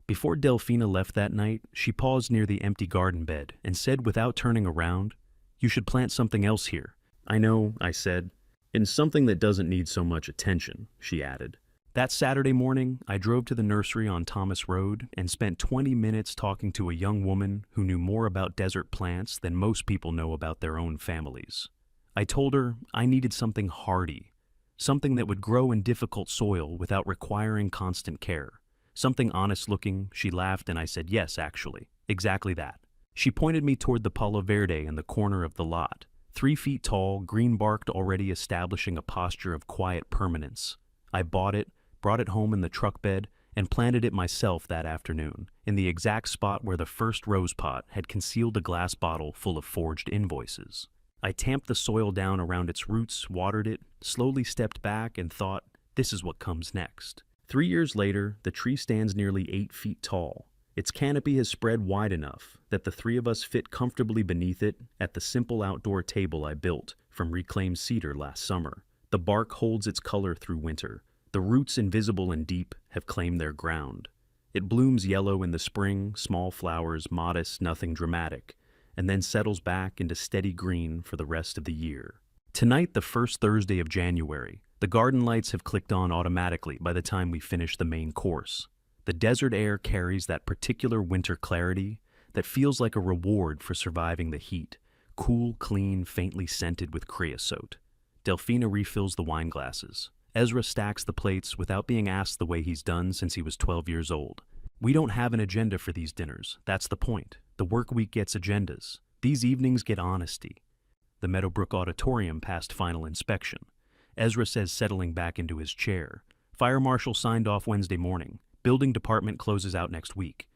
Before Delphina left that night, she paused near the empty garden bed and said without turning around, "You should plant something else here." "I know," I said. "And something that doesn't need so much attention," she added. That Saturday morning, I drove to the nursery on Thomas Road and spent 20 minutes talking to a young woman who knew more about desert plants than most people know about their own families. I told her I needed something hardy, something that would grow in difficult soil without requiring constant care. Something honest-looking. She laughed and I said, "Yes, actually, exactly that." She pointed me toward the Palo Verde in the corner of the lot, 3 feet tall, green-barked, already establishing a posture of quiet permanence. I bought it, brought it home in the truck bed, and planted it myself that afternoon, in the exact spot where the first rose pot had concealed a glass bottle full of forged invoices. I tamped the soil down around its roots, watered it, slowly stepped back and thought, this is what comes next. 3 years later, the tree stands nearly 8 feet tall. Its canopy has spread wide enough that the 3 of us fit comfortably beneath it at the simple outdoor table I built from reclaimed cedar last summer. The bark holds its color through winter. The roots, invisible and deep, have claimed their ground. It blooms yellow in the spring, small flowers, modest, nothing dramatic, and then settles back into steady green for the rest of the year. Tonight, the first Thursday of January, the garden lights have clicked on automatically by the time we finish the main course. The desert air carries that particular winter clarity that feels like a reward for surviving the heat, cool, clean, faintly scented with creosote. Delphina refills the wine glasses. Ezra stacks the plates without being asked the way he's done since he was 12 years old. We don't have an agenda for these dinners. That's the point. The work week gets agendas. These evenings get honesty. The Meadowbrook Auditorium passed final inspection. Ezra says settling back into his chair. Fire marshal signed off Wednesday morning. Building department closes out next week.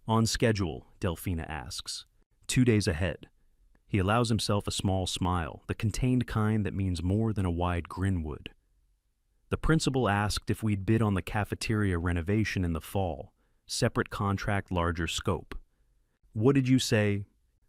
On schedule, Delphina asks. 2 days ahead. He allows himself a small smile, the contained kind that means more than a wide grin would. The principal asked if we'd bid on the cafeteria renovation in the fall. Separate contract, larger scope. What did you say?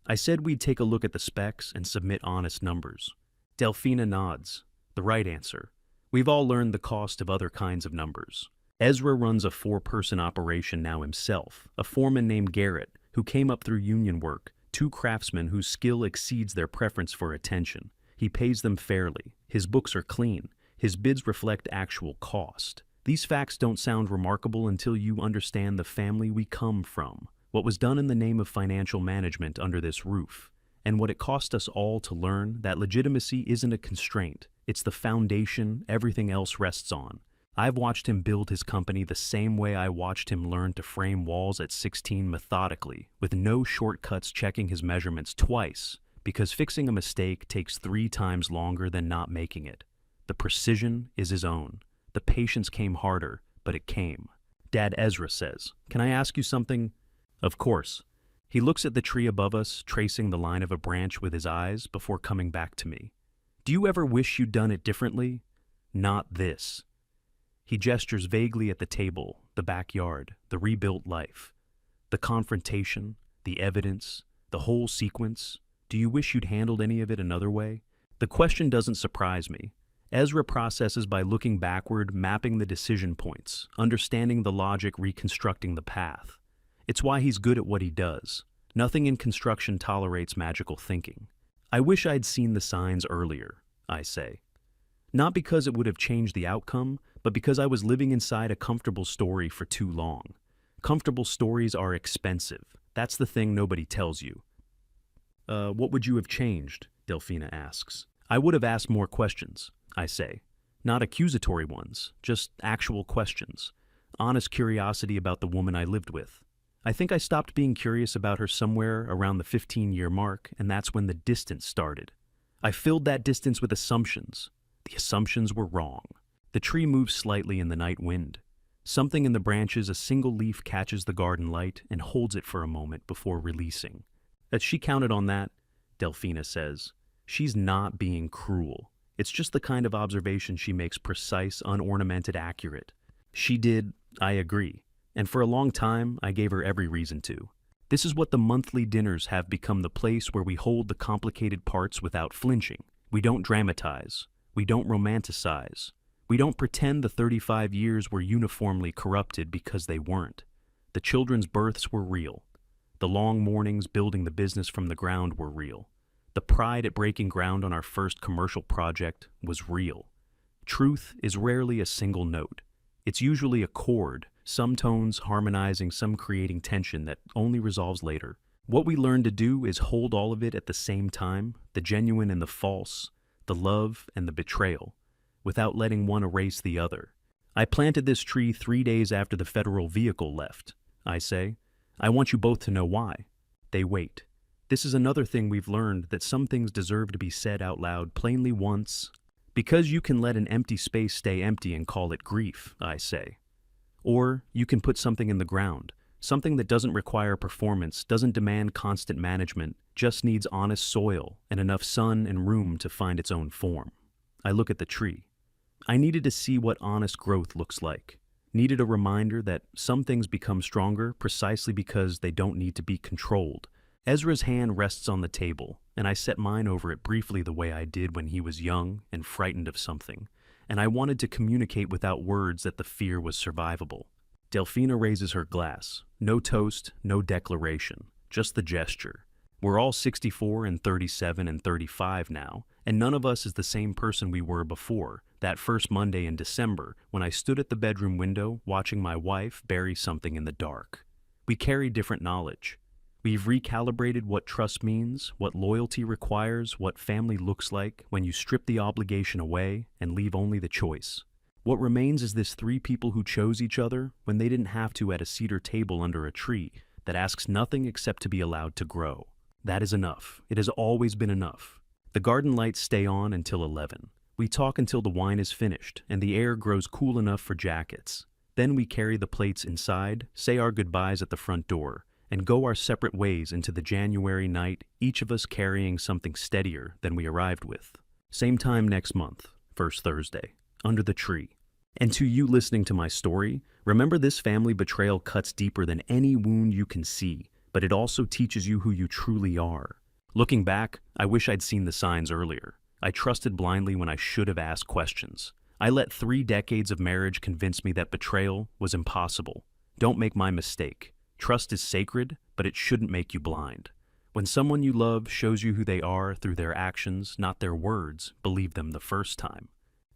I said we'd take a look at the specs and submit honest numbers. Delphina nods. The right answer. We've all learned the cost of other kinds of numbers. Ezra runs a 4-person operation now himself, a foreman named Garrett, who came up through union work, 2 craftsmen whose skill exceeds their preference for attention. He pays them fairly. His books are clean. His bids reflect actual cost. These facts don't sound remarkable until you understand the family we come from, what was done in the name of financial management under this roof, and what it cost us all to learn that legitimacy isn't a constraint. It's the foundation everything else rests on. I've watched him build his company the same way I watched him learn to frame walls at 16 methodically, with no shortcuts, checking his measurements twice, because fixing a mistake takes 3 times longer than not making it. The precision is his own. The patience came harder, but it came. Dad, Ezra says, "Can I ask you something?" Of course. He looks at the tree above us, tracing the line of a branch with his eyes before coming back to me. Do you ever wish you'd done it differently? Not this. He gestures vaguely at the table, the backyard, the rebuilt life. The confrontation, the evidence, the whole sequence. Do you wish you'd handled any of it another way? The question doesn't surprise me. Ezra processes by looking backward, mapping the decision points, understanding the logic, reconstructing the path. It's why he's good at what he does. Nothing in construction tolerates magical thinking. I wish I'd seen the signs earlier, I say. Not because it would have changed the outcome, but because I was living inside a comfortable story for too long. Comfortable stories are expensive. That's the thing nobody tells you. What would you have changed? Delphina asks. I would have asked more questions, I say. Not accusatory ones, just actual questions. Honest curiosity about the woman I lived with. I think I stopped being curious about her somewhere around the 15-year mark, and that's when the distance started. I filled that distance with assumptions. The assumptions were wrong. The tree moves slightly in the night wind. Something in the branches, a single leaf, catches the garden light and holds it for a moment before releasing. That she counted on that, Delphina says. She's not being cruel. It's just the kind of observation she makes precise, unornamented, accurate. She did, I agree. And for a long time, I gave her every reason to. This is what the monthly dinners have become, the place where we hold the complicated parts without flinching. We don't dramatize. We don't romanticize. We don't pretend the 35 years were uniformly corrupted, because they weren't. The children's births were real. The long mornings building the business from the ground were real. The pride at breaking ground on our first commercial project was real. Truth is rarely a single note. It's usually a chord, some tones harmonizing, some creating tension that only resolves later. What we learn to do is hold all of it at the same time, the genuine and the false, the love and the betrayal, without letting one erase the other. I planted this tree 3 days after the federal vehicle left. I say, I want you both to know why. They wait. This is another thing we've learned, that some things deserve to be said out loud plainly once. Because you can let an empty space stay empty and call it grief, I say. Or you can put something in the ground, something that doesn't require performance, doesn't demand constant management, just needs honest soil and enough sun and room to find its own form. I look at the tree. I needed to see what honest growth looks like. Needed a reminder that some things become stronger precisely because they don't need to be controlled. Ezra's hand rests on the table, and I set mine over it briefly, the way I did when he was young and frightened of something, and I wanted to communicate without words that the fear was survivable. Delphina raises her glass. No toast, no declaration, just the gesture. We're all 64 and 37 and 35 now, and none of us is the same person we were before, that first Monday in December when I stood at the bedroom window watching my wife bury something in the dark. We carry different knowledge. We've recalibrated what trust means, what loyalty requires, what family looks like when you strip the obligation away and leave only the choice. What remains is this 3 people who chose each other when they didn't have to, at a cedar table under a tree that asks nothing except to be allowed to grow. That is enough. It has always been enough. The garden lights stay on until 11. We talk until the wine is finished and the air grows cool enough for jackets. Then we carry the plates inside, say our goodbyes at the front door, and go our separate ways into the January night, each of us carrying something steadier than we arrived with. Same time next month, first Thursday, under the tree. And to you listening to my story, remember, this family betrayal cuts deeper than any wound you can see, but it also teaches you who you truly are. Looking back, I wish I'd seen the signs earlier. I trusted blindly when I should have asked questions. I let 3 decades of marriage convince me that betrayal was impossible. Don't make my mistake. Trust is sacred, but it shouldn't make you blind. When someone you love shows you who they are through their actions, not their words, believe them the first time.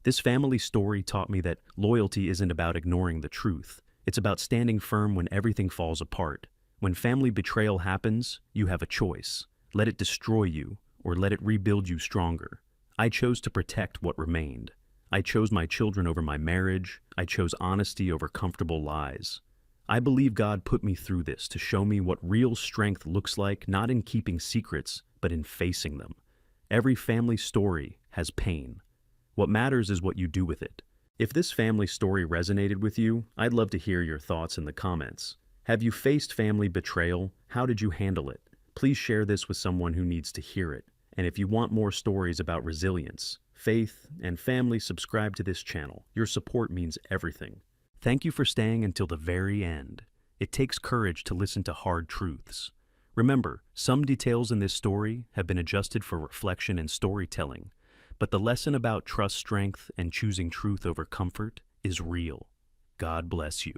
This family story taught me that loyalty isn't about ignoring the truth. It's about standing firm when everything falls apart. When family betrayal happens, you have a choice. Let it destroy you, or let it rebuild you stronger. I chose to protect what remained. I chose my children over my marriage. I chose honesty over comfortable lies. I believe God put me through this to show me what real strength looks like, not in keeping secrets, but in facing them. Every family story has pain. What matters is what you do with it. If this family story resonated with you, I'd love to hear your thoughts in the comments. Have you faced family betrayal? How did you handle it? Please share this with someone who needs to hear it. And if you want more stories about resilience, faith, and family, subscribe to this channel. Your support means everything. Thank you for staying until the very end. It takes courage to listen to hard truths. Remember, some details in this story have been adjusted for reflection and storytelling, but the lesson about trust, strength, and choosing truth over comfort is real. God bless you.